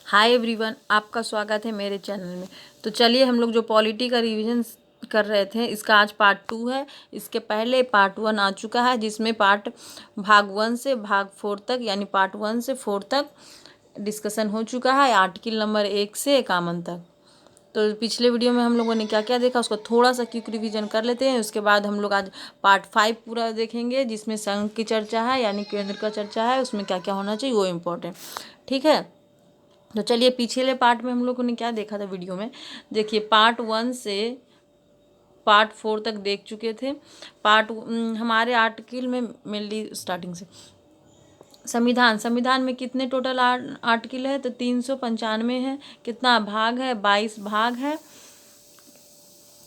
Hi everyone, आपका स्वागत है मेरे चैनल में। तो चलिए हम लोग जो पॉलिटी का रिवीजन कर रहे थे, इसका आज पार्ट 2 है। इसके पहले पार्ट 1 आ चुका है, जिसमें भाग 1 से भाग 4 तक, यानी पार्ट 1 से 4 तक डिस्कशन हो चुका है, आर्टिकल नंबर 1 से 51 तक। तो पिछले वीडियो में हम लोगों ने क्या क्या देखा, उसको थोड़ा सा क्विक रिवीजन कर लेते हैं। उसके बाद हम लोग आज पार्ट 5 पूरा देखेंगे, जिसमें संघ की चर्चा है, यानी केंद्र का चर्चा है, उसमें क्या क्या होना चाहिए वो इम्पोर्टेंट। ठीक है, तो चलिए पिछले पार्ट में हम लोगों ने क्या देखा था वीडियो में। देखिए, पार्ट 1 से पार्ट 4 तक देख चुके थे। हमारे आर्टिकल में मेनली स्टार्टिंग से संविधान में कितने टोटल आर्टिकल है, तो 395 है। कितना भाग है, 22 भाग है।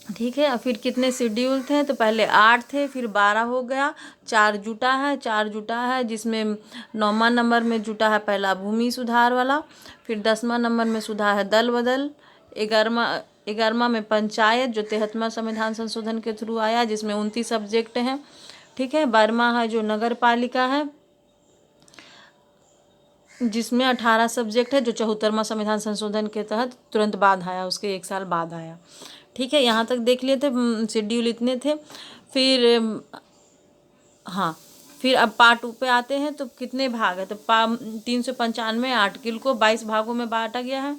ठीक है, और फिर कितने शेड्यूल थे, तो पहले 8 थे, फिर 12 हो गया, 4 जुटा है, जिसमें 9वां नंबर में जुटा है पहला भूमि सुधार वाला। फिर 10वां नंबर में सुधार है दल बदल। 11वां में पंचायत, जो 73वां संविधान संशोधन के थ्रू आया, जिसमें 29 सब्जेक्ट हैं। ठीक है, 12वां है जो नगर पालिका है, जिसमें 18 सब्जेक्ट है, जो 74वां संविधान संशोधन के तहत तुरंत बाद आया, उसके 1 साल बाद आया। ठीक है, यहाँ तक देख लिए थे, शेड्यूल इतने थे। फिर हाँ, फिर अब पार्ट 2 पे आते हैं। तो कितने भाग है, तो 395 आर्टिकल को 22 भागों में बांटा गया है,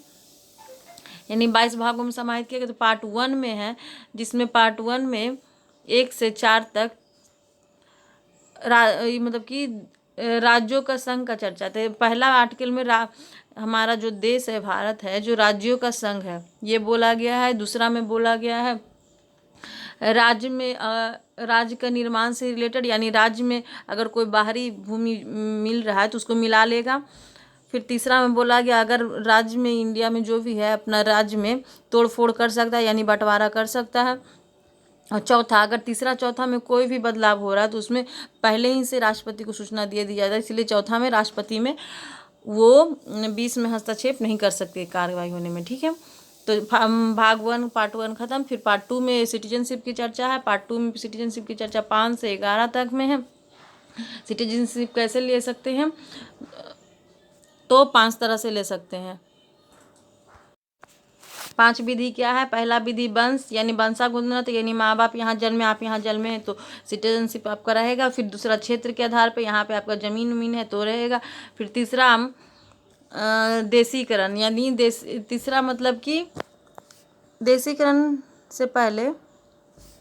यानी 22 भागों में समाहित किया गया। तो पार्ट 1 में है, जिसमें पार्ट 1 में 1 से 4 तक मतलब कि राज्यों का संघ का चर्चा थे। पहला आर्टिकल में हमारा जो देश है, भारत है, जो राज्यों का संघ है, ये बोला गया है। दूसरा में बोला गया है राज्य का निर्माण से रिलेटेड, यानी राज्य में अगर कोई बाहरी भूमि मिल रहा है तो उसको मिला लेगा। फिर तीसरा में बोला गया अगर राज्य में, इंडिया में जो भी है, अपना राज्य में तोड़ फोड़ कर सकता है, यानी बंटवारा कर सकता है। और चौथा, अगर तीसरा चौथा में कोई भी बदलाव हो रहा है तो उसमें पहले ही से राष्ट्रपति को सूचना दे दी जाता है। इसलिए चौथा में राष्ट्रपति में वो बीच में हस्तक्षेप नहीं कर सकते कार्रवाई होने में। ठीक है, तो पार्ट 1 खत्म। फिर पार्ट 2 में सिटीजनशिप की चर्चा है। पार्ट 2 में सिटीजनशिप की चर्चा 5 से 11 तक में है। सिटीजनशिप कैसे ले सकते हैं, तो 5 तरह से ले सकते हैं। 5 विधि क्या है। पहला विधि वंश, यानी वंशानुगत, यानी माँ बाप यहाँ जन्मे, आप यहाँ जन्मे हैं तो सिटीजनशिप आपका रहेगा। फिर दूसरा क्षेत्र के आधार पे, यहाँ पे आपका जमीन उमीन है तो रहेगा। फिर तीसरा देशीकरण, यानी तीसरा मतलब कि देशीकरण से पहले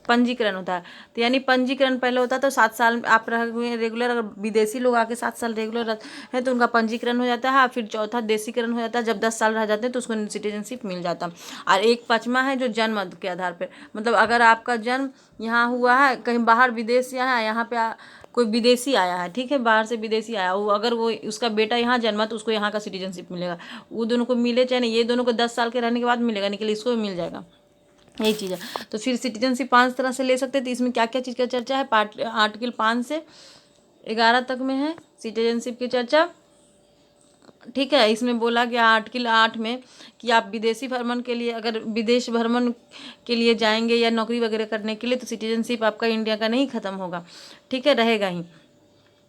पंजीकरण होता है। तो यानी पंजीकरण पहले होता है, तो 7 साल आप रह हुए रेगुलर, अगर विदेशी लोग आके 7 साल रेगुलर हैं तो उनका पंजीकरण हो जाता है। फिर चौथा देशीकरण हो जाता है, जब 10 साल रह जाते हैं तो उसको सिटीजनशिप मिल जाता है। और एक 5वां है जो जन्म के आधार पर, मतलब अगर आपका जन्म यहाँ हुआ है, कहीं बाहर विदेश से आया है, यहाँ पे कोई विदेशी आया है, ठीक है, बाहर से विदेशी आया, वो अगर वो उसका बेटा यहाँ जन्मा तो उसको यहाँ का सिटीजनशिप मिलेगा। वो दोनों को मिले चाहे नहीं, ये दोनों को 10 साल के रहने के बाद मिलेगा, निकले इसको भी मिल जाएगा, यही चीज़ है। तो फिर सिटीजनशिप 5 तरह से ले सकते हैं। तो इसमें क्या क्या चीज़ का चर्चा है, आर्टिकल 5 से 11 तक में है सिटीजनशिप की चर्चा। ठीक है, इसमें बोला गया आर्टिकल 8 में कि आप विदेशी भ्रमण के लिए, अगर विदेश भ्रमण के लिए जाएंगे या नौकरी वगैरह करने के लिए, तो सिटीजनशिप आपका इंडिया का नहीं ख़त्म होगा, ठीक है, रहेगा ही।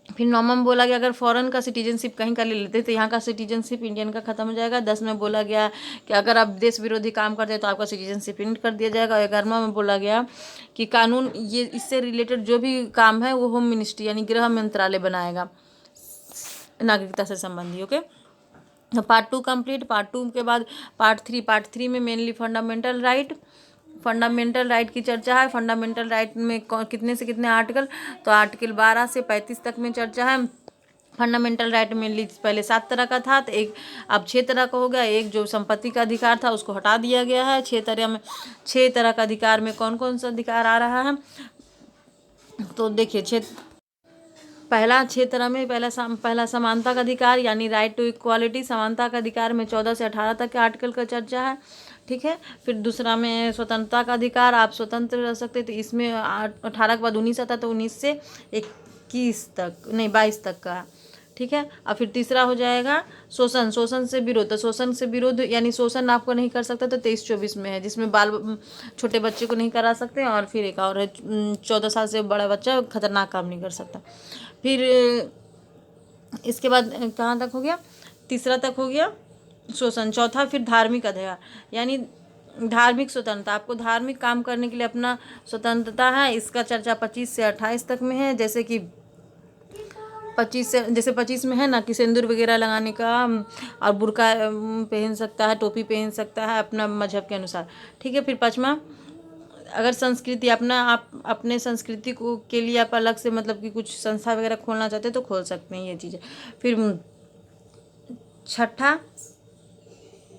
फिर 9वां में बोला गया अगर फॉरेन का सिटीजनशिप कहीं का ले लेते तो यहाँ का सिटीजनशिप इंडियन का खत्म हो जाएगा। 10 में बोला गया कि अगर आप देश विरोधी काम करते हैं तो आपका सिटीजनशिप इंड कर दिया जाएगा। 11वां में बोला गया कि कानून, ये इससे रिलेटेड जो भी काम है वो होम मिनिस्ट्री यानी गृह मंत्रालय बनाएगा, नागरिकता से संबंधी। ओके, तो पार्ट 2 कंप्लीट। पार्ट 2 के बाद पार्ट 3 में मेनली फंडामेंटल राइट की चर्चा है। फंडामेंटल राइट में कितने से कितने आर्टिकल, तो आर्टिकल 12 से 35 तक में चर्चा है। फंडामेंटल राइट में पहले 7 तरह का था, तो एक अब 6 तरह का हो गया। एक जो संपत्ति का अधिकार था उसको हटा दिया गया है। 6 तरह का अधिकार में कौन कौन सा अधिकार आ रहा है, तो देखिए पहला 6 तरह में पहला समानता का अधिकार, यानी राइट टू इक्वालिटी। समानता का अधिकार में 14 से 18 तक के आर्टिकल का चर्चा है, ठीक है। फिर दूसरा में स्वतंत्रता का अधिकार, आप स्वतंत्र रह सकते, तो इसमें 18 के बाद 19 आता, तो 19 से 21 तक, नहीं 22 तक का, ठीक है। और फिर तीसरा हो जाएगा शोषण से विरोध। तो शोषण से विरोध यानी शोषण आपको नहीं कर सकता, तो 23-24 में है, जिसमें छोटे बच्चे को नहीं करा सकते। और फिर एक और है 14 साल से बड़ा बच्चा खतरनाक काम नहीं कर सकता। फिर इसके बाद कहाँ तक हो गया, तीसरा तक हो गया शोषण। चौथा फिर धार्मिक अधिकार, यानी धार्मिक स्वतंत्रता, आपको धार्मिक काम करने के लिए अपना स्वतंत्रता है। इसका चर्चा 25 से 28 तक में है। जैसे कि 25 में है ना कि सिंदूर वगैरह लगाने का, और बुर्का पहन सकता है, टोपी पहन सकता है अपना मजहब के अनुसार। ठीक है। फिर 5वां, अगर संस्कृति आप अपने संस्कृति को के लिए आप अलग से मतलब कि कुछ संस्था वगैरह खोलना चाहते हैं तो खोल सकते हैं, ये चीज़ें। फिर 6ठा,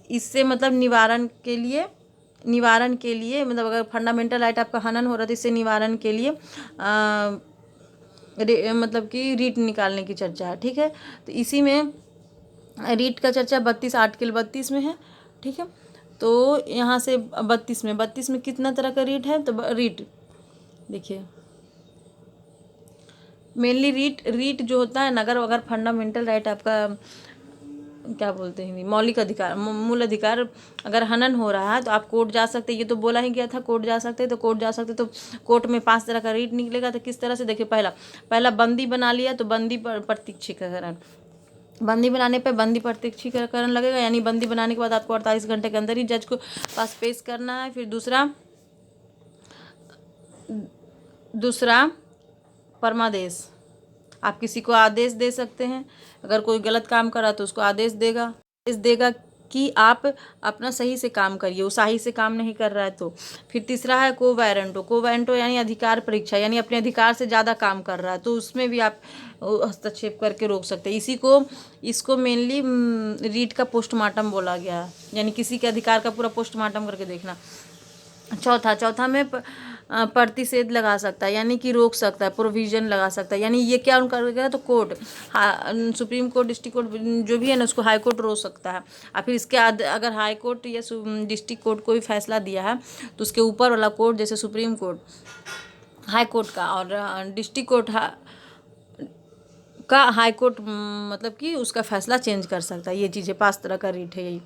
इससे मतलब निवारण के लिए मतलब अगर फंडामेंटल राइट आपका हनन हो रहा है तो इससे निवारण के लिए मतलब कि रीट निकालने की चर्चा है। ठीक है। तो इसी में रीट का चर्चा 32 आर्टिकल 32 में है। ठीक है। तो यहाँ से 32 में कितना तरह का रीट है, तो रीट देखिए, मेनली रीट जो होता है ना, अगर फंडामेंटल राइट आपका क्या बोलते हैं, मौलिक अधिकार, मूल अधिकार अगर हनन हो रहा है तो आप कोर्ट जा सकते हैं। ये तो बोला ही गया था कोर्ट जा सकते हैं, तो कोर्ट में 5 तरह का रीट निकलेगा। तो किस तरह से, देखिए, पहला बंदी बना लिया तो बंदी प्रत्यक्षीकरण, बंदी बनाने पे बंदी प्रत्यक्षीकरण लगेगा, यानी बंदी बनाने के बाद आपको 48 घंटे के अंदर ही जज को पास पेश करना है। फिर दूसरा परमादेश, आप किसी को आदेश दे सकते हैं, अगर कोई गलत काम करा तो उसको आदेश देगा कि आप अपना सही से काम करिए, वो सही से काम नहीं कर रहा है तो। फिर तीसरा है कोवेंटो यानी अधिकार परीक्षा, यानी अपने अधिकार से ज़्यादा काम कर रहा है तो उसमें भी आप हस्तक्षेप करके रोक सकते हैं। इसको मेनली रीट का पोस्टमार्टम बोला गया है, यानी किसी के अधिकार का पूरा पोस्टमार्टम करके देखना। चौथा में प्रतिषेध लगा सकता है, यानी कि रोक सकता है, प्रोविजन लगा सकता है, यानी ये क्या उनका करेगा, तो court, supreme court, district court जो भी है ना, उसको हाई कोर्ट रोक सकता है। और फिर इसके अगर हाई कोर्ट या डिस्ट्रिक्ट कोर्ट कोई फैसला दिया है तो उसके ऊपर वाला कोर्ट, जैसे सुप्रीम कोर्ट, हाई कोर्ट का और डिस्ट्रिक्ट कोर्ट का हाई कोर्ट मतलब कि उसका फैसला चेंज कर सकता है। ये चीज़ें 5 तरह का रीट है। यही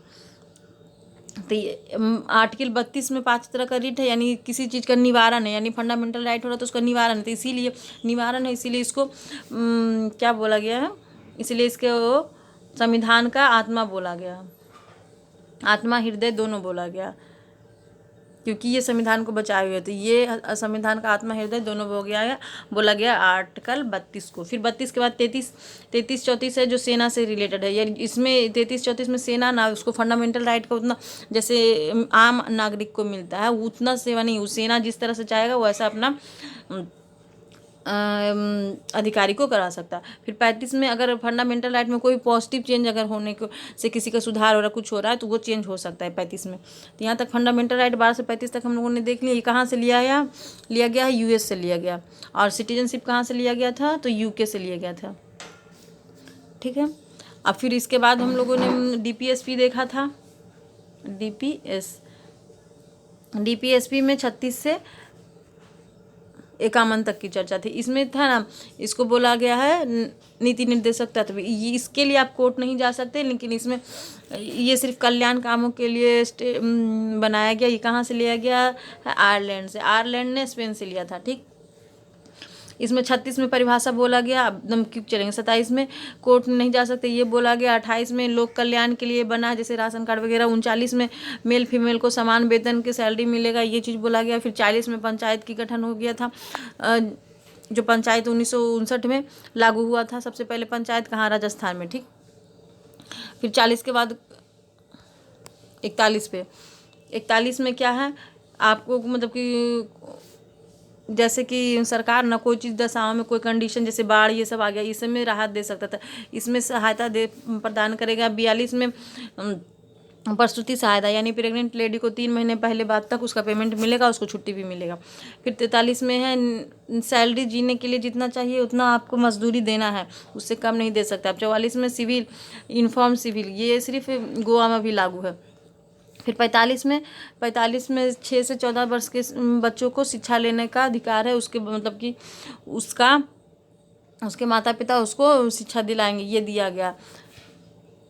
तो ये आर्टिकल 32 में 5 तरह का रीट है, यानी किसी चीज़ का निवारण है, यानी फंडामेंटल राइट हो रहा है तो उसका निवारण है, तो इसीलिए निवारण है, इसीलिए इसको क्या बोला गया है, इसीलिए इसके संविधान का आत्मा बोला गया, आत्मा हृदय दोनों बोला गया, क्योंकि ये संविधान को बचाए हुए, तो ये संविधान का आत्मा हृदय दोनों बोला गया आर्टिकल 32 को। फिर 32 के बाद 33-34 है जो सेना से रिलेटेड है। यानी इसमें 33-34 में सेना ना, उसको फंडामेंटल राइट का उतना जैसे आम नागरिक को मिलता है उतना सेवा नहीं, सेना जिस तरह से चाहेगा वो ऐसा अपना अधिकारी को करा सकता है। फिर 35 में अगर फंडामेंटल राइट में कोई पॉजिटिव चेंज अगर होने को से किसी का सुधार हो रहा है, कुछ हो रहा है, तो वो चेंज हो सकता है 35 में। तो यहाँ तक फंडामेंटल राइट 12 से 35 तक हम लोगों ने देख लिया। ये कहाँ से लिया गया है, यूएस से लिया गया। और सिटीजनशिप कहाँ से लिया गया था, तो यूके से लिया गया था। ठीक है। अब फिर इसके बाद हम लोगों ने डीपीएसपी देखा था। डीपीएसपी में 36 से 51 तक की चर्चा थी। इसमें था ना, इसको बोला गया है नीति निर्देशक तत्व, इसके लिए आप कोर्ट नहीं जा सकते, लेकिन इसमें ये सिर्फ कल्याण कामों के लिए बनाया गया। ये कहाँ से लिया गया है, आयरलैंड से, आयरलैंड ने स्पेन से लिया था। ठीक। इसमें 36 में परिभाषा बोला गया, एकदम क्यों चलेंगे। 27 में कोर्ट में नहीं जा सकते ये बोला गया। 28 में लोक कल्याण के लिए बना, जैसे राशन कार्ड वगैरह। 39 में मेल फीमेल को समान वेतन की सैलरी मिलेगा, ये चीज़ बोला गया। फिर 40 में पंचायत की गठन हो गया था, जो पंचायत 1959 में लागू हुआ था। सबसे पहले पंचायत कहाँ, राजस्थान में। ठीक। फिर 40 के बाद 41 में क्या है, आपको मतलब कि जैसे कि सरकार ना कोई चीज़ दशाओं में कोई कंडीशन जैसे बाढ़ ये सब आ गया, इस में राहत दे सकता था, इसमें सहायता प्रदान करेगा। 42 में प्रसूति सहायता, यानी प्रेग्नेंट लेडी को 3 महीने पहले बाद तक उसका पेमेंट मिलेगा, उसको छुट्टी भी मिलेगा। फिर 43 में है सैलरी, जीने के लिए जितना चाहिए उतना आपको मजदूरी देना है, उससे कम नहीं दे सकते आप। 44 में सिविल, यूनिफॉर्म सिविल, ये सिर्फ गोवा में भी लागू है। फिर 45 में 6 से 14 वर्ष के बच्चों को शिक्षा लेने का अधिकार है, उसके मतलब कि उसके माता पिता उसको शिक्षा दिलाएंगे, ये दिया गया।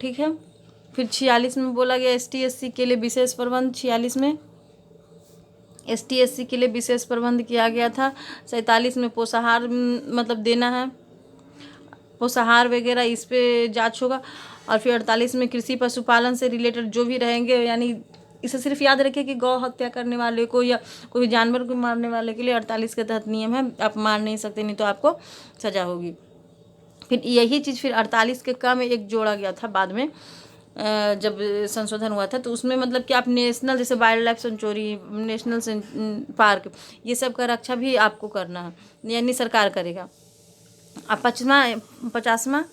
ठीक है। फिर 46 में बोला गया ST/SC के लिए विशेष प्रबंध, 46 में ST/SC के लिए विशेष प्रबंध किया गया था। 47 में पोषाहार मतलब देना है, पोषाहार वगैरह इस पे जांच होगा। और फिर 48 में कृषि पशुपालन से रिलेटेड जो भी रहेंगे, यानी इसे सिर्फ याद रखिए कि गौ हत्या करने वाले को या कोई जानवर को मारने वाले के लिए 48 के तहत नियम है, आप मार नहीं सकते, नहीं तो आपको सजा होगी। फिर यही चीज़ फिर 48 के क में एक जोड़ा गया था बाद में, जब संशोधन हुआ था, तो उसमें मतलब कि आप नेशनल जैसे wild life sanctuary, national park, ये सब का रक्षा भी आपको करना है, यानी सरकार करेगा। अब 50वां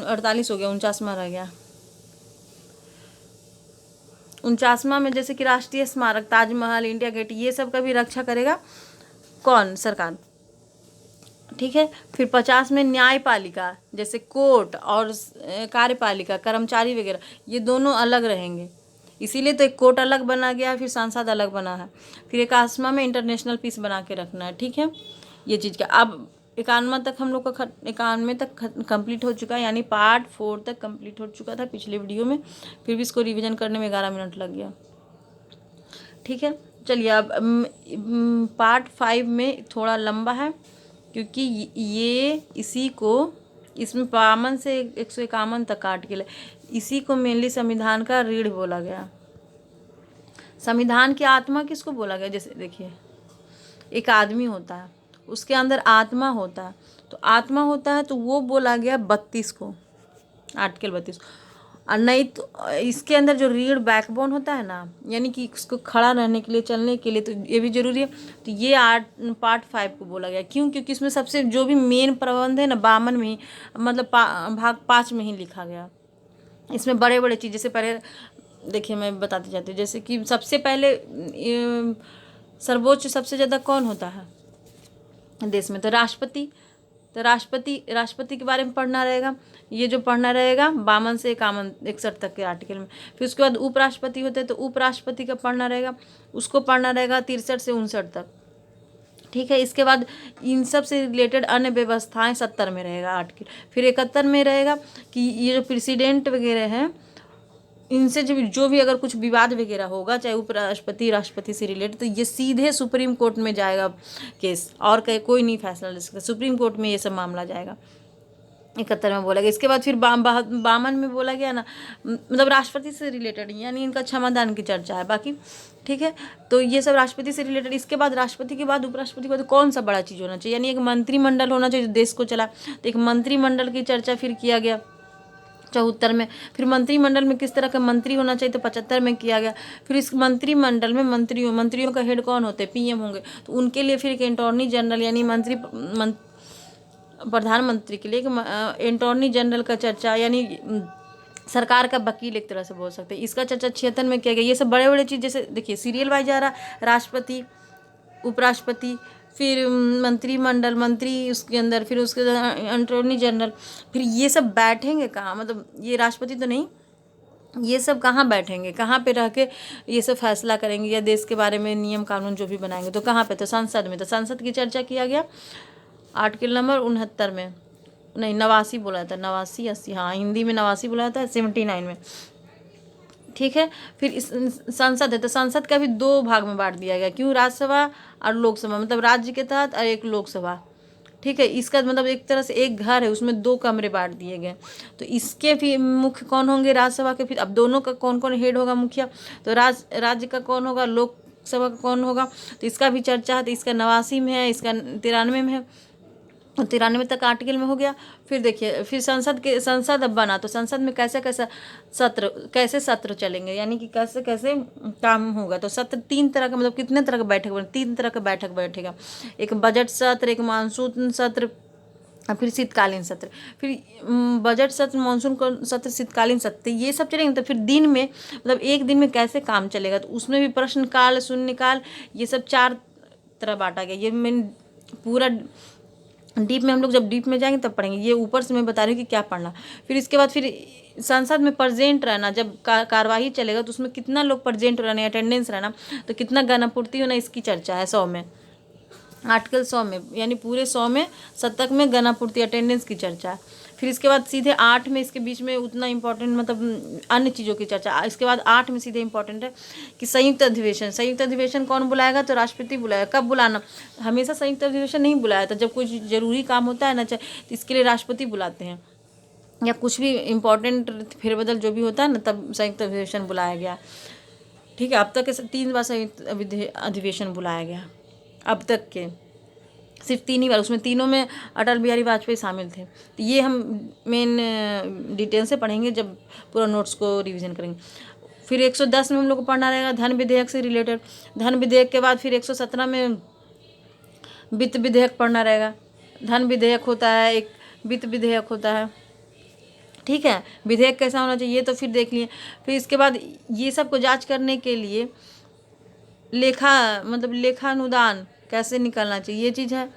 48 हो गया, 49वां रह गया। 49वां में जैसे कि राष्ट्रीय स्मारक, ताजमहल, इंडिया गेट, ये सब का भी रक्षा करेगा कौन? सरकार। ठीक है। फिर 50 में न्यायपालिका, जैसे कोर्ट और कार्यपालिका, कर्मचारी वगैरह, ये दोनों अलग रहेंगे, इसीलिए तो एक कोर्ट अलग बना गया, फिर सांसद अलग बना है। फिर 51वां में इंटरनेशनल पीस बना के रखना है। ठीक है, ये चीज़ का। अब 91 तक हम लोग का 91 तक कंप्लीट हो चुका है, यानी पार्ट 4 तक कंप्लीट हो चुका था पिछले वीडियो में, फिर भी इसको रिवीजन करने में 11 मिनट लग गया। ठीक है, चलिए अब पार्ट 5 में थोड़ा लंबा है, क्योंकि ये इसी को, इसमें 52 से 151 तक काट के ले, इसी को मेनली संविधान का रीढ़ बोला गया। संविधान की आत्मा किसको बोला गया? जैसे देखिए, एक आदमी होता है, उसके अंदर आत्मा होता है, तो आत्मा होता है तो वो बोला गया 32 को, आर्टिकल 32। और नहीं तो इसके अंदर जो रीढ़ बैकबोन होता है ना, यानी कि इसको खड़ा रहने के लिए, चलने के लिए, तो ये भी जरूरी है, तो ये पार्ट 5 को बोला गया। क्यों? क्योंकि इसमें सबसे जो भी मेन प्रबंध है ना, 52 में ही, मतलब भाग 5 में ही लिखा गया। इसमें बड़े बड़े चीज़, जैसे पहले देखिए मैं बताती जाती हूँ, जैसे कि सबसे पहले सर्वोच्च सबसे ज़्यादा कौन होता है देश में? तो राष्ट्रपति। तो राष्ट्रपति के बारे में पढ़ना रहेगा, ये जो पढ़ना रहेगा 52 से 61 तक के आर्टिकल में। फिर उसके बाद उपराष्ट्रपति होते हैं, तो उपराष्ट्रपति का पढ़ना रहेगा, उसको पढ़ना रहेगा 63 से 59 तक। ठीक है, इसके बाद इन सब से रिलेटेड अन्य व्यवस्थाएं 70 में रहेगा आर्टिकल। फिर 71 में रहेगा कि ये जो प्रेसिडेंट वगैरह हैं, इनसे जो भी अगर कुछ विवाद वगैरह होगा, चाहे उपराष्ट्रपति राष्ट्रपति से रिलेटेड, तो ये सीधे सुप्रीम कोर्ट में जाएगा केस, और कोई नहीं फैसला ले सकता, सुप्रीम कोर्ट में ये सब मामला जाएगा। 71 में बोला गया। इसके बाद फिर 52 में बोला गया ना, मतलब राष्ट्रपति से रिलेटेड, यानी इनका क्षमादान की चर्चा है बाकी। ठीक है, तो ये सब राष्ट्रपति से रिलेटेड। इसके बाद राष्ट्रपति के बाद उपराष्ट्रपति के बाद कौन सा बड़ा चीज़ होना चाहिए, यानी एक मंत्रिमंडल होना चाहिए जो देश को चला, तो एक मंत्रिमंडल की चर्चा फिर किया गया 74 में। फिर मंत्रिमंडल में किस तरह का मंत्री होना चाहिए, तो 75 में किया गया। फिर इस मंत्रिमंडल में मंत्रियों का हेड कौन होते हैं? पीएम होंगे, तो उनके लिए फिर एक अटॉर्नी जनरल, यानी प्रधानमंत्री के लिए एक अटॉर्नी जनरल का चर्चा, यानी सरकार का वकील एक तरह से बोल सकते हैं, इसका चर्चा 76 में किया गया। ये सब बड़े बड़े चीज़, जैसे देखिए सीरियल वाइज जा रहा, राष्ट्रपति, उपराष्ट्रपति, फिर मंत्रिमंडल, मंत्री उसके अंदर, फिर उसके अटॉर्नी जनरल, फिर ये सब बैठेंगे कहाँ? मतलब ये राष्ट्रपति तो नहीं, ये सब कहाँ बैठेंगे, कहाँ पे रह के ये सब फैसला करेंगे या देश के बारे में नियम कानून जो भी बनाएंगे, तो कहाँ पे? तो संसद में। तो संसद की चर्चा किया गया आर्टिकल नंबर 69 में, नहीं 89 बोला था, 89 80, हाँ हिंदी में 89 बोला था, 79 में। ठीक है, फिर इस संसद है, तो संसद का भी 2 भाग में बांट दिया गया। क्यों? राज्यसभा और लोकसभा, मतलब राज्य के तहत और एक लोकसभा। ठीक है, इसका मतलब एक तरह से एक घर है, उसमें 2 कमरे बांट दिए गए। तो इसके भी मुख्य कौन होंगे? राज्यसभा के। फिर अब दोनों का कौन कौन हेड होगा, मुखिया? तो राज्य का कौन होगा, लोकसभा का कौन होगा? तो इसका भी चर्चा है। तो इसका 89 में है, इसका 93 में है, 93 तक आर्टिकल में हो गया। फिर देखिए, फिर संसद अब बना, तो संसद में कैसे सत्र चलेंगे, यानी कि कैसे कैसे काम होगा। तो सत्र 3 तरह का, मतलब कितने तरह का बैठक बने? 3 तरह का बैठक बैठेगा, एक बजट सत्र, एक मानसून सत्र, फिर शीतकालीन सत्र। फिर बजट सत्र, मानसून सत्र, शीतकालीन सत्र, ये सब चलेंगे। तो फिर दिन में, मतलब एक दिन में कैसे काम चलेगा, तो उसमें भी प्रश्नकाल, शून्यकाल, ये सब 4 तरह बांटा गया। ये मैं पूरा डीप में, हम लोग जब डीप में जाएंगे तब पढ़ेंगे, ये ऊपर से मैं बता रही हूँ कि क्या पढ़ना। फिर इसके बाद फिर संसद में प्रेजेंट रहना, जब कार्यवाही चलेगा तो उसमें कितना लोग प्रेजेंट रहना, अटेंडेंस रहना, तो कितना गणापूर्ति होना, इसकी चर्चा है 100 में, आर्टिकल 100 में, यानी पूरे 100 में शतक में गणापूर्ति, अटेंडेंस की चर्चा है। फिर इसके बाद सीधे 8 में, इसके बीच में उतना इंपॉर्टेंट, मतलब अन्य चीज़ों की चर्चा। इसके बाद 8 में सीधे इंपॉर्टेंट है कि संयुक्त अधिवेशन। संयुक्त अधिवेशन कौन बुलाएगा? तो राष्ट्रपति बुलाएगा। कब बुलाना? हमेशा संयुक्त अधिवेशन नहीं बुलाया था, जब कोई जरूरी काम होता है ना, चाहे, तो इसके लिए राष्ट्रपति बुलाते हैं। या कुछ भी इम्पोर्टेंट फेरबदल जो भी होता है ना, तब संयुक्त अधिवेशन बुलाया गया। ठीक है, अब तक के 3 बार संयुक्त अधिवेशन बुलाया गया, अब तक के सिर्फ 3 ही बार, उसमें तीनों में अटल बिहारी वाजपेयी शामिल थे। तो ये हम मेन डिटेल से पढ़ेंगे जब पूरा नोट्स को रिवीजन करेंगे। फिर 110 में हम लोग को पढ़ना रहेगा धन विधेयक से रिलेटेड। धन विधेयक के बाद फिर 117 में वित्त विधेयक पढ़ना रहेगा। धन विधेयक होता है, एक वित्त विधेयक होता है। ठीक है, विधेयक कैसा होना चाहिए तो फिर देख लिए। फिर इसके बाद ये सब को जांच करने के लिए लेखानुदान कैसे निकलना चाहिए, ये चीज़ है,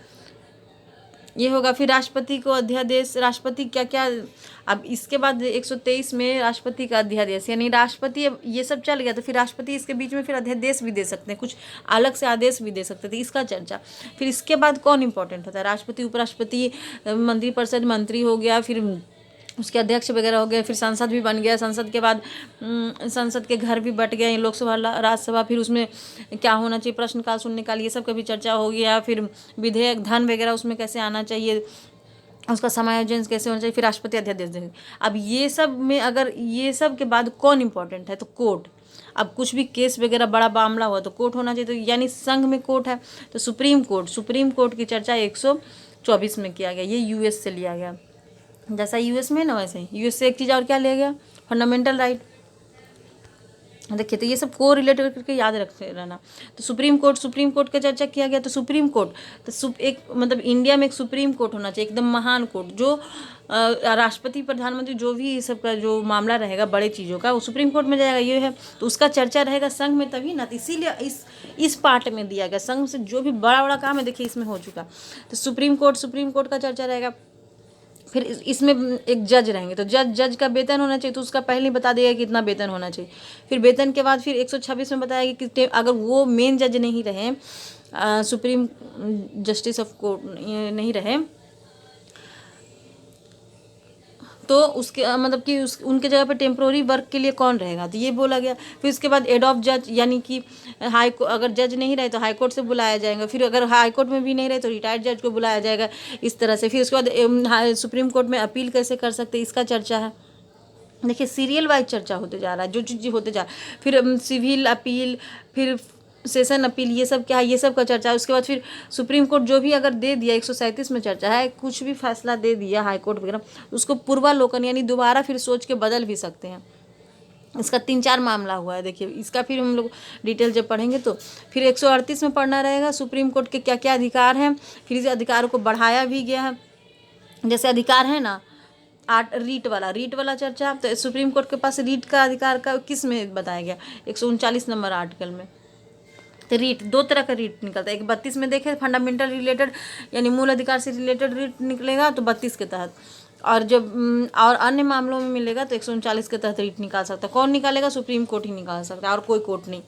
ये होगा। फिर राष्ट्रपति को अध्यादेश, राष्ट्रपति क्या क्या, अब इसके बाद 123 में राष्ट्रपति का अध्यादेश, यानी राष्ट्रपति, अब ये सब चल गया तो फिर राष्ट्रपति इसके बीच में फिर अध्यादेश भी दे सकते हैं, कुछ अलग से आदेश भी दे सकते थे, इसका चर्चा। फिर इसके बाद कौन इंपॉर्टेंट होता है, राष्ट्रपति, उपराष्ट्रपति, मंत्रिपरिषद, मंत्री हो गया, फिर उसके अध्यक्ष वगैरह हो गए, फिर संसद भी बन गया। संसद के बाद संसद के घर भी बट गए, लोकसभा, राज्यसभा। फिर उसमें क्या होना चाहिए, प्रश्नकाल, शून्यकाल, ये सब का भी चर्चा हो गया। फिर विधेयक, धन वगैरह उसमें कैसे आना चाहिए, उसका समायोजन कैसे होना चाहिए, फिर राष्ट्रपति अध्यादेश देंगे। अब ये सब में अगर ये सब के बाद कौन इंपॉर्टेंट है तो कोर्ट। अब कुछ भी केस वगैरह बड़ा मामला हुआ तो कोर्ट होना चाहिए, तो यानी संघ में कोर्ट है तो सुप्रीम कोर्ट की चर्चा 124 में किया गया। ये यूएस से लिया गया, जैसा यूएस में है ना वैसे ही यूएस से एक चीज़ और क्या लिया गया, फंडामेंटल राइट। देखिए, तो ये सब को रिलेट करके याद रखते रहना। तो सुप्रीम कोर्ट का चर्चा किया गया। तो सुप्रीम कोर्ट तो एक मतलब इंडिया में एक सुप्रीम कोर्ट होना चाहिए, एकदम महान कोर्ट, जो राष्ट्रपति, प्रधानमंत्री, जो भी ये सब का जो मामला रहेगा बड़े चीज़ों का, वो सुप्रीम कोर्ट में जाएगा। ये है, तो उसका चर्चा रहेगा संघ में, तभी ना, तो इसीलिए इस पार्ट में दिया गया। संघ से जो भी बड़ा बड़ा काम है देखिए इसमें हो चुका। तो सुप्रीम कोर्ट का चर्चा रहेगा। फिर इसमें एक जज रहेंगे, तो जज का वेतन होना चाहिए, तो उसका पहले ही बता देगा कितना वेतन होना चाहिए। फिर वेतन के बाद फिर 126 में बताएगा कि अगर वो मेन जज नहीं रहे, सुप्रीम जस्टिस ऑफ कोर्ट नहीं रहे, तो उसके मतलब कि उनके जगह पे टेम्प्रोरी वर्क के लिए कौन रहेगा, तो ये बोला गया। फिर उसके बाद हेड ऑफ जज, यानी कि अगर जज नहीं रहे तो हाई कोर्ट से बुलाया जाएगा। फिर अगर हाई कोर्ट में भी नहीं रहे तो रिटायर्ड जज को बुलाया जाएगा, इस तरह से। फिर उसके बाद सुप्रीम कोर्ट में अपील कैसे कर सकते हैं, इसका चर्चा है। देखिए, सीरियल वाइज चर्चा होते जा रहा है, जो चीज़ होते जा रहा है। फिर सिविल अपील, फिर सेशन अपील, ये सब क्या है, ये सब का चर्चा है। उसके बाद फिर सुप्रीम कोर्ट जो भी अगर दे दिया, 137 में चर्चा है, कुछ भी फैसला दे दिया हाई कोर्ट वगैरह, उसको पूर्वालोकन यानी दोबारा फिर सोच के बदल भी सकते हैं। इसका 3-4 मामला हुआ है, देखिए इसका फिर हम लोग डिटेल जब पढ़ेंगे तो। फिर 138 में पढ़ना रहेगा सुप्रीम कोर्ट के क्या क्या अधिकार हैं। फिर इस अधिकारों को बढ़ाया भी गया है, जैसे अधिकार है ना रीट वाला चर्चा, तो सुप्रीम कोर्ट के पास रीट का अधिकार का किस में बताया गया, 139 नंबर आर्टिकल में। तो रीट 2 तरह का रीट निकलता है, एक 32 में देखे फंडामेंटल रिलेटेड यानी मूल अधिकार से रिलेटेड रीट निकलेगा तो 32 के तहत, और जब और अन्य मामलों में मिलेगा तो 139 के तहत रीट निकाल सकता है। कौन निकालेगा, सुप्रीम कोर्ट ही निकाल सकता है, और कोई कोर्ट नहीं।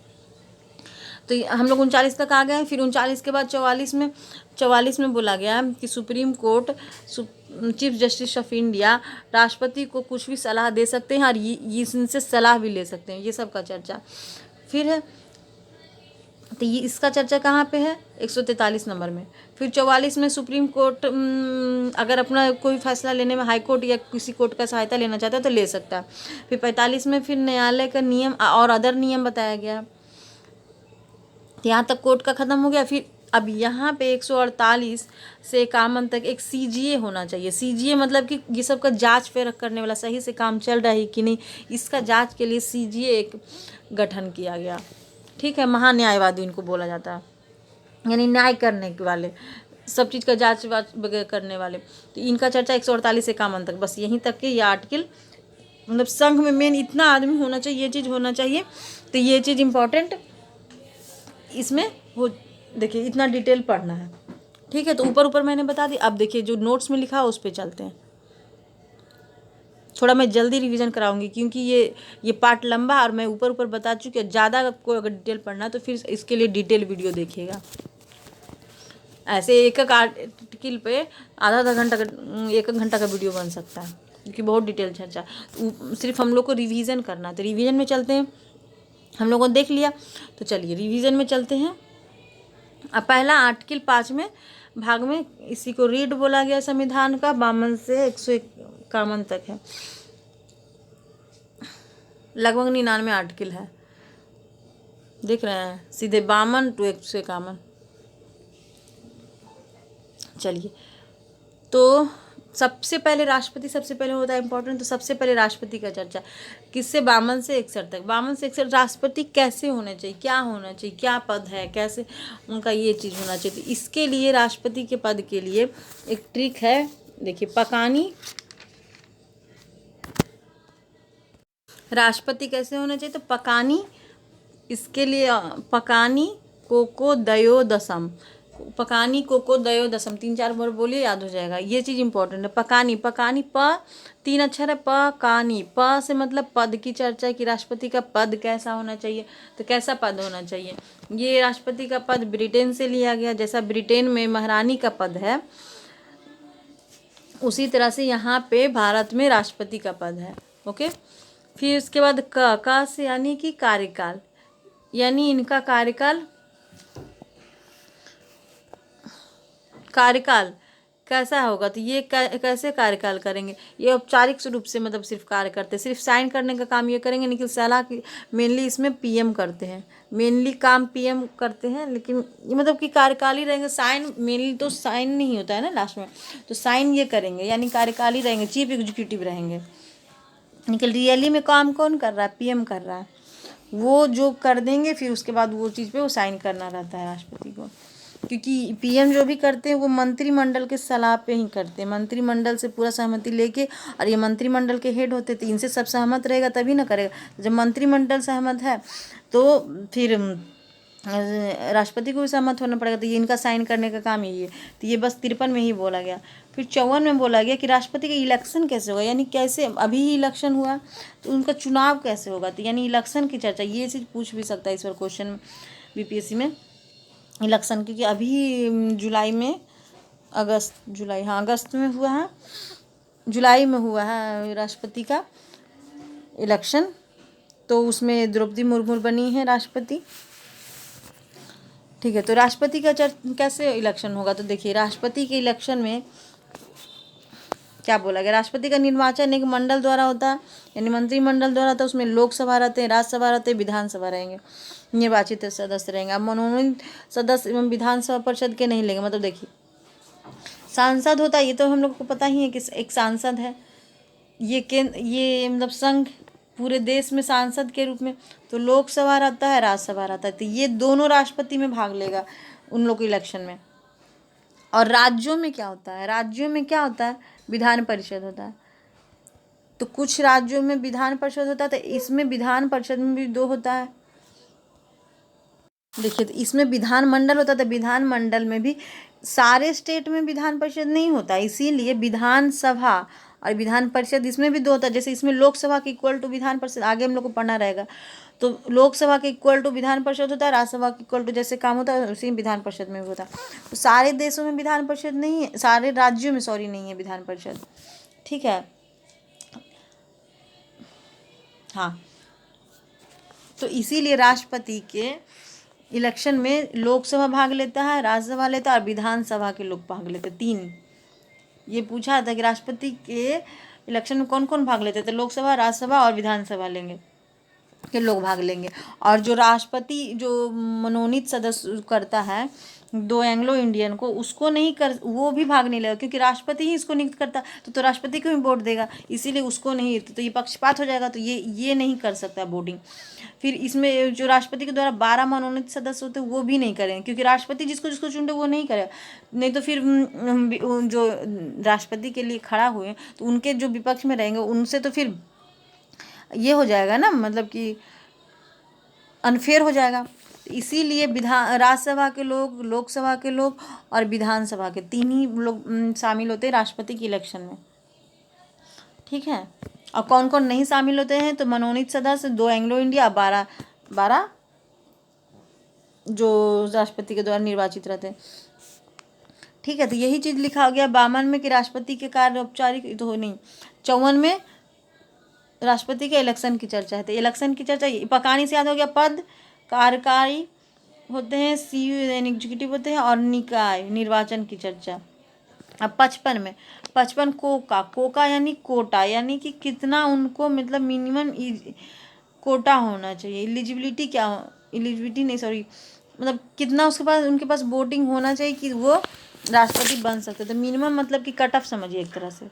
तो हम लोग 39 तक आ गए हैं। फिर 39 के बाद 44 में बोला गया कि supreme court chief justice of India राष्ट्रपति को कुछ भी सलाह दे सकते हैं और इनसे सलाह भी ले सकते हैं, ये सब का चर्चा फिर है। तो ये इसका चर्चा कहाँ पे है, 143 नंबर में। फिर 44 में सुप्रीम कोर्ट अगर अपना कोई फैसला लेने में हाई कोर्ट या किसी कोर्ट का सहायता लेना चाहता है तो ले सकता है। फिर 45 में फिर न्यायालय का नियम और अदर नियम बताया गया। यहाँ तक कोर्ट का ख़त्म हो गया। फिर अब यहाँ पे 148 से 51 तक एक CGA होना चाहिए। CGA मतलब कि ये सब का जांच परख करने वाला, सही से काम चल रहा है कि नहीं, इसका जांच के लिए CGA एक गठन किया गया। ठीक है, महान्यायवादी इनको बोला जाता है, यानी न्याय करने के वाले, सब चीज़ का जांच वगैरह करने वाले। तो इनका चर्चा 148 से 51 तक, बस यहीं तक के ये आर्टिकल। मतलब संघ में मेन इतना आदमी होना चाहिए, ये चीज़ होना चाहिए, तो ये चीज़ इम्पॉर्टेंट इसमें हो। देखिए इतना डिटेल पढ़ना है, ठीक है। तो ऊपर मैंने बता दी। अब देखिए जो नोट्स में लिखा है उस पर चलते हैं। थोड़ा मैं जल्दी रिवीजन कराऊंगी क्योंकि ये पार्ट लंबा और मैं ऊपर बता चुकी हूँ। ज़्यादा आपको अगर डिटेल पढ़ना है तो फिर इसके लिए डिटेल वीडियो देखिएगा। ऐसे एक आर्टिकल पे आधा घंटा का 1 घंटा का वीडियो बन सकता है क्योंकि बहुत डिटेल चर्चा। सिर्फ हम लोग को रिवीजन करना है, तो रिवीजन में चलते हैं। हम लोगों ने देख लिया तो चलिए रिवीजन में चलते हैं। अब पहला आर्टिकल 5 में भाग में इसी को रीड बोला गया संविधान का। 52 से 151 तक है, लगभग 99 आर्टिकल है, देख रहे हैं, सीधे 52 to 151। चलिए, तो सबसे पहले राष्ट्रपति सबसे पहले होता है इम्पोर्टेंट, तो सबसे पहले राष्ट्रपति का चर्चा किससे, 52 से 61 तक। 52 से 61 राष्ट्रपति कैसे होने चाहिए, क्या होना चाहिए, क्या पद है, कैसे उनका ये चीज़ होना चाहिए। तो इसके लिए राष्ट्रपति के पद के लिए एक ट्रिक है, देखिए, पकानी। राष्ट्रपति कैसे होना चाहिए, तो पकानी, इसके लिए पकानी कोको दयो दसम, पकानी कोको दयो दसम, 3-4 बार बोलिए, याद हो जाएगा। ये चीज़ इंपॉर्टेंट है। पकानी, पकानी, प 3 अक्षर है, पकानी। प से मतलब पद की चर्चा, कि राष्ट्रपति का पद कैसा होना चाहिए, तो कैसा पद होना चाहिए। ये राष्ट्रपति का पद ब्रिटेन से लिया गया, जैसा ब्रिटेन में महारानी का पद है, उसी तरह से यहाँ पे भारत में राष्ट्रपति का पद है। ओके, फिर उसके बाद क से यानी कि कार्यकाल, यानी इनका कार्यकाल कैसा होगा, तो ये कैसे कार्यकाल करेंगे। ये औपचारिक रूप से मतलब सिर्फ कार्य करते हैं, सिर्फ साइन करने का काम ये करेंगे, लेकिन सलाह की मेनली इसमें पीएम करते हैं, मेनली काम पीएम करते हैं, लेकिन ये मतलब कि कार्यकाल ही रहेंगे। साइन मेनली तो साइन नहीं होता है ना लास्ट में, तो साइन ये करेंगे, यानी कार्यकाल ही रहेंगे, चीफ एग्जीक्यूटिव रहेंगे। लेकिन रियली में काम कौन कर रहा है, पीएम कर रहा है, वो जो कर देंगे, फिर उसके बाद वो चीज़ पे वो साइन करना रहता है राष्ट्रपति को। क्योंकि पीएम जो भी करते हैं वो मंत्रिमंडल के सलाह पे ही करते हैं, मंत्रिमंडल से पूरा सहमति लेके, और ये मंत्रिमंडल के हेड होते, तो इनसे सब सहमत रहेगा तभी ना करेगा। जब मंत्रिमंडल सहमत है तो फिर राष्ट्रपति को भी सहमत होना पड़ेगा, तो ये इनका साइन करने का काम यही है। तो ये बस 53 में ही बोला गया। फिर 54 में बोला गया कि राष्ट्रपति का इलेक्शन कैसे होगा, यानी कैसे, अभी ही इलेक्शन हुआ तो उनका चुनाव कैसे होगा, तो यानी इलेक्शन की चर्चा, ये चीज़ पूछ भी सकता है इस बार क्वेश्चन बीपीएससी में, इलेक्शन। क्योंकि अभी जुलाई में अगस्त में हुआ है, जुलाई में हुआ है राष्ट्रपति का इलेक्शन, तो उसमें द्रौपदी मुर्मू बनी है राष्ट्रपति। ठीक है, तो राष्ट्रपति का कैसे इलेक्शन होगा, तो देखिए, राष्ट्रपति के इलेक्शन में क्या बोला गया, राष्ट्रपति का निर्वाचन एक मंडल द्वारा होता है, यानी मंत्रिमंडल द्वारा होता है। उसमें लोकसभा रहते हैं, राज्यसभा रहते हैं, विधानसभा रहेंगे, निर्वाचित सदस्य रहेंगे। अब मनोनीत सदस्य एवं विधानसभा परिषद के नहीं लेंगे, मतलब देखिए, सांसद होता है, ये तो हम लोग को पता ही है कि एक सांसद है, ये मतलब संघ पूरे देश में सांसद के रूप में, तो लोकसभा रहता है, राज्यसभा रहता है, तो ये दोनों राष्ट्रपति में भाग लेगा उन लोग के इलेक्शन में। और राज्यों में क्या होता है, राज्यों में क्या होता है, विधान परिषद होता है। तो कुछ राज्यों में विधान परिषद होता है, तो इसमें विधान परिषद में भी 2 होता है। देखिए, तो इसमें विधान मंडल होता है, तो विधान मंडल में भी सारे स्टेट में विधान परिषद नहीं होता, इसीलिए विधानसभा और विधान परिषद इसमें भी 2 होता है। जैसे इसमें लोकसभा के इक्वल टू विधान परिषद, आगे हम लोग को पढ़ना रहेगा, तो लोकसभा के इक्वल टू विधान परिषद होता है, राज्यसभा के इक्वल टू जैसे काम होता है उसी विधान परिषद में भी होता है। तो सारे देशों में विधान परिषद नहीं है, सारे राज्यों में नहीं है विधान परिषद। ठीक है, हाँ, तो इसीलिए राष्ट्रपति के इलेक्शन में लोकसभा भाग लेता है, राज्यसभा लेता है, और विधानसभा के लोग भाग लेते, 3। ये पूछा था कि राष्ट्रपति के इलेक्शन में कौन कौन भाग लेते, तो लोकसभा, राज्यसभा और विधानसभा के लोग भाग लेंगे। और जो राष्ट्रपति जो मनोनीत सदस्य करता है 2 एंग्लो इंडियन को, उसको नहीं कर, वो भी भाग नहीं लेगा, क्योंकि राष्ट्रपति ही इसको नियुक्त करता, तो राष्ट्रपति को ही वोट देगा, इसीलिए उसको नहीं, तो ये पक्षपात हो जाएगा, तो ये नहीं कर सकता वोटिंग। फिर इसमें जो राष्ट्रपति के द्वारा 12 मनोनीत सदस्य होते हैं वो भी नहीं करेंगे, क्योंकि राष्ट्रपति जिसको जिसको चुनते वो नहीं करेगा, नहीं तो फिर जो राष्ट्रपति के लिए खड़ा हुए तो उनके जो विपक्ष में रहेंगे उनसे तो फिर ये हो जाएगा ना, मतलब कि अनफेयर हो जाएगा। इसीलिए राज्यसभा के लोग, लोकसभा के लोग और विधानसभा के 3 ही लोग शामिल होते हैं राष्ट्रपति के इलेक्शन में। ठीक है, और कौन कौन नहीं शामिल होते हैं, तो मनोनीत सदस्य 2 एंग्लो इंडिया, 12 जो राष्ट्रपति के द्वारा निर्वाचित रहते हैं। ठीक है, तो यही चीज़ लिखा गया 52 में कि राष्ट्रपति के कार्य औपचारिक तो हो नहीं। 54 में राष्ट्रपति के इलेक्शन की चर्चा है, तो इलेक्शन की चर्चा पकानी से याद हो गया, पद, कार्यकारी, होते हैं, सीयू यानी एग्जीक्यूटिव होते हैं, और निकाय निर्वाचन की चर्चा। अब 55 कोका यानी कोटा, यानी कि कितना उनको मतलब मिनिमम कोटा होना चाहिए। एलिजिबिलिटी क्या, एलिजिबिलिटी नहीं सॉरी, मतलब कितना उसके पास उनके पास वोटिंग होना चाहिए कि वो राष्ट्रपति बन सकते। तो मिनिमम मतलब कि कट ऑफ समझिए एक तरह से,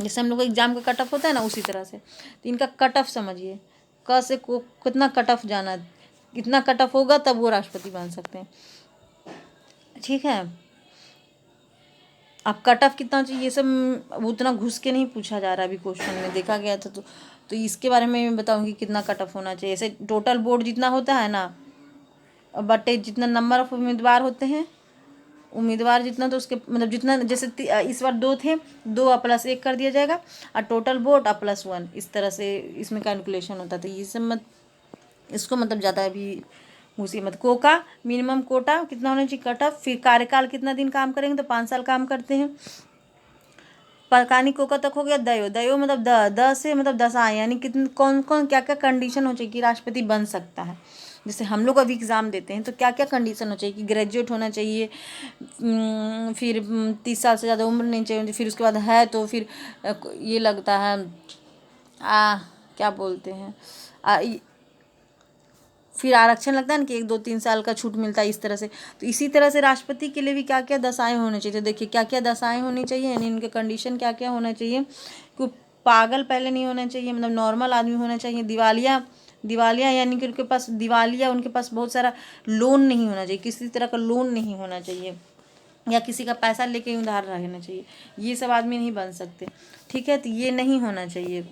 जैसे हम लोग एग्जाम का कट ऑफ होता है ना, उसी तरह से। तो इनका कट ऑफ समझिए, क से को कितना कट ऑफ जाना, कितना कट ऑफ होगा तब वो राष्ट्रपति बन सकते हैं। ठीक है, अब कट ऑफ कितना चाहिए ये सब उतना घुस के नहीं पूछा जा रहा अभी क्वेश्चन में, देखा गया था। तो इसके बारे में मैं बताऊंगी कितना कट ऑफ होना चाहिए। ऐसे टोटल वोट जितना होता है ना, बटे जितना नंबर ऑफ उम्मीदवार होते हैं, उम्मीदवार जितना, तो उसके मतलब जितना, जैसे इस बार 2 थे, 2 प्लस 1 कर दिया जाएगा, और टोटल वोट प्लस 1, इस तरह से इसमें कैलकुलेशन होता है। तो ये सब मत, इसको मतलब ज़्यादा अभी घुसी मत। कोका मिनिमम कोटा कितना होना चाहिए, कट ऑफ। फिर कार्यकाल कितना दिन काम करेंगे, तो 5 साल काम करते हैं। परकानी कोका तक हो गया। दयो मतलब द से मतलब दशा, यानी कितने कौन कौन क्या क्या कंडीशन हो चाहिए कि राष्ट्रपति बन सकता है। जैसे हम लोग अभी एग्ज़ाम देते हैं तो क्या क्या कंडीशन हो चाहिए कि ग्रेजुएट होना चाहिए, फिर 30 साल से ज़्यादा उम्र नहीं चाहिए, फिर उसके बाद है तो फिर ये लगता है क्या बोलते हैं फिर आरक्षण लगता है ना कि 1 2 3 साल का छूट मिलता है, इस तरह से। तो इसी तरह से राष्ट्रपति के लिए भी क्या क्या दशाएं होनी चाहिए। तो देखिए क्या क्या दशाएं होनी चाहिए, यानी इनके कंडीशन क्या क्या होना चाहिए। कि पागल पहले नहीं होना चाहिए, मतलब नॉर्मल आदमी होना चाहिए। दिवालिया यानी कि उनके पास उनके पास बहुत सारा लोन नहीं होना चाहिए, किसी तरह का लोन नहीं होना चाहिए, या किसी का पैसा लेके उधार रहना चाहिए, ये सब आदमी नहीं बन सकते। ठीक है, तो ये नहीं होना चाहिए।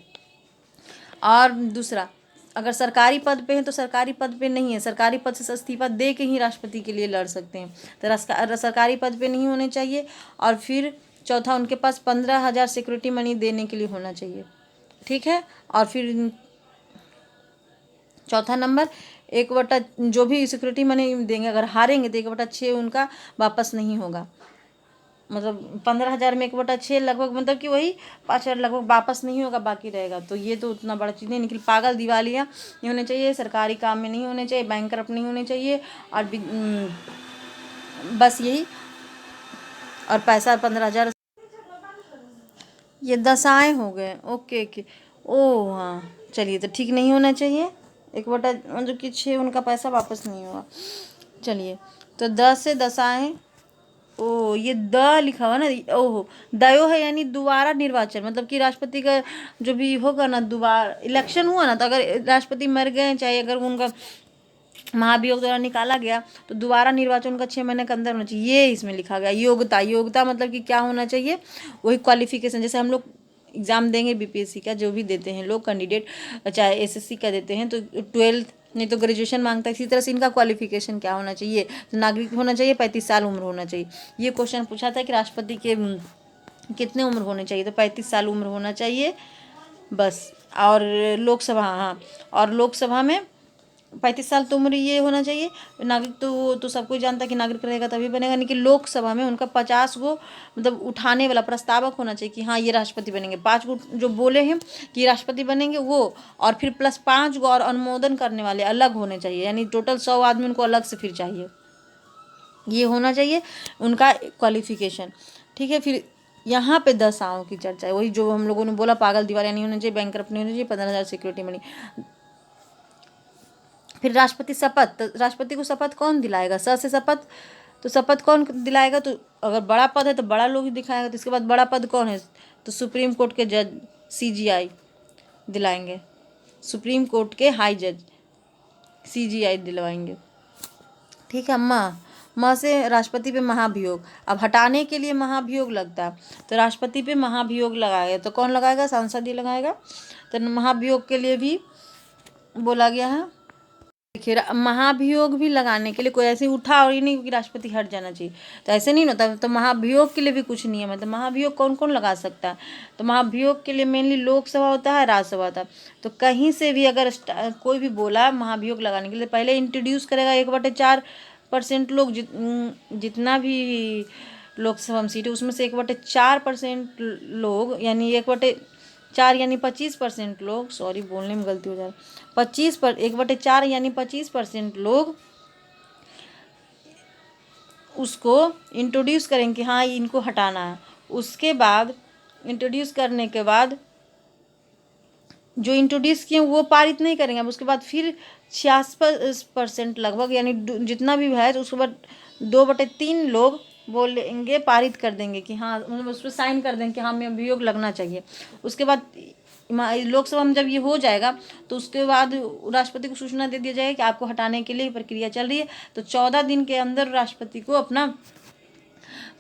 और दूसरा, अगर सरकारी पद पे हैं तो सरकारी पद पे नहीं है, सरकारी पद से इस्तीफा दे के ही राष्ट्रपति के लिए लड़ सकते हैं। तो सरकारी पद पे नहीं होने चाहिए। और फिर चौथा, उनके पास 15,000 सिक्योरिटी मनी देने के लिए होना चाहिए। ठीक है, और फिर चौथा नंबर, 1/, जो भी सिक्योरिटी मनी देंगे अगर हारेंगे तो 1/6 उनका वापस नहीं होगा। मतलब 15,000 में 1/6 लगभग, मतलब कि वही 5,000 लगभग वापस नहीं होगा, बाकी रहेगा। तो ये तो उतना बड़ा चीज़ नहीं निकली। पागल दिवालिया नहीं होने चाहिए, सरकारी काम में नहीं होने चाहिए, बैंकरप्ट नहीं होने चाहिए, और बस यही। और पैसा 15,000, ये दशाएं हो गए। ओके ओके, ओ हाँ चलिए, तो ठीक नहीं होना चाहिए। 1/, मतलब कि 6 उनका पैसा वापस नहीं होगा। चलिए, तो 10 से दशाएं, ओ ये द लिखा हुआ ना, ओहो, दयो है यानी दोबारा निर्वाचन, मतलब कि राष्ट्रपति का जो भी होगा ना, दोबारा इलेक्शन हुआ ना, तो अगर राष्ट्रपति मर गए, चाहे अगर उनका महाभियोग द्वारा निकाला गया, तो दोबारा निर्वाचन उनका 6 महीने के अंदर होना चाहिए, ये इसमें लिखा गया। योग्यता मतलब कि क्या होना चाहिए, वही क्वालिफिकेशन। जैसे हम लोग एग्ज़ाम देंगे बीपीएससी का, जो भी देते हैं लोग कैंडिडेट, चाहे एसएससी का देते हैं, तो 12th नहीं तो ग्रेजुएशन मांगता है। इसी तरह से इनका क्वालिफिकेशन क्या होना चाहिए, तो नागरिक होना चाहिए, 35 साल उम्र होना चाहिए। ये क्वेश्चन पूछा था कि राष्ट्रपति के कितने उम्र होने चाहिए, तो 35 साल उम्र होना चाहिए बस। और लोकसभा, हाँ, और लोकसभा में 35 साल तो उम्र ये होना चाहिए। नागरिक तो सबको जानता है कि नागरिक रहेगा तभी बनेगा, नहीं कि लोकसभा में उनका 50 गो मतलब उठाने वाला प्रस्तावक होना चाहिए कि हाँ ये राष्ट्रपति बनेंगे। 5 गो जो बोले हैं कि राष्ट्रपति बनेंगे वो, और फिर प्लस 5 गो और अनुमोदन करने वाले अलग होने चाहिए, यानी टोटल 100 आदमी उनको अलग से फिर चाहिए। ये होना चाहिए उनका क्वालिफिकेशन। ठीक है, फिर यहाँ पे 10 आओं की चर्चा है, वही जो हम लोगों ने बोला, पागल दीवार नहीं होना चाहिए, बैंकरप्ट नहीं होना चाहिए, 15,000 सिक्योरिटी मनी। फिर राष्ट्रपति शपथ, तो राष्ट्रपति को शपथ कौन दिलाएगा, से शपथ, तो शपथ कौन दिलाएगा, तो अगर बड़ा पद है तो बड़ा लोग ही दिखाएगा। तो इसके बाद बड़ा पद कौन है, तो सुप्रीम कोर्ट के जज CGI दिलाएंगे, सुप्रीम कोर्ट के हाई जज CGI दिलवाएंगे। ठीक है, माँ से राष्ट्रपति पे महाभियोग, अब हटाने के लिए महाभियोग लगता है, तो राष्ट्रपति पे महाभियोग लगाएगा, तो कौन लगाएगा, सांसद ही लगाएगा। तो महाभियोग के लिए भी बोला गया है। देखिए, महाभियोग भी लगाने के लिए कोई ऐसे उठा और ही नहीं कि राष्ट्रपति हट जाना चाहिए, तो ऐसे नहीं होता। तो महाभियोग के लिए भी कुछ नियम है। तो महाभियोग कौन कौन लगा सकता है, तो महाभियोग के लिए मेनली लोकसभा होता है, राज्यसभा होता है। तो कहीं से भी अगर कोई भी बोला महाभियोग लगाने के लिए, पहले इंट्रोड्यूस करेगा 1/4% लोग, जितना भी लोकसभा में सीट है उसमें से 1/4% लोग, यानी 1/4 यानी 25% लोग, सॉरी बोलने में गलती हो जा रहा है, 1/4 यानी 25% लोग उसको इंट्रोड्यूस करेंगे कि हाँ इनको हटाना है। उसके बाद इंट्रोड्यूस करने के बाद जो इंट्रोड्यूस किए वो पारित नहीं करेंगे। अब उसके बाद फिर 66% लगभग यानी जितना भी है तो उसके बाद 2/3 लोग बोलेंगे, पारित कर देंगे कि हाँ, मतलब उस पर साइन कर देंगे कि हाँ हमें अभियोग लगना चाहिए। उसके बाद लोकसभा में जब ये हो जाएगा तो उसके बाद राष्ट्रपति को सूचना दे दिया जाएगा कि आपको हटाने के लिए प्रक्रिया चल रही है। तो 14 दिन के अंदर राष्ट्रपति को अपना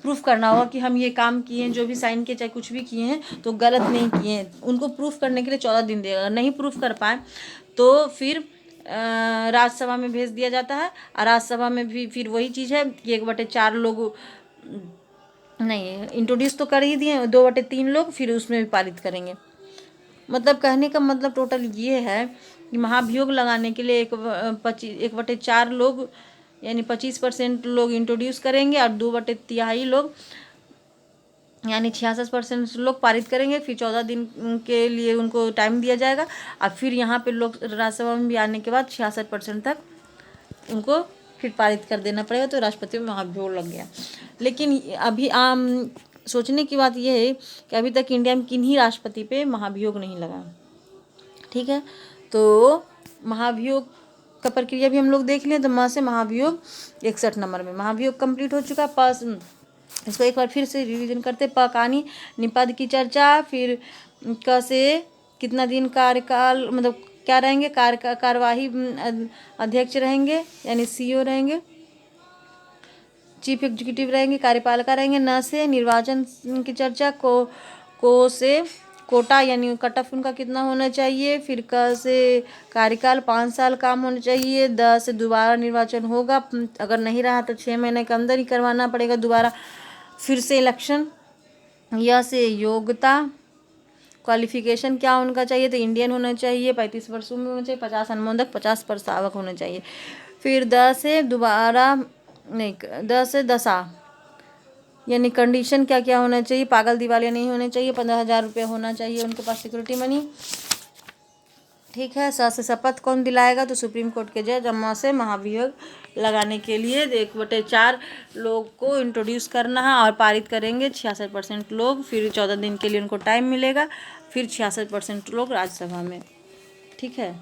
प्रूफ करना होगा कि हम ये काम किए हैं, जो भी साइन किए चाहे कुछ भी किए हैं तो गलत नहीं किए हैं। उनको प्रूफ करने के लिए 14 दिन देगा। अगर नहीं प्रूफ कर पाए तो फिर राज्यसभा में भेज दिया जाता है। और राज्यसभा में भी फिर वही चीज़ है कि 1/4 लोग नहीं, इंट्रोड्यूस तो कर ही दिए, 2/3 लोग फिर उसमें भी पारित करेंगे। मतलब कहने का मतलब टोटल ये है कि महाभियोग लगाने के लिए 1/4 लोग यानी 25% लोग इंट्रोड्यूस करेंगे और 2/3 लोग यानी 66% लोग पारित करेंगे। फिर 14 दिन के लिए उनको टाइम दिया जाएगा। और फिर यहाँ पे लोग राज्यसभा में भी आने के बाद 66% तक उनको फिर पारित कर देना पड़ेगा। तो राष्ट्रपति में महाभियोग लग गया। लेकिन अभी आम सोचने की बात यह है कि अभी तक इंडिया में किन्हीं राष्ट्रपति पे महाभियोग नहीं लगा। ठीक है, तो महाभियोग का प्रक्रिया भी हम लोग देख लें। तो म से महाभियोग 61 नंबर में महाभियोग कंप्लीट हो चुका। पास इसको एक बार फिर से रिवीजन करते। प कहानी निपद की चर्चा। फिर क से कितना दिन कार्यकाल मतलब क्या रहेंगे, कार्यवाही अध्यक्ष रहेंगे यानी सीईओ रहेंगे, चीफ एग्जीक्यूटिव रहेंगे, कार्यपालिका रहेंगे। न से निर्वाचन की चर्चा। को से कोटा यानी कट ऑफ उनका कितना होना चाहिए। फिर क से कार्यकाल 5 साल काम होना चाहिए। द से दोबारा निर्वाचन होगा, अगर नहीं रहा तो 6 महीने के अंदर ही करवाना पड़ेगा दोबारा फिर से इलेक्शन। यह से योग्यता क्वालिफिकेशन क्या उनका चाहिए, तो इंडियन होना चाहिए, 35 वर्षों में होना चाहिए, 50 अनुमोदक, 50 प्रस्तावक होना चाहिए। फिर द से दोबारा नहीं, द से दशा यानी कंडीशन क्या क्या होना चाहिए, पागल दिवालिया नहीं होने चाहिए, 15,000 रुपये होना चाहिए उनके पास सिक्योरिटी मनी। ठीक है। स से शपथ कौन दिलाएगा, तो सुप्रीम कोर्ट के जज। म से महाभियोग लगाने के लिए 1/4 लोग को इंट्रोड्यूस करना है और पारित करेंगे 66% लोग। फिर 14 दिन के लिए उनको टाइम मिलेगा। फिर 66% लोग राज्यसभा में। ठीक है,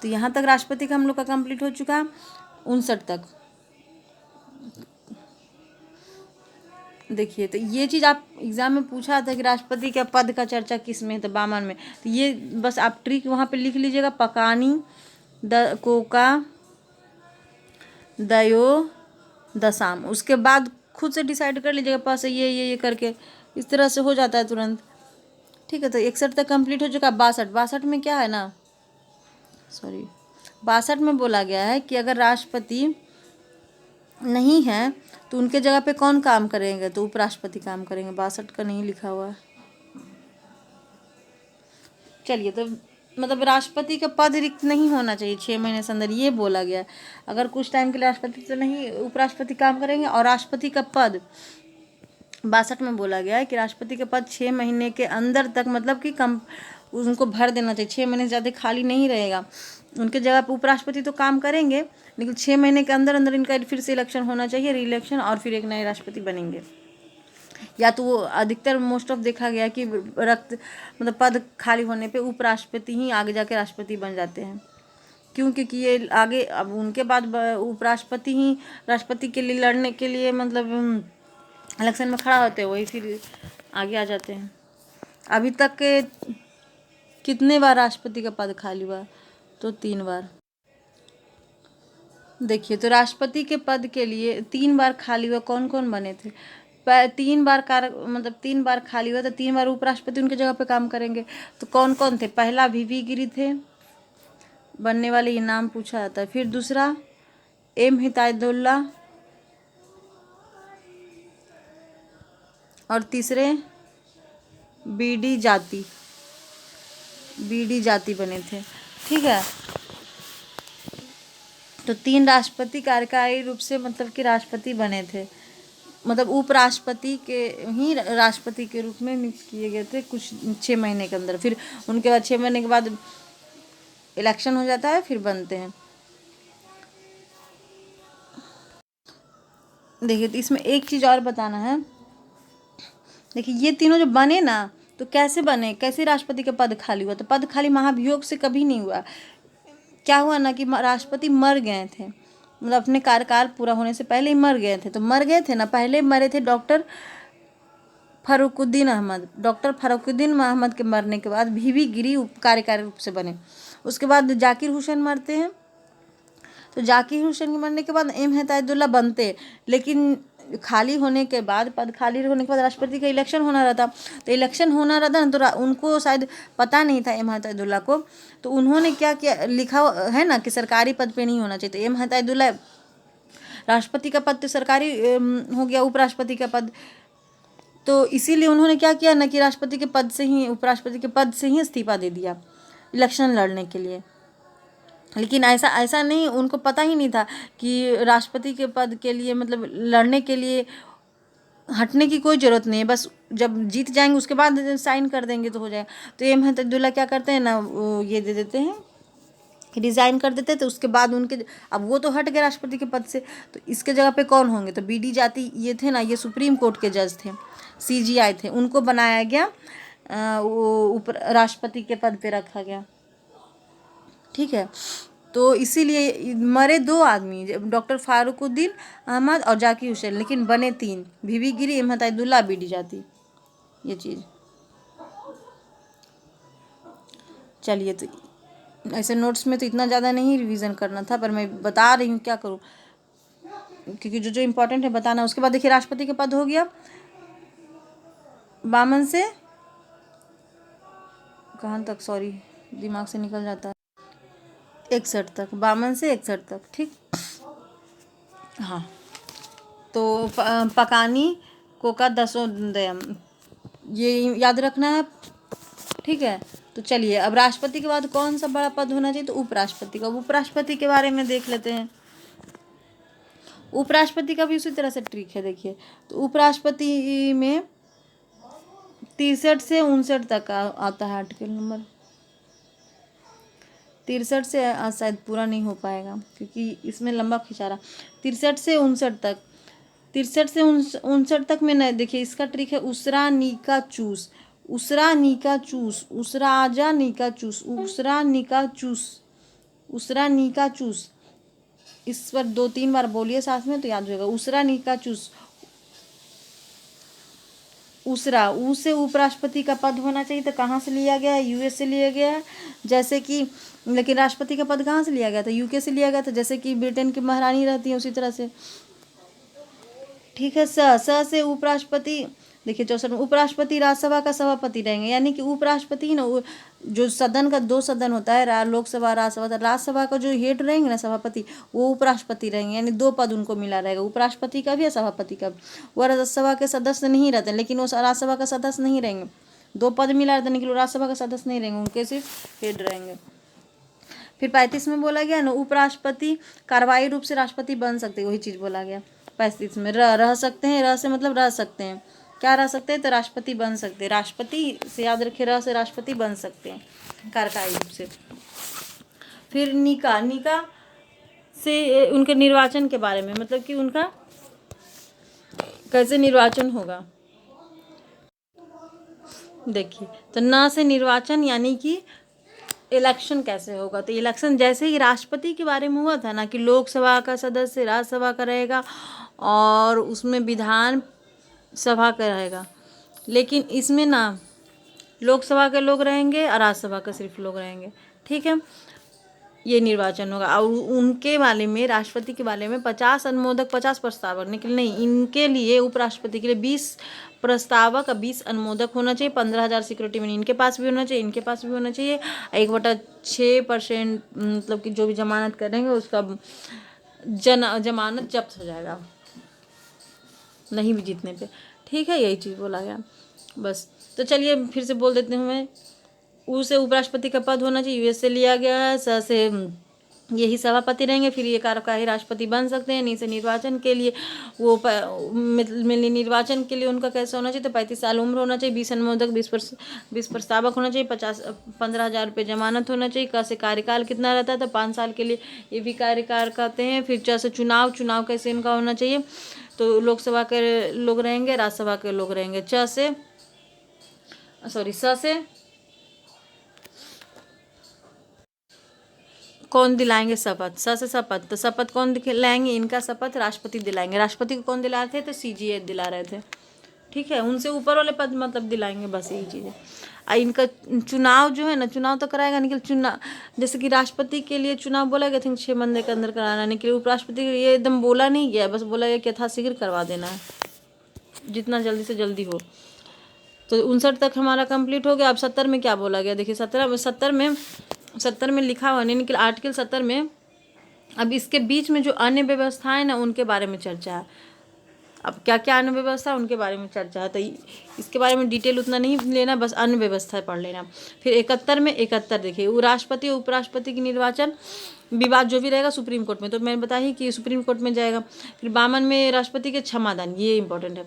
तो यहाँ तक राष्ट्रपति का हम लोग का कंप्लीट हो चुका। 59 तक देखिए, तो ये चीज़ आप एग्जाम में पूछा था कि राष्ट्रपति के पद का चर्चा किस में है, तो 52 में। तो ये बस आप ट्रिक वहाँ पे लिख लीजिएगा। पकानी कोका दयो दशाम। उसके बाद खुद से डिसाइड कर लीजिएगा पास से ये करके, इस तरह से हो जाता है तुरंत। ठीक है, तो 61 तक कंप्लीट हो चुका। 62 में क्या है ना, सॉरी 62 में बोला गया है कि अगर राष्ट्रपति नहीं है तो उनके जगह पे कौन काम करेंगे, तो उपराष्ट्रपति काम करेंगे। 62 का नहीं लिखा हुआ है। चलिए, तो मतलब राष्ट्रपति का पद रिक्त नहीं होना चाहिए 6 महीने से अंदर, ये बोला गया है। अगर कुछ टाइम के लिए राष्ट्रपति तो नहीं, उपराष्ट्रपति काम करेंगे। और राष्ट्रपति का पद 62 में बोला गया है कि राष्ट्रपति का पद 6 महीने के अंदर तक मतलब कि कम उनको भर देना चाहिए। 6 महीने से ज़्यादा खाली नहीं रहेगा। उनके जगह पर उपराष्ट्रपति तो काम करेंगे, लेकिन 6 महीने के अंदर अंदर इनका फिर से इलेक्शन होना चाहिए, री इलेक्शन, और फिर एक नए राष्ट्रपति बनेंगे। या तो वो अधिकतर मोस्ट ऑफ देखा गया कि रक्त मतलब पद खाली होने पे उपराष्ट्रपति ही आगे जाके राष्ट्रपति बन जाते हैं। क्योंकि ये आगे अब उनके बाद उपराष्ट्रपति ही राष्ट्रपति के लिए लड़ने के लिए मतलब इलेक्शन में खड़ा होते हैं, वही फिर आगे आ जाते हैं। अभी तक के कितने बार राष्ट्रपति का पद खाली हुआ, तो 3 बार। देखिए, तो राष्ट्रपति के पद के लिए 3 बार खाली हुआ, कौन कौन बने थे। 3 बार मतलब 3 बार खाली हुआ, तो 3 बार उपराष्ट्रपति उनके जगह पे काम करेंगे। तो कौन कौन थे, पहला वीवी गिरी थे बनने वाले, ये नाम पूछा जाता है। फिर दूसरा एम हिदायतुल्ला, और तीसरे बीडी जाति बने थे। ठीक है, तो 3 राष्ट्रपति कार्यकारी रूप से मतलब कि राष्ट्रपति बने थे, मतलब उपराष्ट्रपति के ही राष्ट्रपति के रूप में नियुक्त किए गए थे कुछ 6 महीने के अंदर। फिर उनके बाद 6 महीने के बाद इलेक्शन हो जाता है, फिर बनते हैं। देखिए तो इसमें एक चीज़ और बताना है। देखिए ये तीनों जो बने ना, तो कैसे बने, कैसे राष्ट्रपति का पद खाली हुआ? तो पद खाली महाभियोग से कभी नहीं हुआ। क्या हुआ ना कि राष्ट्रपति मर गए थे, मतलब अपने कार्यकाल पूरा होने से पहले ही मर गए थे। तो मर गए थे ना, पहले मरे थे डॉक्टर फरुकुद्दीन अहमद। डॉक्टर फरुकुद्दीन अहमद के मरने के बाद भीवी गिरी कार्यकारी रूप से बने। उसके बाद जाकिर हुसैन मरते हैं, तो जाकिर हुसैन के मरने के बाद एम हिदायतुल्लाह बनते। लेकिन खाली होने के बाद, पद खाली होने के बाद राष्ट्रपति का इलेक्शन होना रहता। तो इलेक्शन होना रहता ना, तो उनको शायद पता नहीं था एम हिदायतुल्लाह को। तो उन्होंने क्या किया, लिखा है ना कि सरकारी पद पे नहीं होना चाहिए। तो एम हिदायतुल्लाह, राष्ट्रपति का पद तो सरकारी हो गया, उपराष्ट्रपति का पद। तो इसीलिए उन्होंने क्या किया ना कि राष्ट्रपति के पद से ही, उपराष्ट्रपति के पद से ही इस्तीफा दे दिया इलेक्शन लड़ने के लिए। लेकिन ऐसा नहीं, उनको पता ही नहीं था कि राष्ट्रपति के पद के लिए, मतलब लड़ने के लिए हटने की कोई ज़रूरत नहीं है। बस जब जीत जाएंगे उसके बाद साइन कर देंगे तो हो जाएगा। तो एम हिदायतुल्लाह क्या करते हैं ना, ये दे देते हैं, रिज़ाइन कर देते। तो उसके बाद उनके, अब वो तो हट गए राष्ट्रपति के पद से, तो इसके जगह पे कौन होंगे? तो बी डी जाति ये थे ना, ये सुप्रीम कोर्ट के जज थे, CGI थे, उनको बनाया गया, वो राष्ट्रपति के पद पे रखा गया। ठीक है, तो इसीलिए मरे 2 आदमी, डॉक्टर फारुकुद्दीन अहमद और जाकिर हुसैन, लेकिन बने 3, बीबी गिरी, एम हिदायतुल्लाह, बीडी जाती। ये चीज़ चलिए, तो ऐसे नोट्स में तो इतना ज़्यादा नहीं रिवीजन करना था, पर मैं बता रही हूँ, क्या करूँ, क्योंकि जो जो इम्पोर्टेंट है बताना। उसके बाद देखिए राष्ट्रपति का पद हो गया 52 से कहाँ तक, सॉरी दिमाग से निकल जाता है, 61 तक, 52 से 61 तक। ठीक, हाँ। तो पकानी कोका दसोदयम, ये याद रखना है। ठीक है, तो चलिए अब राष्ट्रपति के बाद कौन सा बड़ा पद होना चाहिए? तो उपराष्ट्रपति का। उपराष्ट्रपति के बारे में देख लेते हैं। उपराष्ट्रपति का भी उसी तरह से ट्रिक है। देखिए, तो उपराष्ट्रपति में 63 से 59 तक आता है आर्टिकल नंबर 63 से, शायद पूरा नहीं हो पाएगा क्योंकि इसमें लंबा खिंचा रहा। 63 से 59 तक, 63 से 59 तक में नहीं। देखिए इसका ट्रिक है उसरा नीका चूस, उसरा नीका चूस, उसरा आजा नीका चूस, उसरा नीका चूस, उसरा नीका चूस। इस पर 2-3 बार बोलिए साथ में तो याद होगा। उसरा नीका चूस, उसरा, ऊ से उपराष्ट्रपति का पद होना चाहिए। तो कहाँ से लिया गया है? US से लिया गया है। जैसे कि, लेकिन राष्ट्रपति का पद कहाँ से लिया गया था? UK से लिया गया था। जैसे कि ब्रिटेन की महारानी रहती है उसी तरह से। ठीक है, स से उपराष्ट्रपति। देखिए 64 में उपराष्ट्रपति राज्यसभा का सभापति रहेंगे, यानी कि उपराष्ट्रपति ना, जो सदन का 2 सदन होता है, लोकसभा राज्यसभा, राज्यसभा का जो हेड रहेंगे ना, सभापति, वो उपराष्ट्रपति रहेंगे, यानी 2 पद उनको मिला रहेगा, उपराष्ट्रपति का भी और सभापति का भी। वो राज्यसभा के सदस्य नहीं रहते, लेकिन वो राज्यसभा का सदस्य नहीं रहेंगे। 2 पद मिला रहता है, लेकिन वो राज्यसभा का सदस्य नहीं रहेंगे, उनके सिर्फ हेड रहेंगे। फिर 35 में बोला गया ना, उपराष्ट्रपति कार्यवाही रूप से राष्ट्रपति बन सकते हैं, वही चीज़ बोला गया। 35 में रह सकते हैं, रह से मतलब रह सकते हैं, क्या रह सकते हैं? तो राष्ट्रपति बन सकते हैं। राष्ट्रपति से याद रखिए, रह से राष्ट्रपति बन सकते हैं कार्यकारी रूप से। फिर निका, निका से उनके निर्वाचन के बारे में, मतलब कि उनका कैसे निर्वाचन होगा। देखिए, तो न से निर्वाचन यानी कि इलेक्शन कैसे होगा। तो इलेक्शन जैसे ही राष्ट्रपति के बारे में हुआ था ना कि लोकसभा का सदस्य राज्यसभा का रहेगा और उसमें विधान सभा का रहेगा, लेकिन इसमें ना लोकसभा के लोग रहेंगे और राज्यसभा के सिर्फ लोग रहेंगे। ठीक है, ये निर्वाचन होगा। और उनके बारे में, राष्ट्रपति के बारे में 50 अनुमोदक, 50 प्रस्तावक, लेकिन नहीं, इनके लिए उपराष्ट्रपति के लिए 20 प्रस्तावक और 20 अनुमोदक होना चाहिए। 15,000 सिक्योरिटी मनी इनके पास भी होना चाहिए, इनके पास भी होना चाहिए। 1/6% मतलब कि जो भी जमानत करेंगे उसका जमानत जब्त हो जाएगा, नहीं भी जीतने पे। ठीक है, यही चीज़ बोला गया बस। तो चलिए फिर से बोल देती हूँ मैं। ऊ से उपराष्ट्रपति का पद होना चाहिए, US से लिया गया है। स से यही सभापति रहेंगे। फिर ये कार्यकारी राष्ट्रपति बन सकते हैं। नहीं से निर्वाचन के लिए वो निर्वाचन के लिए उनका कैसा होना चाहिए, तो 35 साल उम्र होना चाहिए, 20 अनुमोदक, 20 प्रस्तावक होना चाहिए, 15,000 रुपये जमानत होना चाहिए। कैसे कार्यकाल कितना रहता है, तो 5 साल के लिए ये भी कार्यकाल कहते हैं। फिर जैसे चुनाव कैसे इनका होना चाहिए, तो लोकसभा के लोग रहेंगे, राज्यसभा के लोग रहेंगे। कौन दिलाएंगे शपथ, से शपथ, तो शपथ कौन दिलाएंगे, इनका शपथ राष्ट्रपति दिलाएंगे। राष्ट्रपति को कौन दिला रहे थे, तो सीजीए दिला रहे थे। ठीक है, उनसे ऊपर वाले पद मतलब दिलाएंगे, बस यही चीज़ है। इनका चुनाव जो है ना, चुनाव तो कराएगा नहीं, चुनाव जैसे कि राष्ट्रपति के लिए चुनाव बोला गया था 6 महीने के अंदर कराने के लिए। उपराष्ट्रपति ये एकदम बोला नहीं गया, बस बोला गया कि यथाशीघ्र करवा देना है, जितना जल्दी से जल्दी हो। तो 59 तक हमारा कंप्लीट हो गया। अब 70 में क्या बोला गया, देखिए 70 में लिखा हुआ नहीं, लेकिन आर्टिकल 70 में अब इसके बीच में जो अन्य व्यवस्थाएं ना, उनके बारे में चर्चा है। अब क्या क्या अन्य व्यवस्था है उनके बारे में चर्चा है, तो इसके बारे में डिटेल उतना नहीं लेना, बस अन्य व्यवस्था पढ़ लेना। फिर 71 में देखिए, वो राष्ट्रपति और उपराष्ट्रपति की निर्वाचन विवाद जो भी रहेगा सुप्रीम कोर्ट में, तो मैंने बताया कि सुप्रीम कोर्ट में जाएगा। फिर 52 में राष्ट्रपति के क्षमादान, ये इंपॉर्टेंट है,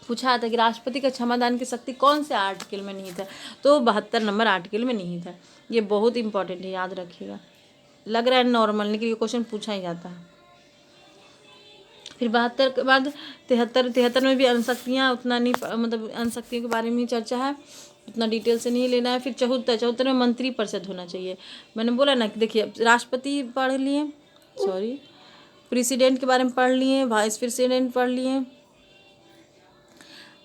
पूछा था कि राष्ट्रपति का क्षमादान की शक्ति कौन से आर्टिकल में नहीं था, तो 72 नंबर आर्टिकल में नहीं था। ये बहुत इंपॉर्टेंट है, याद रखिएगा। लग रहा है नॉर्मल, लेकिन ये क्वेश्चन पूछा ही जाता है। फिर 72 के बाद 73 में भी अणशक्तियाँ उतना नहीं, मतलब अणशक्तियों के बारे में ही चर्चा है, उतना डिटेल से नहीं लेना है। फिर 74 में मंत्रिपरिषद होना चाहिए। मैंने बोला ना कि देखिए, राष्ट्रपति पढ़ लिए, प्रेसिडेंट के बारे में पढ़ लिए, वाइस प्रेसिडेंट पढ़ लिए।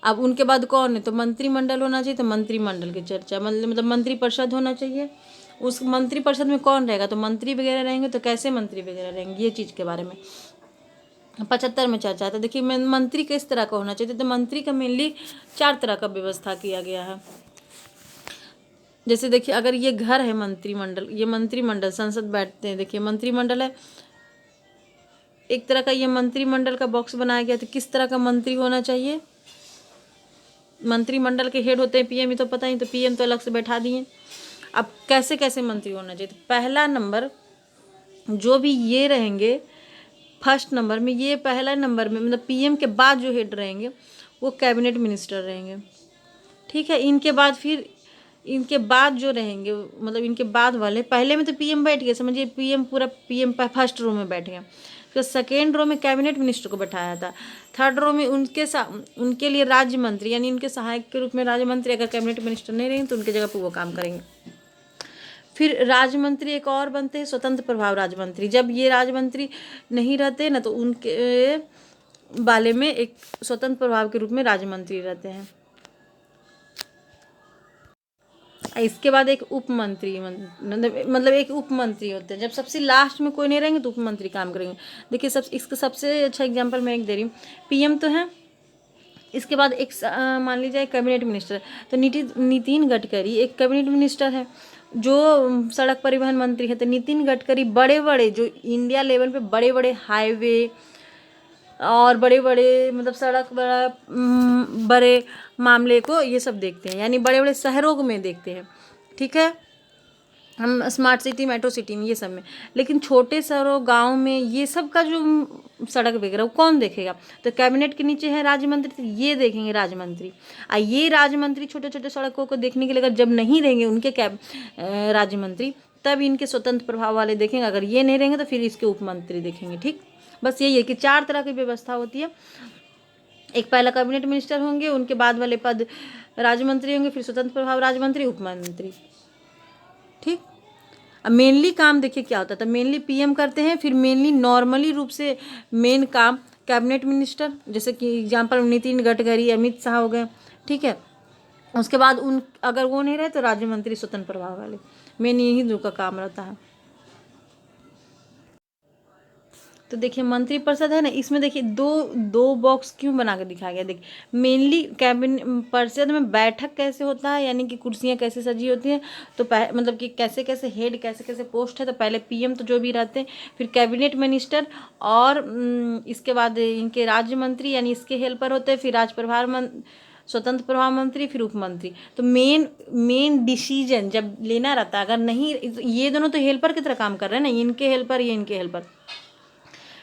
अब उनके बाद कौन है, तो मंत्रिमंडल होना चाहिए, तो मंत्रिमंडल की चर्चा, मतलब मंत्रिपरिषद होना चाहिए। उस मंत्रिपरिषद में कौन रहेगा, तो मंत्री वगैरह रहेंगे, तो कैसे मंत्री वगैरह रहेंगे, ये चीज़ के बारे में 75 में चर्चा है। तो देखिए, मंत्री किस तरह का होना चाहिए, तो मंत्री का मेनली 4 तरह का व्यवस्था किया गया है। जैसे देखिए, अगर ये घर है मंत्रिमंडल, ये मंत्रिमंडल, संसद बैठते हैं, देखिए मंत्रिमंडल है एक तरह का, ये मंत्रिमंडल का बॉक्स बनाया गया। तो किस तरह का मंत्री होना चाहिए, मंत्रिमंडल के हेड होते हैं पीएम, ये तो पता ही, तो पीएम तो अलग से बैठा दिए। अब कैसे कैसे मंत्री होना चाहिए, तो पहला नंबर जो भी ये रहेंगे, फर्स्ट नंबर में, ये पहला नंबर में, मतलब पीएम के बाद जो हेड रहेंगे वो कैबिनेट मिनिस्टर रहेंगे। ठीक है, इनके बाद फिर इनके बाद जो रहेंगे, मतलब इनके बाद वाले, पहले में तो पीएम बैठ गए, समझिए पीएम पूरा पीएम फर्स्ट रो में बैठ गया। फिर सेकेंड रो में कैबिनेट मिनिस्टर को बैठाया था। थर्ड रो में उनके लिए राज्य मंत्री, यानी उनके सहायक के रूप में राज्य मंत्री, अगर कैबिनेट मिनिस्टर नहीं रहेंगे तो उनके जगह पर वो काम करेंगे। फिर राज्य मंत्री एक और बनते हैं, स्वतंत्र प्रभाव राज्य मंत्री। जब ये राज्य मंत्री नहीं रहते ना, तो उनके बाले में एक स्वतंत्र प्रभाव के रूप में राज्य मंत्री रहते हैं। इसके बाद एक उप मंत्री, मतलब एक उप मंत्री होते हैं। जब सबसे लास्ट में कोई नहीं रहेंगे तो उप मंत्री काम करेंगे। देखिए, इसका सबसे अच्छा एग्जांपल मैं एक दे रही हूँ, पीएम तो है, इसके बाद एक मान लीजिए कैबिनेट मिनिस्टर, तो नितिन गडकरी एक कैबिनेट मिनिस्टर है, जो सड़क परिवहन मंत्री है। तो नितिन गडकरी बड़े बड़े, जो इंडिया लेवल पे बड़े बड़े हाईवे और बड़े बड़े, मतलब सड़क बड़े मामले को ये सब देखते हैं, यानी बड़े बड़े शहरों में देखते हैं। ठीक है, हम स्मार्ट सिटी, मेट्रो सिटी में, ये सब में। लेकिन छोटे शहरों, गांव में, ये सब का जो सड़क वगैरह वो कौन देखेगा, तो कैबिनेट के नीचे है राज्य मंत्री, तो ये देखेंगे राज्य मंत्री। ये राज्य मंत्री छोटे छोटे सड़कों को देखने के लिए अगर जब नहीं रहेंगे उनके राज्य मंत्री, तब इनके स्वतंत्र प्रभाव वाले देखेंगे। अगर ये नहीं रहेंगे तो फिर इसके उप मंत्री देखेंगे। ठीक, बस यही है कि 4 तरह की व्यवस्था होती है। एक पहला कैबिनेट मिनिस्टर होंगे, उनके बाद वाले पद राज्य मंत्री होंगे, फिर स्वतंत्र प्रभाव राज्य मंत्री, उप मंत्री। ठीक, अब मेनली काम देखिए क्या होता है, तो मेनली पीएम करते हैं। फिर मेनली नॉर्मली रूप से मेन काम कैबिनेट मिनिस्टर, जैसे कि एग्जांपल नितिन गडकरी, अमित शाह हो गए। ठीक है, उसके बाद अगर वो नहीं रहे तो राज्य मंत्री, स्वतंत्र प्रभाव वाले, मेन यही दो का काम रहता है। तो देखिए मंत्रिपरिषद है ना, इसमें देखिए दो बॉक्स क्यों बना के दिखाया गया। देखिए मेनली कैबिनेट परिषद में बैठक कैसे होता है, यानी कि कुर्सियां कैसे सजी होती हैं, तो मतलब कि कैसे कैसे हेड, कैसे कैसे पोस्ट है। तो पहले पीएम तो जो भी रहते हैं, फिर कैबिनेट मिनिस्टर, और इसके बाद इनके राज्य मंत्री, यानी इसके हेल्पर होते हैं। फिर स्वतंत्र प्रभार मंत्री, फिर उप मंत्री। तो मेन डिसीजन जब लेना रहता है, अगर नहीं, ये दोनों तो हेल्पर की तरह काम कर रहे हैं ना, इनके हेल्पर, ये इनके हेल्पर,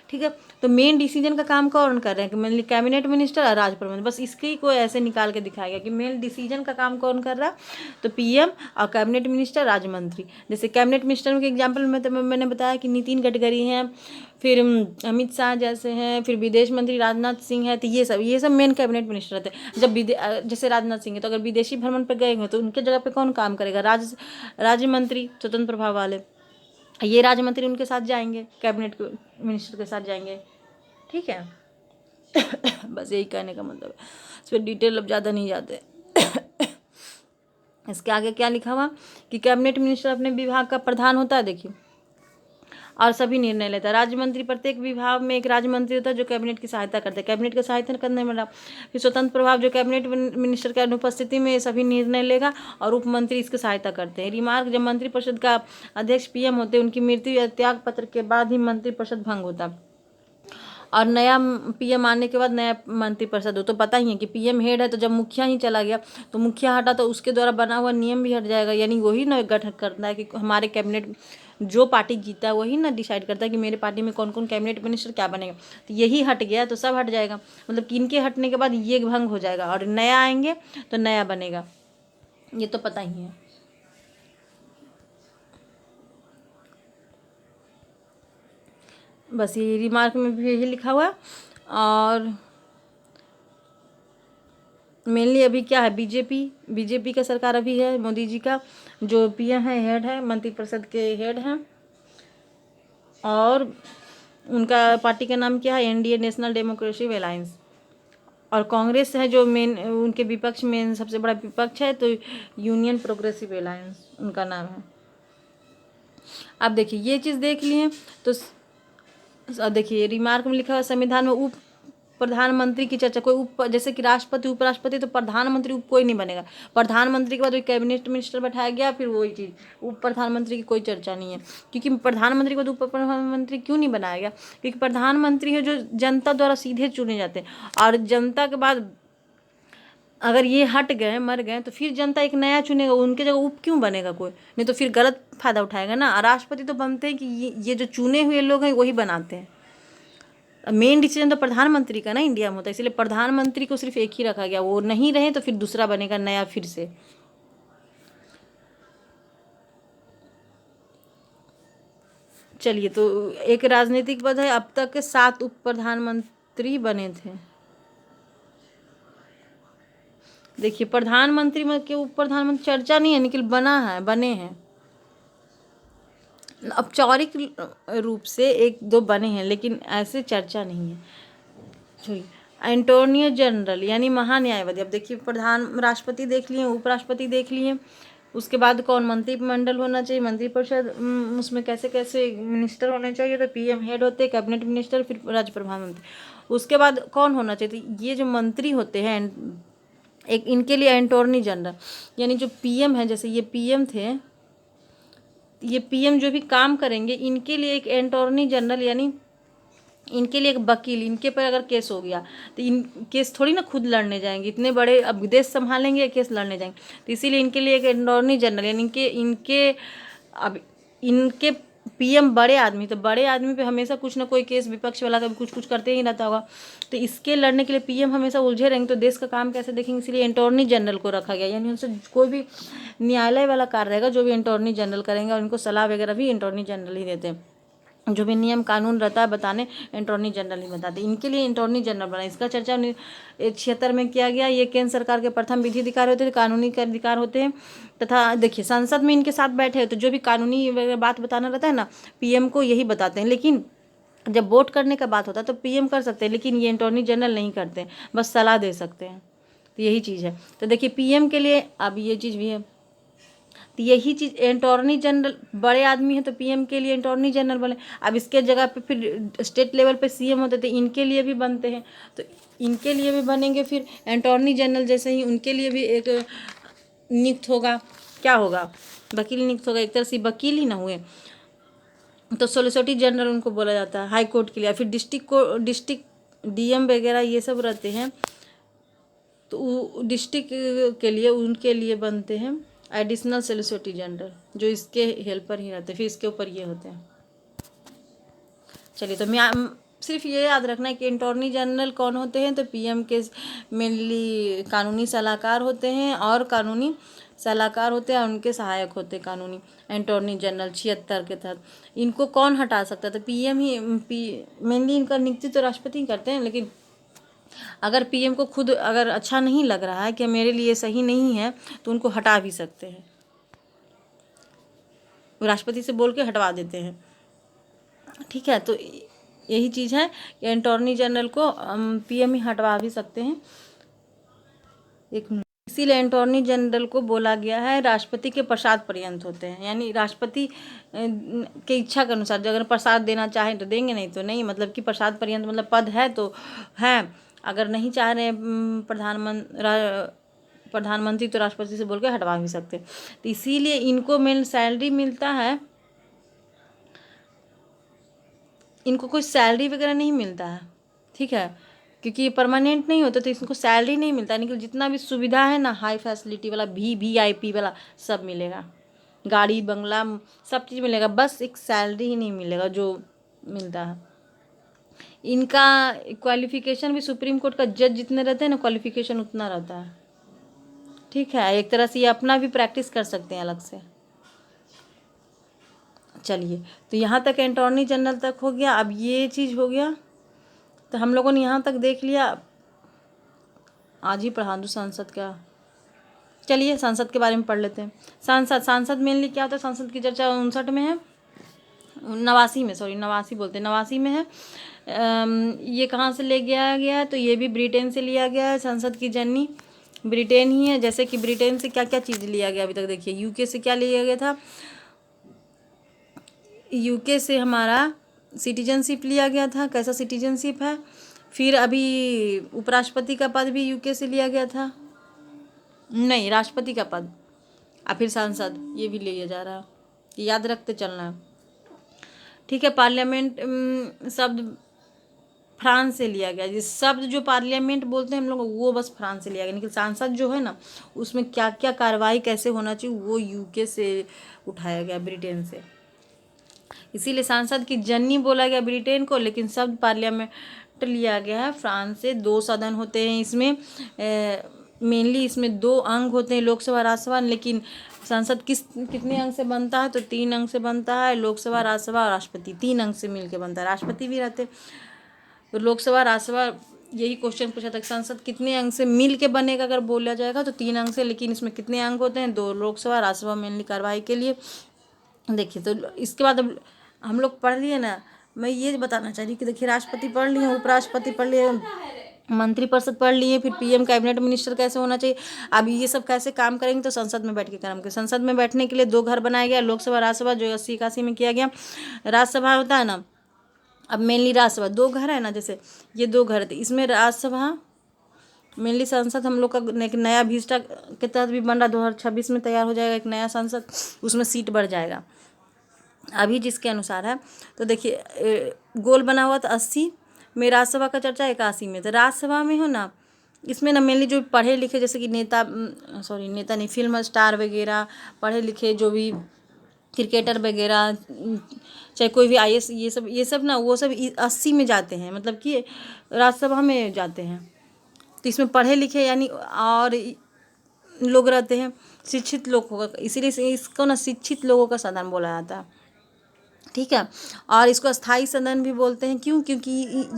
ठीक है। तो मेन डिसीजन का काम कौन कर रहे हैं कि मेनली कैबिनेट मिनिस्टर और राज्य प्रबंधक, बस इसके ही को ऐसे निकाल के दिखाया गया कि मेन डिसीजन का काम कौन कर रहा है, तो पीएम और कैबिनेट मिनिस्टर, राज्य मंत्री। जैसे कैबिनेट मिनिस्टर के एग्जाम्पल में तो मैंने बताया कि नितिन गडकरी हैं, फिर अमित शाह जैसे हैं, फिर विदेश मंत्री राजनाथ सिंह है, तो ये सब मेन कैबिनेट मिनिस्टर रहते हैं। जब जैसे राजनाथ सिंह है, तो अगर विदेशी भ्रमण पर गए हैं तो उनके जगह पे कौन काम करेगा, राज्य मंत्री स्वतंत्र प्रभाव वाले, ये राज्य मंत्री उनके साथ जाएंगे, कैबिनेट मिनिस्टर के साथ जाएंगे, ठीक है। बस यही कहने का मतलब है, इस पर डिटेल अब ज़्यादा नहीं जाते। इसके आगे क्या लिखा हुआ कि कैबिनेट मिनिस्टर अपने विभाग का प्रधान होता है, देखिए, और सभी निर्णय लेता है। राज्य मंत्री, प्रत्येक विभाग में एक राज्य मंत्री होता है जो कैबिनेट की सहायता करते हैं, कैबिनेट की सहायता करने में। फिर स्वतंत्र प्रभाव जो कैबिनेट मिनिस्टर की अनुपस्थिति में सभी निर्णय लेगा, और उप मंत्री इसकी सहायता करते हैं। रिमार्क, जब मंत्रिपरिषद का अध्यक्ष पीएम होते हैं, उनकी मृत्यु या त्याग पत्र के बाद ही मंत्रिपरिषद भंग होता है, और नया पीएम आने के बाद नया मंत्रिपरिषद हो। तो पता ही है कि पीएम हेड है, तो जब मुखिया ही चला गया तो मुखिया हटा तो उसके द्वारा बना हुआ नियम भी हट जाएगा, यानी वही ना गठन करता है कि हमारे कैबिनेट, जो पार्टी जीता है वही ना डिसाइड करता है कि मेरे पार्टी में कौन कौन कैबिनेट मिनिस्टर क्या बनेगा। तो यही हट गया तो सब हट जाएगा, मतलब कि इनके हटने के बाद ये भंग हो जाएगा और नया आएंगे तो नया बनेगा, ये तो पता ही है। बस ये रिमार्क में भी यही लिखा हुआ है। और मेनली अभी क्या है, बीजेपी का सरकार अभी है, मोदी जी का जो पीएम है, हेड है, मंत्रिपरिषद के हेड हैं, और उनका पार्टी का नाम क्या है, एनडीए, नेशनल डेमोक्रेटिक अलायंस। और कांग्रेस है जो मेन उनके विपक्ष में सबसे बड़ा विपक्ष है, तो यूनियन प्रोग्रेसिव अलायंस उनका नाम है। अब देखिए ये चीज़ देख लिए, तो अब देखिए रिमार्क में लिखा हुआ संविधान में उप प्रधानमंत्री की चर्चा, कोई जैसे कि राष्ट्रपति, उपराष्ट्रपति, तो प्रधानमंत्री उप कोई नहीं बनेगा। प्रधानमंत्री के बाद वही कैबिनेट मिनिस्टर बैठाया गया, फिर वही चीज़, उप प्रधानमंत्री की कोई चर्चा नहीं है। क्योंकि प्रधानमंत्री के बाद उप प्रधानमंत्री क्यों नहीं बनाया गया, क्योंकि प्रधानमंत्री है जो जनता द्वारा सीधे चुने जाते हैं, और जनता के बाद अगर ये हट गए, मर गए, तो फिर जनता एक नया चुनेगा, उनके जगह उप क्यों बनेगा कोई, नहीं तो फिर गलत फायदा उठाएगा ना। राष्ट्रपति तो बनते हैं कि ये जो चुने हुए लोग हैं वही बनाते हैं। मेन डिसीजन तो प्रधानमंत्री का ना इंडिया में होता है, इसलिए प्रधानमंत्री को सिर्फ एक ही रखा गया, वो नहीं रहे तो फिर दूसरा बनेगा नया फिर से। चलिए, तो एक राजनीतिक पद है, अब तक के 7 उप प्रधानमंत्री बने थे। देखिए प्रधानमंत्री में के उप प्रधानमंत्री चर्चा नहीं है, लेकिन बने हैं। औपचारिक रूप से 1-2 बने हैं, लेकिन ऐसे चर्चा नहीं है। छोड़िए, एंटोनियो जनरल यानी महान्यायवादी। अब देखिए राष्ट्रपति देख लिए, उपराष्ट्रपति देख लिए, उसके बाद कौन, मंत्रिमंडल होना चाहिए, मंत्रिपरिषद, उसमें कैसे कैसे मिनिस्टर होने चाहिए, तो पीएम हेड होते, कैबिनेट मिनिस्टर, फिर राज्य प्रधानमंत्री। उसके बाद कौन होना चाहिए, तो ये जो मंत्री होते हैं एक, इनके लिए एंटोर्नी जनरल, यानी जो पीएम है, जैसे ये पीएम थे, ये पीएम जो भी काम करेंगे इनके लिए एक एंटोर्नी जनरल, यानी इनके लिए एक वकील, इनके पर अगर केस हो गया तो इन केस थोड़ी ना खुद लड़ने जाएंगे, इतने बड़े अब देश संभालेंगे, केस लड़ने जाएंगे, तो इसीलिए इनके लिए एक एंटोर्नी जनरल, यानी इनके पीएम बड़े आदमी, तो बड़े आदमी पे हमेशा कुछ ना कोई केस, विपक्ष वाला कभी कुछ कुछ करते ही रहता होगा, तो इसके लड़ने के लिए पीएम हमेशा उलझे रहेंगे, तो देश का काम कैसे देखेंगे, इसलिए एंटोर्नी जनरल को रखा गया। यानी उनसे कोई भी न्यायालय वाला कार्य रहेगा, जो भी एंटोर्नी जनरल करेंगे, और उनको सलाह वगैरह भी एंटोर्नी जनरल ही देते हैं, जो भी नियम कानून रहता है बताने, एंटोर्नी जनरल ही बताते। इनके लिए एंटोर्नी जनरल बना। इसका चर्चा 76 में किया गया। ये केंद्र सरकार के प्रथम विधि अधिकार होते हैं, कानूनी अधिकार होते हैं, तथा देखिए संसद में इनके साथ बैठे हैं, तो जो भी कानूनी बात बताना रहता है ना, पीएम को यही बताते हैं। लेकिन जब वोट करने का बात होता है तो पीएम कर सकते हैं, लेकिन ये एंटोर्नी जनरल नहीं करते हैं, बस सलाह दे सकते हैं। तो यही चीज़ है। तो देखिए पीएम के लिए अब ये चीज़ भी है, तो यही चीज़ एंटोर्नी जनरल, बड़े आदमी है तो पीएम के लिए एंटोर्नी जनरल बने। अब इसके जगह पे फिर स्टेट लेवल पे सीएम होते थे, इनके लिए भी बनते हैं, तो इनके लिए भी बनेंगे फिर एंटोर्नी जनरल, जैसे ही उनके लिए भी एक नियुक्त होगा, क्या होगा, वकील नियुक्त होगा, एक तरह से वकील ही ना हुए, तो सॉलिसिटर जनरल उनको बोला जाता है हाई कोर्ट के लिए। फिर डिस्ट्रिक्ट डीएम वगैरह ये सब रहते हैं, तो डिस्ट्रिक्ट के लिए उनके लिए बनते हैं एडिशनल सॉलिसिटर जनरल, जो इसके हेल्पर ही रहते हैं, फिर इसके ऊपर ये होते हैं। चलिए, तो मैं सिर्फ ये याद रखना है कि अटॉर्नी जनरल कौन होते हैं, तो पीएम के मेनली कानूनी सलाहकार होते हैं, और कानूनी सलाहकार होते हैं और उनके सहायक होते हैं कानूनी। अटॉर्नी जनरल 76 के तहत इनको कौन हटा सकता है, तो पीएम ही मेनली इनका नियुक्ति तो राष्ट्रपति ही करते हैं, लेकिन अगर पीएम को खुद अगर अच्छा नहीं लग रहा है कि मेरे लिए सही नहीं है, तो उनको हटा भी सकते हैं, राष्ट्रपति से बोल के हटवा देते हैं। ठीक है, तो यही चीज़ है कि अटॉर्नी जनरल को पीएम ही हटवा भी सकते हैं। एक मिनट, इसीलिए अटॉर्नी जनरल को बोला गया है राष्ट्रपति के प्रसाद पर्यंत होते हैं, यानी राष्ट्रपति के इच्छा के अनुसार, जो अगर प्रसाद देना चाहें तो देंगे, नहीं तो नहीं, मतलब कि प्रसाद पर्यंत मतलब पद है तो है, अगर नहीं चाह रहे प्रधानमंत्री तो राष्ट्रपति से बोल के हटवा भी सकते। तो इसीलिए इनको मेन सैलरी मिलता है, इनको कोई सैलरी वगैरह नहीं मिलता है। ठीक है, क्योंकि ये परमानेंट नहीं होता, तो इसको सैलरी नहीं मिलता है, लेकिन जितना भी सुविधा है ना, हाई फैसिलिटी वाला VIP वाला सब मिलेगा, गाड़ी बंगला सब चीज़ मिलेगा, बस एक सैलरी ही नहीं मिलेगा जो मिलता है। इनका क्वालिफिकेशन भी सुप्रीम कोर्ट का जज जितने रहते हैं ना, क्वालिफिकेशन उतना रहता है। ठीक है, एक तरह से ये अपना भी प्रैक्टिस कर सकते हैं अलग से। चलिए, तो यहाँ तक अटॉर्नी जनरल तक हो गया। अब ये चीज़ हो गया, तो हम लोगों ने यहाँ तक देख लिया। आज ही पढ़ा दूँ संसद का, चलिए संसद के बारे में पढ़ लेते हैं। सांसद मेनली क्या होता है, संसद की चर्चा 59 में है, 89 में, सॉरी 89 बोलते हैं, 89 में है। ये कहाँ से ले गया है, तो ये भी ब्रिटेन से लिया गया है। संसद की जननी ब्रिटेन ही है। जैसे कि ब्रिटेन से क्या क्या चीज़ लिया गया अभी तक, देखिए यूके से क्या लिया गया था, यूके से हमारा सिटीजनशिप लिया गया था। कैसा सिटीजनशिप है, फिर अभी उपराष्ट्रपति का पद भी यूके से लिया गया था, नहीं राष्ट्रपति का पद, और फिर सांसद ये भी लिया जा रहा है, याद रखते चलना। ठीक है, पार्लियामेंट शब्द फ्रांस से लिया गया, जिस शब्द जो पार्लियामेंट बोलते हैं हम लोग, वो बस फ्रांस से लिया गया, लेकिन सांसद जो है ना, उसमें क्या क्या कार्रवाई कैसे होना चाहिए वो यूके से उठाया गया, ब्रिटेन से। इसीलिए सांसद की जननी बोला गया ब्रिटेन को, लेकिन शब्द पार्लियामेंट लिया गया है फ्रांस से। 2 सदन होते हैं इसमें, मेनली इसमें 2 अंग होते हैं, लोकसभा राज्यसभा, लेकिन संसद कितने अंग से बनता है, तो 3 अंग से बनता है। लोकसभा राज्यसभा और राष्ट्रपति 3 अंग से मिलकर बनता है, राष्ट्रपति भी रहते। तो लोकसभा राज्यसभा यही क्वेश्चन पूछा था, संसद कितने अंग से मिल के बनेगा, अगर बोला जाएगा तो 3 अंग से, लेकिन इसमें कितने अंग होते हैं, 2 लोकसभा राज्यसभा मेनली कार्रवाई के लिए। देखिए, तो इसके बाद अब हम लोग पढ़ लिए ना, मैं ये बताना चाह रही कि देखिए राष्ट्रपति पढ़ लिए, उपराष्ट्रपति पढ़ लिए, मंत्रिपरिषद पढ़ लिए, फिर पीएम कैबिनेट मिनिस्टर कैसे होना चाहिए। अब ये सब कैसे काम करेंगे, तो संसद में बैठ के काम करेंगे। संसद में बैठने के लिए 2 घर बनाया गया, लोकसभा राज्यसभा, जो 80-81 में किया गया। राज्यसभा होता है ना, अब मेनली राज्यसभा 2 घर है ना, जैसे ये 2 घर थे, इसमें राज्यसभा मेनली। संसद हम लोग का एक नया विस्टा के तहत भी बन रहा, 2026 में तैयार हो जाएगा एक नया संसद, उसमें सीट बढ़ जाएगा अभी जिसके अनुसार है। तो देखिए गोल बना हुआ था 80 में, राज्यसभा का चर्चा 81 में। तो राज्यसभा में हो ना, इसमें ना मेनली जो पढ़े लिखे, जैसे कि नेता नहीं, फिल्म स्टार वगैरह, पढ़े लिखे जो भी क्रिकेटर वगैरह, चाहे कोई भी IAS, ये सब ना, वो सब 80 में जाते हैं, मतलब कि राज्यसभा में जाते हैं। तो इसमें पढ़े लिखे यानी और लोग रहते हैं, शिक्षित लोग होगा, इसीलिए इसको ना शिक्षित लोगों का सदन बोला जाता है। ठीक है, और इसको स्थायी सदन भी बोलते हैं। क्यों? क्योंकि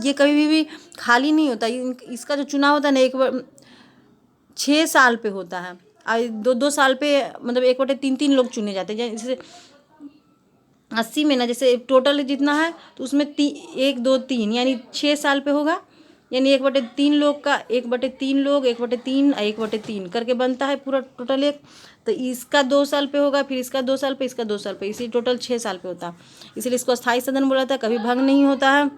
ये कभी भी खाली नहीं होता। इसका जो चुनाव होता है ना, 6 साल पे होता है, और 2-2 साल पे, मतलब 1/3 लोग चुने जाते हैं। जैसे 80 में ना, जैसे टोटल जितना है, तो उसमें 1 2 3 यानी 6 साल पे होगा, यानी 1/3 लोग का 1/3 लोग 1/3 1/3 करके बनता है पूरा टोटल एक। तो इसका 2 साल पे होगा, फिर इसका 2 साल पे, इसका 2 साल पे, इसी टोटल 6 साल पे होता है। इसलिए इसको स्थायी सदन बोला जाता है, कभी भंग नहीं होता है।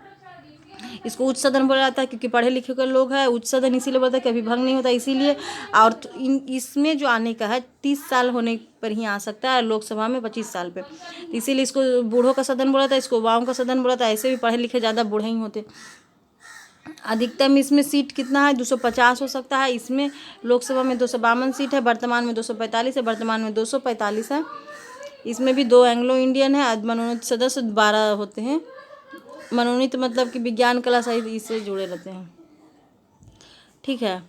इसको उच्च सदन बोला जाता है, क्योंकि पढ़े लिखे के लोग हैं, उच्च सदन इसीलिए बोलता है कभी भंग नहीं होता इसीलिए। और इसमें जो आने का है 30 साल होने पर ही आ सकता है, लोकसभा में 25 साल पे। इसीलिए इसको बूढ़ों का सदन बोला था, इसको युवाओं का सदन बोला था। ऐसे भी पढ़े लिखे ज़्यादा बूढ़े ही होते। अधिकतम इसमें सीट कितना है, 250 हो सकता है। इसमें लोकसभा में 252 सीट है, वर्तमान में 245 है, वर्तमान में 245 है। इसमें भी 2 एंग्लो इंडियन है। मनोनीत सदस्य 12 होते हैं। मनोनीत मतलब कि विज्ञान कला साहित्य इससे जुड़े रहते हैं। ठीक है,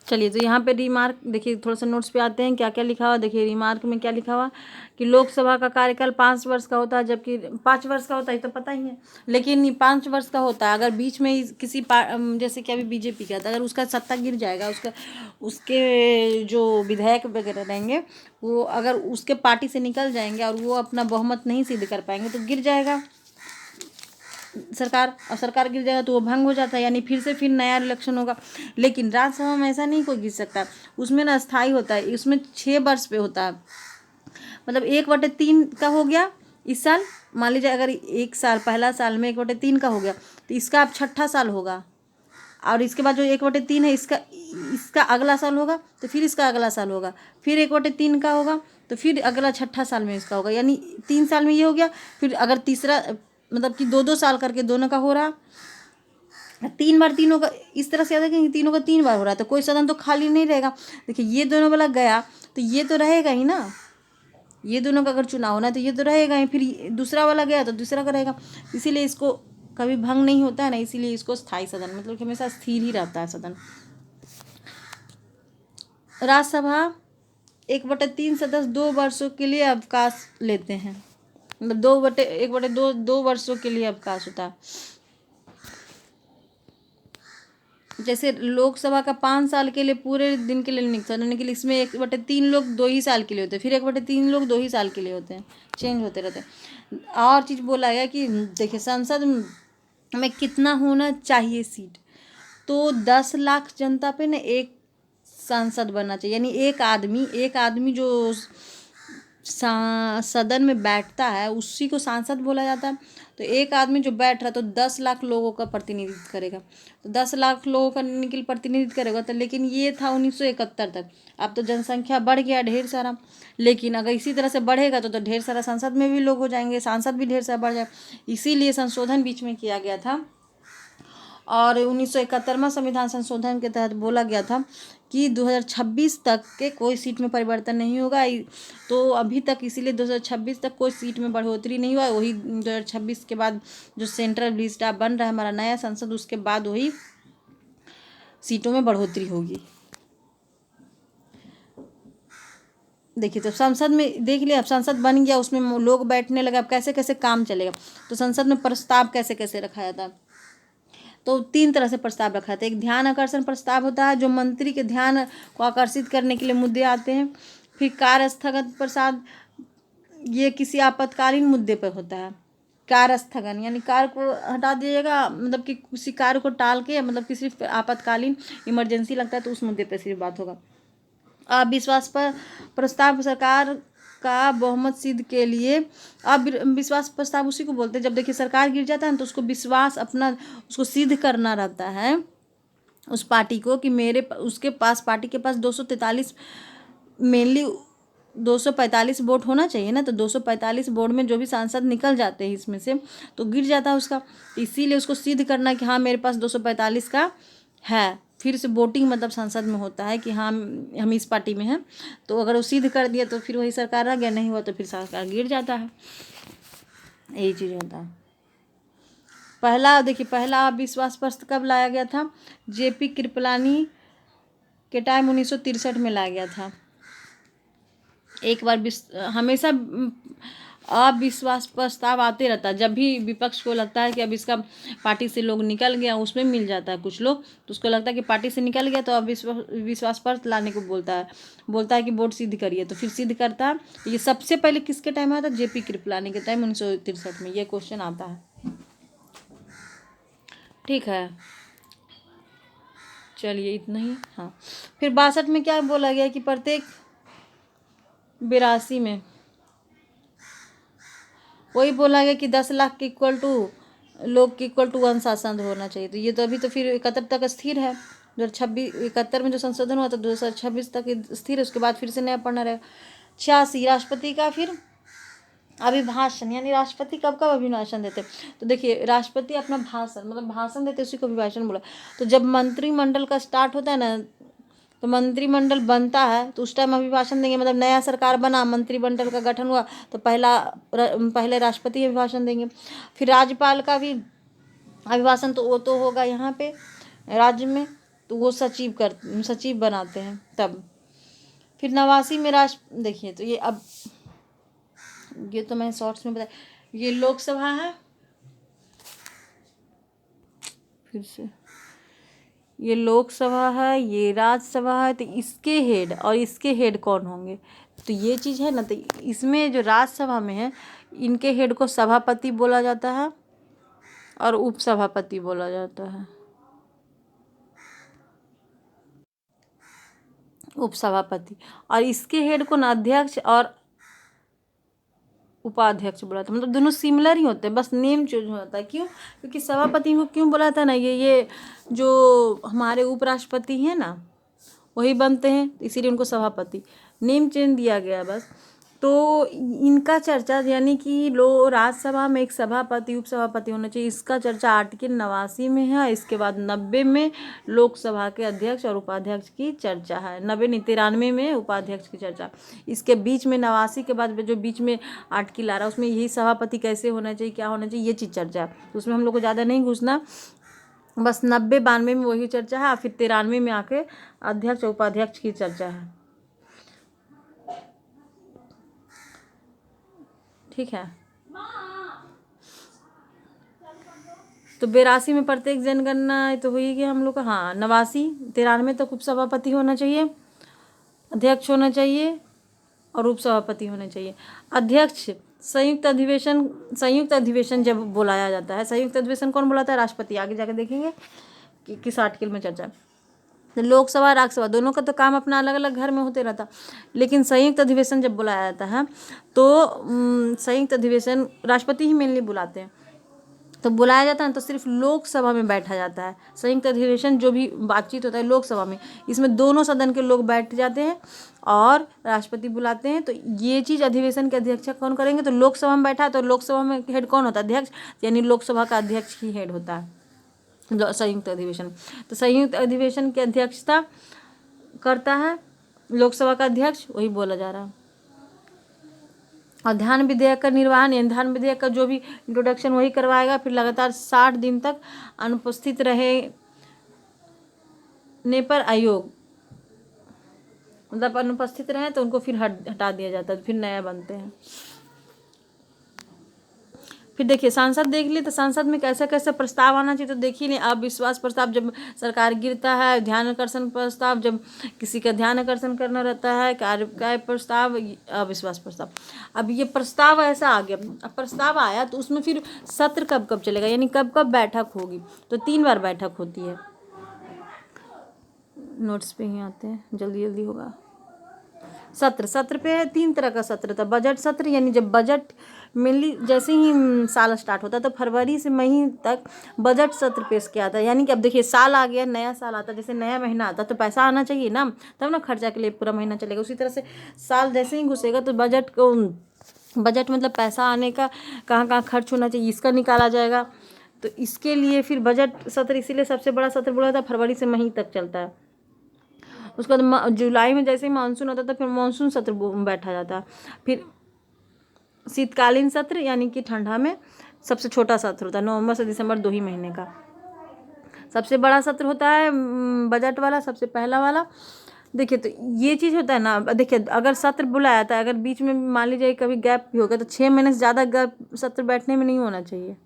चलिए तो यहाँ पे रिमार्क देखिए, थोड़ा सा नोट्स पे आते हैं क्या क्या लिखा हुआ। देखिए रिमार्क में क्या लिखा हुआ कि लोकसभा का कार्यकाल 5 वर्ष का होता है, जबकि 5 वर्ष का होता है तो पता ही है, लेकिन 5 वर्ष का होता है। अगर बीच में किसी जैसे कि अभी बीजेपी का था, अगर उसका सत्ता गिर जाएगा, उसके जो विधायक वगैरह रहेंगे वो अगर उसके पार्टी से निकल जाएंगे और वो अपना बहुमत नहीं सिद्ध कर पाएंगे तो गिर जाएगा सरकार, और सरकार गिर जाएगा तो वो भंग हो जाता है, यानी फिर नया इलेक्शन होगा। लेकिन राज्यसभा में ऐसा नहीं कोई गिर सकता, उसमें ना स्थायी होता है, उसमें 6 वर्ष पे होता है। मतलब 1/3 का हो गया इस साल, मान लीजिए अगर 1 साल पहला साल में 1/3 का हो गया तो इसका अब 6ठा साल होगा, और इसके बाद जो 1/3 है इसका अगला साल होगा, तो फिर इसका अगला साल होगा, फिर 1/3 का होगा तो फिर अगला 6ठा साल में इसका होगा, यानी 3 साल में ये हो गया। फिर अगर तीसरा मतलब कि 2-2 साल करके दोनों का हो रहा, 3 बार तीनों का, इस तरह से याद रखेंगे तीनों का 3 बार हो रहा है, तो कोई सदन तो खाली नहीं रहेगा। देखिए ये दोनों वाला गया तो ये तो रहेगा ही ना, ये दोनों का अगर चुनाव होना है तो ये तो रहेगा ही, फिर दूसरा वाला गया तो दूसरा का रहेगा। इसीलिए इसको कभी भंग नहीं होता है ना, इसीलिए इसको स्थायी सदन मतलब कि हमेशा स्थिर ही रहता है सदन। राज्यसभा 1/3 सदस्य 2 वर्षों के लिए अवकाश लेते हैं, मतलब 2 वर्षों के लिए अवकाश होता है। जैसे लोकसभा का 5 साल के लिए पूरे दिन के लिए निकलने के लिए, इसमें 1/3 लोग 2 ही साल के लिए होते हैं, फिर 1/3 लोग 2 ही साल के लिए होते हैं, चेंज होते रहते हैं। और चीज़ बोला गया कि देखिए संसद में कितना होना चाहिए सीट, तो 10 लाख जनता पे ना एक सांसद बनना चाहिए, यानी एक आदमी जो सदन में बैठता है उसी को सांसद बोला जाता है। तो एक आदमी जो बैठ रहा है तो 10 लाख लोगों का प्रतिनिधित्व करेगा, तो 10 लाख लोगों का निकल प्रतिनिधित्व करेगा। तो लेकिन ये था 1971 तक, अब तो जनसंख्या बढ़ गया ढेर सारा, लेकिन अगर इसी तरह से बढ़ेगा तो ढेर सारा संसद में भी लोग हो जाएंगे, सांसद भी ढेर सारा बढ़ जाए। इसीलिए संशोधन बीच में किया गया था, और 1971वां संविधान संशोधन के तहत बोला गया था कि 2026 तक के कोई सीट में परिवर्तन नहीं होगा। तो अभी तक इसीलिए 2026 तक कोई सीट में बढ़ोतरी नहीं हुआ। वही 2026 के बाद जो सेंट्रल लिस्ट बन रहा है हमारा नया संसद, उसके बाद वही सीटों में बढ़ोतरी होगी। देखिए तो संसद में देख लिया, अब संसद बन गया, उसमें लोग बैठने लगे, अब कैसे कैसे काम चलेगा। तो संसद में प्रस्ताव कैसे कैसे रखा जाता है, तो 3 तरह से प्रस्ताव रखा था। एक ध्यान आकर्षण प्रस्ताव होता है, जो मंत्री के ध्यान को आकर्षित करने के लिए मुद्दे आते हैं। फिर कार्य स्थगन प्रस्ताव, ये किसी आपातकालीन मुद्दे पर होता है। कार्य स्थगन यानी कार्य को हटा दिएगा, मतलब कि किसी कार्य को टाल के, मतलब किसी आपातकालीन इमरजेंसी लगता है तो उस मुद्दे पर सिर्फ बात होगा। अविश्वास पर प्रस्ताव सरकार का बहुमत सिद्ध के लिए, अब विश्वास प्रस्ताव उसी को बोलते हैं जब देखिए सरकार गिर जाता है ना, तो उसको विश्वास अपना उसको सिद्ध करना रहता है उस पार्टी को कि उसके पास पार्टी के पास 243 मेनली 245 वोट होना चाहिए ना, तो 245 वोट में जो भी सांसद निकल जाते हैं इसमें से तो गिर जाता है उसका। इसीलिए उसको सिद्ध करना कि हाँ मेरे पास 245 का है, फिर से वोटिंग मतलब संसद में होता है कि हाँ हम इस पार्टी में हैं। तो अगर वो सिद्ध कर दिया तो फिर वही सरकार आ गया, नहीं हुआ तो फिर सरकार गिर जाता है। यही चीज़ होता है। पहला अविश्वास प्रस्ताव कब लाया गया था, जेपी कृपलानी के टाइम 1963 में लाया गया था। एक बार हमेशा अविश्वास प्रस्ताव आते रहता है, जब भी विपक्ष को लगता है कि अब इसका पार्टी से लोग निकल गया, उसमें मिल जाता है कुछ लोग, तो उसको लगता है कि पार्टी से निकल गया तो अविश्वास प्रस्ताव लाने को बोलता है कि वोट सिद्ध करिए, तो फिर सिद्ध करता है। ये सबसे पहले किसके टाइम आया था, जेपी कृपलानी के टाइम 1963 में ये क्वेश्चन आता है। ठीक है, चलिए इतना ही। हाँ, फिर 62 में क्या बोला गया कि प्रत्येक 82 में वही बोला गया कि 10 लाख के इक्वल टू लोग के इक्वल टू 1 सांसद होना चाहिए। तो ये तो अभी तो फिर 71 तक स्थिर है, 71 में जो संशोधन हुआ था 2026 तक स्थिर है, उसके बाद फिर से नया पढ़ना रहेगा। 86 राष्ट्रपति का फिर अभिभाषण यानी राष्ट्रपति कब कब अभिभाषण देते हैं? तो देखिए राष्ट्रपति अपना भाषण मतलब भाषण देते उसी को अभिभाषण बोला। तो जब मंत्रिमंडल का स्टार्ट होता है ना, तो मंत्रिमंडल बनता है तो उस टाइम अभिभाषण देंगे। मतलब नया सरकार बना, मंत्रिमंडल का गठन हुआ तो पहले राष्ट्रपति अभिभाषण देंगे। फिर राज्यपाल का भी अभिभाषण तो वो तो होगा यहाँ पे राज्य में, तो वो सचिव बनाते हैं तब। फिर 89 में राष्ट्र देखिए तो ये तो मैं शॉर्ट्स में बताया। ये लोकसभा है, फिर से ये लोकसभा है, ये राज्यसभा है। तो इसके हेड कौन होंगे? तो ये चीज़ है ना। तो इसमें जो राज्यसभा में है इनके हेड को सभापति बोला जाता है और उपसभापति बोला जाता है। उपसभापति। और इसके हेड को ना अध्यक्ष और उपाध्यक्ष बोला था। मतलब दोनों सिमिलर ही होते हैं, बस नेम चेंज होता है। क्यों? क्योंकि सभापति को क्यों बोला था ना, ये जो हमारे उपराष्ट्रपति हैं ना वही बनते हैं, इसीलिए उनको सभापति नेम चेंज दिया गया बस। तो इनका चर्चा यानी कि राज्यसभा में एक सभापति उपसभापति होना चाहिए, इसका चर्चा आर्टिकल 89 में है। इसके बाद 90 में लोकसभा के अध्यक्ष और उपाध्यक्ष की चर्चा है। 90 नहीं 93 में उपाध्यक्ष की चर्चा। इसके बीच में 89 के बाद जो बीच में आर्टिकल आ रहा है उसमें यही सभापति कैसे होना चाहिए, क्या होना चाहिए, ये चीज़ चर्चा है। तो उसमें हम लोग को ज़्यादा नहीं घुसना, बस 90 92 में वही चर्चा है। फिर 93 में आके अध्यक्ष और उपाध्यक्ष की चर्चा है। ठीक है। तो 82 में प्रत्येक जनगणना तो हुई कि हम लोग का, हाँ 89 93 तक उपसभापति होना चाहिए, अध्यक्ष होना चाहिए और उपसभापति होना चाहिए। अध्यक्ष संयुक्त अधिवेशन जब बुलाया जाता है, संयुक्त अधिवेशन कौन बुलाता है? राष्ट्रपति। आगे जाकर देखेंगे कि किस आर्टिकल में चर्चा। तो लोकसभा राज्यसभा दोनों का तो काम अपना अलग अलग घर में होते रहता, लेकिन संयुक्त अधिवेशन जब बुलाया जाता है तो संयुक्त अधिवेशन राष्ट्रपति ही मेनली बुलाते हैं। तो बुलाया जाता है तो सिर्फ लोकसभा में बैठा जाता है। संयुक्त अधिवेशन जो भी बातचीत होता है लोकसभा में, इसमें दोनों सदन के लोग बैठ जाते हैं और राष्ट्रपति बुलाते हैं। तो ये चीज़ अधिवेशन के अध्यक्ष कौन करेंगे? तो लोकसभा में बैठा, तो लोकसभा में हेड कौन होता है? अध्यक्ष, यानी लोकसभा का अध्यक्ष ही हेड होता है संयुक्त अधिवेशन। तो संयुक्त अधिवेशन की अध्यक्षता करता है लोकसभा का अध्यक्ष, वही बोला जा रहा है। और ध्यान विधेयक का निर्वहन, यानी ध्यान विधेयक का जो भी इंट्रोडक्शन वही करवाएगा। फिर लगातार 60 दिन तक अनुपस्थित रहने पर आयोग, मतलब अनुपस्थित रहे तो उनको फिर हटा दिया जाता है, फिर नया बनते हैं। फिर देखिए सांसद देख लिए, तो सांसद में कैसे कैसे प्रस्ताव आना चाहिए तो देखिए नहीं। अविश्वास प्रस्ताव जब सरकार गिरता है, ध्यान आकर्षण प्रस्ताव जब किसी का ध्यान आकर्षण करना रहता है, कार्य प्रस्ताव, अविश्वास प्रस्ताव। अब ये प्रस्ताव ऐसा आ गया, अब प्रस्ताव आया तो उसमें फिर सत्र कब कब चलेगा, यानी कब कब बैठक होगी। तो 3 बार बैठक होती है। नोट्स पे ही आते हैं, जल्दी जल्दी होगा। सत्र पे है 3 तरह का सत्र था। बजट सत्र, यानी जब बजट मेनली जैसे ही साल स्टार्ट होता है तो फरवरी से मई तक बजट सत्र पेश किया था। यानी कि अब देखिए साल आ गया, नया साल आता, जैसे नया महीना आता तो पैसा आना चाहिए ना, तब ना खर्चा के लिए पूरा महीना चलेगा। उसी तरह से साल जैसे ही घुसेगा तो बजट मतलब पैसा आने का, कहाँ कहाँ खर्च होना चाहिए इसका निकाला जाएगा। तो इसके लिए फिर बजट सत्र, इसीलिए सबसे बड़ा सत्र बोला था फरवरी से मई तक चलता है। उसके बाद जुलाई में जैसे ही मानसून होता था फिर मानसून सत्र बैठा जाता है। फिर शीतकालीन सत्र, यानी कि ठंडा में सबसे छोटा सत्र होता है, नवंबर से दिसंबर 2 ही महीने का। सबसे बड़ा सत्र होता है बजट वाला, सबसे पहला वाला। देखिए तो ये चीज़ होता है ना, देखिए अगर सत्र बुलाया था, अगर बीच में मान लीजिए कभी गैप भी होगा तो 6 महीने से ज़्यादा गैप सत्र बैठने में नहीं होना चाहिए।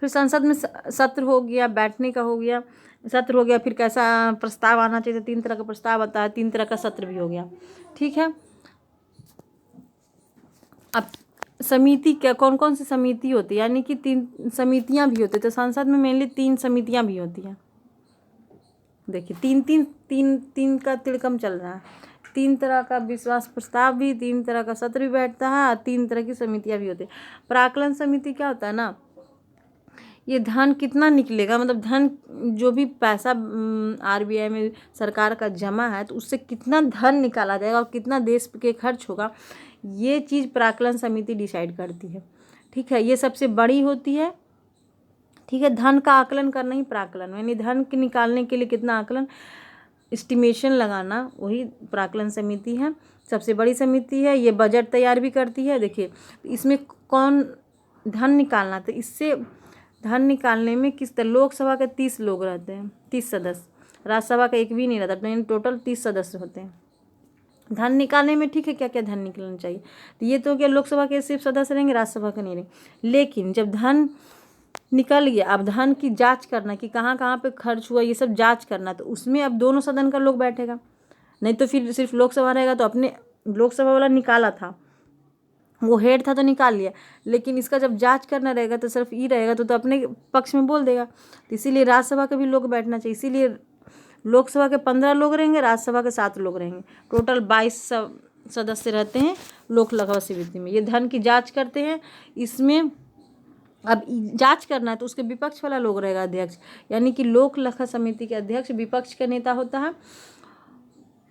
फिर संसद में सत्र हो गया, बैठने का हो गया, सत्र हो गया। फिर कैसा प्रस्ताव आना चाहिए, 3 तरह का प्रस्ताव आता है, 3 तरह का सत्र भी हो गया। ठीक है। अब समिति क्या, कौन कौन सी समिति होती है, यानी कि 3 समितियां भी होती है। तो संसद में मेनली 3 समितियां भी होती हैं। देखिए 3 का तिड़कम चल रहा है। 3 तरह का विश्वास प्रस्ताव भी, 3 तरह का सत्र भी बैठता है, 3 तरह की समितियां भी होती है। प्राक्कलन समिति क्या होता है ना, ये धन कितना निकलेगा, मतलब धन जो भी पैसा RBI में सरकार का जमा है तो उससे कितना धन निकाला जाएगा और कितना देश के खर्च होगा, ये चीज़ प्राक्कलन समिति डिसाइड करती है। ठीक है, ये सबसे बड़ी होती है। ठीक है, धन का आकलन करना ही प्राक्कलन, यानी धन के निकालने के लिए कितना आकलन, एस्टिमेशन लगाना, वही प्राक्कलन समिति है। सबसे बड़ी समिति है, ये बजट तैयार भी करती है। देखिए इसमें कौन धन निकालना, तो इससे धन निकालने में किस तरह, लोकसभा के 30 लोग रहते हैं, 30 सदस्य, राज्यसभा का एक भी नहीं रहता, यानी टोटल 30 सदस्य होते हैं धन निकालने में। ठीक है, क्या क्या धन निकलना चाहिए, तो ये तो क्या लोकसभा के सिर्फ सदस्य रहेंगे, राज्यसभा के नहीं रहेंगे। लेकिन जब धन निकल गया, अब धन की जांच करना कि कहाँ कहाँ पे खर्च हुआ, ये सब जांच करना, तो उसमें अब दोनों सदन का लोग बैठेगा, नहीं तो फिर सिर्फ लोकसभा रहेगा। तो अपने लोकसभा वाला निकाला था, वो हेड था तो निकाल लिया, लेकिन इसका जब जांच करना रहेगा तो सिर्फ ई रहेगा तो अपने पक्ष में बोल देगा। तो इसीलिए राज्यसभा के भी लोग बैठना चाहिए। इसीलिए लोकसभा के 15 लोग रहेंगे, राज्यसभा के 7 लोग रहेंगे, टोटल 22 सदस्य रहते हैं लोकसभा समिति में। ये धन की जांच करते हैं। इसमें अब जांच करना है तो उसके विपक्ष वाला लोग रहेगा अध्यक्ष, यानी कि लोक लेखा समिति के अध्यक्ष विपक्ष का नेता होता है।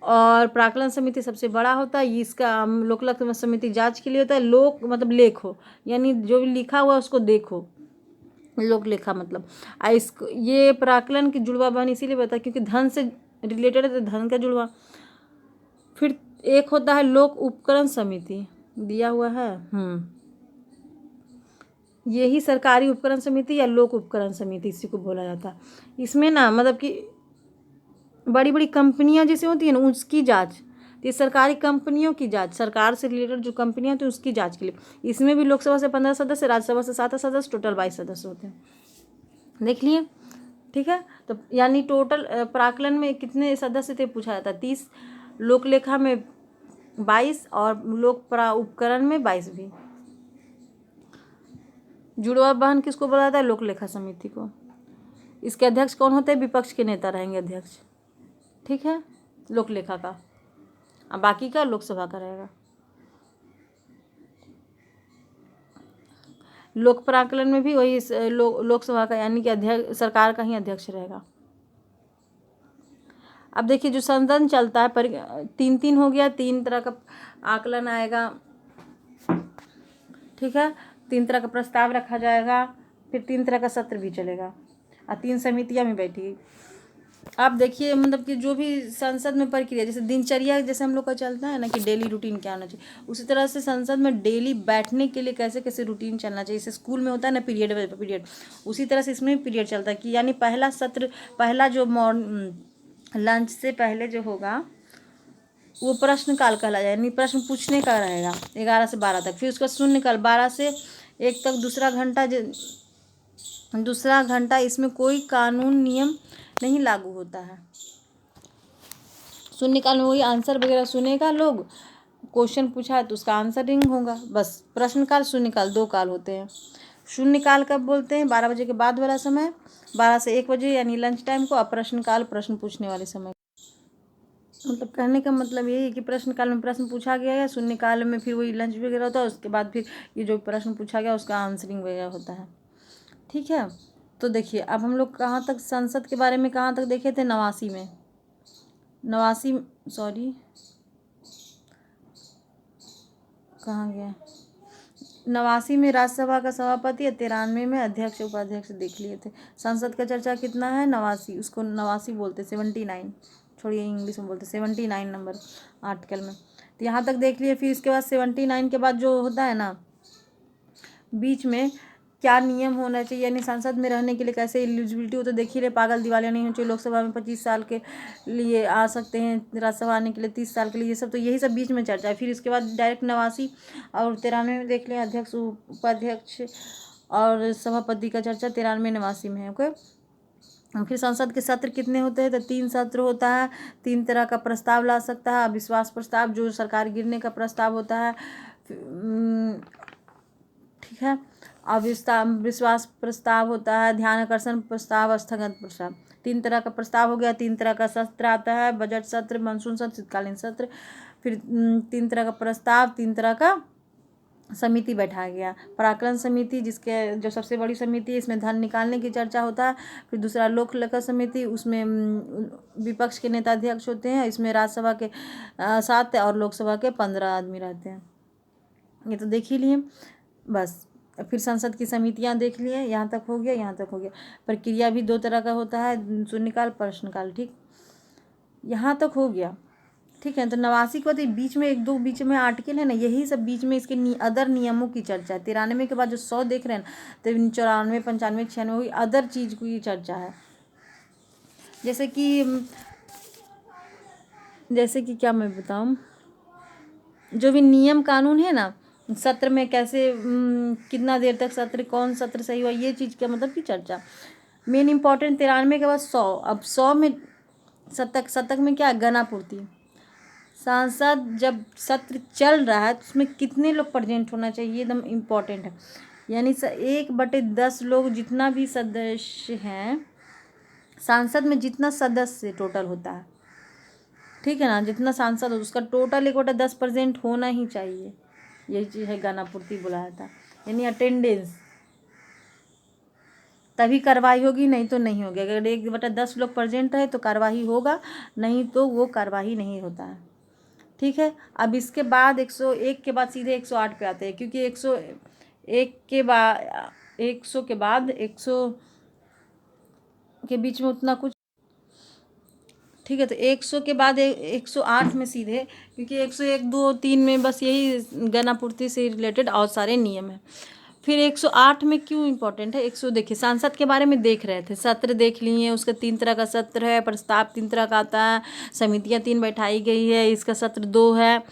और प्राक्कलन समिति सबसे बड़ा होता है, इसका लोक लेखा समिति जांच के लिए होता है। लोक मतलब लेख हो, यानी जो भी लिखा हुआ है उसको देखो, लोक लेखा मतलब। इसको ये प्राक्कलन की जुड़वा बहन इसीलिए बता क्योंकि धन से रिलेटेड है, तो धन का जुड़वा। फिर एक होता है लोक उपकरण समिति, दिया हुआ है, यही सरकारी उपकरण समिति या लोक उपकरण समिति इसी को बोला जाता है। इसमें ना मतलब कि बड़ी बड़ी कंपनियां जैसे होती है ना, उसकी जांच, ये सरकारी कंपनियों की जांच, सरकार से रिलेटेड जो कंपनियां होती हैं उसकी जांच के लिए। इसमें भी लोकसभा से 15 सदस्य, राज्यसभा से 7 सदस्य, टोटल 22 सदस्य होते हैं। देख लिए। ठीक है, तो यानी टोटल प्राक्कलन में कितने सदस्य थे पूछा जाता है, 30, लोक लेखा में 22 और लोक उपकरण में 22 भी। जुड़वा बहन किसको बोला जाता है, लोक लेखा समिति को। इसके अध्यक्ष कौन होते हैं, विपक्ष के नेता रहेंगे अध्यक्ष। ठीक है, लोक लेखा का, अब बाकी का लोकसभा का रहेगा। लोक प्राक्कलन में भी वही लोकसभा का यानी कि अध्यक्ष सरकार का ही अध्यक्ष रहेगा। अब देखिए जो संसद चलता है 3 हो गया, 3 तरह का आकलन आएगा। ठीक है, 3 तरह का प्रस्ताव रखा जाएगा, फिर 3 तरह का सत्र भी चलेगा और 3 समितियां भी बैठी। आप देखिए मतलब कि जो भी संसद में प्रक्रिया, जैसे दिनचर्या जैसे हम लोग का चलता है ना कि डेली रूटीन क्या होना चाहिए, उसी तरह से संसद में डेली बैठने के लिए कैसे कैसे रूटीन चलना चाहिए। जैसे स्कूल में होता है ना पीरियड, उसी तरह से इसमें भी पीरियड चलता है कि यानी पहला सत्र, पहला जो लंच से पहले जो होगा वो प्रश्नकाल कहला जाए, यानी प्रश्न पूछने का रहेगा 11 से 12 तक। फिर उसका शून्यकाल 12 से 1 तक, दूसरा घंटा इसमें कोई कानून नियम नहीं लागू होता है। शून्यकाल में वही आंसर वगैरह सुनेगा, लोग क्वेश्चन पूछा है तो उसका आंसरिंग होगा, बस। प्रश्नकाल शून्यकाल 2 काल होते हैं। शून्यकाल कब बोलते हैं, 12 बजे के बाद वाला समय, 12 से 1 बजे यानी लंच टाइम को। और प्रश्नकाल प्रश्न पूछने वाले समय। मतलब कहने का मतलब यही है कि प्रश्नकाल में प्रश्न पूछा गया है, शून्यकाल में फिर वही लंच वगैरह होता है, उसके बाद फिर ये जो प्रश्न पूछा गया उसका आंसरिंग वगैरह होता है। ठीक है, तो देखिए अब हम लोग कहाँ तक संसद के बारे में कहाँ तक देखे थे, 89 में, 89 में राज्यसभा का सभापति और 93 में अध्यक्ष उपाध्यक्ष देख लिए थे। संसद का चर्चा कितना है, 89, उसको 89 बोलते, 79, छोड़िए इंग्लिश में बोलते 79 नंबर आर्टिकल में। तो यहाँ तक देख लिए। फिर इसके बाद 79 के बाद जो होता है ना, बीच में क्या नियम होना चाहिए, यानी संसद में रहने के लिए कैसे एलिजिबिलिटी हो, तो देख ही रहे, पागल दिवालिया नहीं होनी चाहिए, लोकसभा में 25 साल के लिए आ सकते हैं, राज्यसभा आने के लिए 30 साल के लिए, ये सब तो यही सब बीच में चर्चा है। फिर इसके बाद डायरेक्ट 89 और 93 में देख लें, अध्यक्ष उपाध्यक्ष और सभापति का चर्चा 93 89 में है। ओके, फिर संसद के सत्र कितने होते हैं, तो 3 सत्र होता है। 3 तरह का प्रस्ताव ला सकता है, अविश्वास प्रस्ताव जो सरकार गिरने का प्रस्ताव होता है, ठीक है, अविश्वास प्रस्ताव होता है, ध्यान आकर्षण प्रस्ताव, स्थगन प्रस्ताव। 3 तरह का प्रस्ताव हो गया। 3 तरह का सत्र आता है, बजट सत्र, मानसून सत्र, शीतकालीन सत्र। फिर 3 तरह का प्रस्ताव, 3 तरह का समिति बैठाया गया, प्राक्कलन समिति जिसके जो सबसे बड़ी समिति है, इसमें धन निकालने की चर्चा होता है। फिर दूसरा लोक लेखा समिति, उसमें विपक्ष के नेता अध्यक्ष होते हैं। इसमें राज्यसभा के 7 और लोकसभा के 15 आदमी रहते हैं। ये तो देख ही लिए बस। फिर संसद की समितियां देख लिए, यहाँ तक हो गया, यहाँ तक हो गया। प्रक्रिया भी 2 तरह का होता है, शून्यकाल, प्रश्नकाल। ठीक, यहाँ तक हो गया। ठीक है, तो 89 के बाद बीच में 1-2 बीच में आर्टिकल है ना, यही सब बीच में इसके अदर नियमों की चर्चा है। 93 के बाद जो 100 देख रहे हैं ना, तो 94, 95, 96 हुई अदर चीज़ की चर्चा है। जैसे कि क्या मैं बताऊँ, जो भी नियम कानून है ना, सत्र में कैसे कितना देर तक सत्र, कौन सत्र सही हुआ, ये चीज़ का मतलब की चर्चा मेन इम्पॉर्टेंट। 93 के बाद 100। अब 100 में शतक में क्या, गणापूर्ति। सांसद जब सत्र चल रहा है तो उसमें कितने लोग प्रेजेंट होना चाहिए, एकदम इम्पॉर्टेंट है। यानी 1/10 लोग, जितना भी सदस्य हैं सांसद में, जितना सदस्य टोटल होता है, ठीक है ना, जितना सांसद हो उसका टोटल 1/10 प्रेजेंट होना ही चाहिए। यही चीज़ है गणापूर्ति बुलाया था, यानी अटेंडेंस, तभी कार्रवाई होगी, नहीं तो नहीं होगी। अगर 1/10 लोग प्रेजेंट रहे तो कार्रवाई होगा, नहीं तो वो कार्रवाई नहीं होता है। ठीक है, अब इसके बाद 101 के बाद सीधे 108 पे आते हैं, क्योंकि 101 के बाद 100 के बाद 100 के बीच में उतना कुछ। ठीक है, तो 100 के बाद 108 में सीधे, क्योंकि 101, 2, 3 में बस यही गणापूर्ति से रिलेटेड और सारे नियम हैं। फिर 108 में क्यों इम्पोर्टेंट है, 100 देखिए, सांसद के बारे में देख रहे थे, सत्र देख लिए, उसका 3 तरह का सत्र है, प्रस्ताव 3 तरह का आता है, समितियां 3 बैठाई गई है, इसका सत्र 2 है।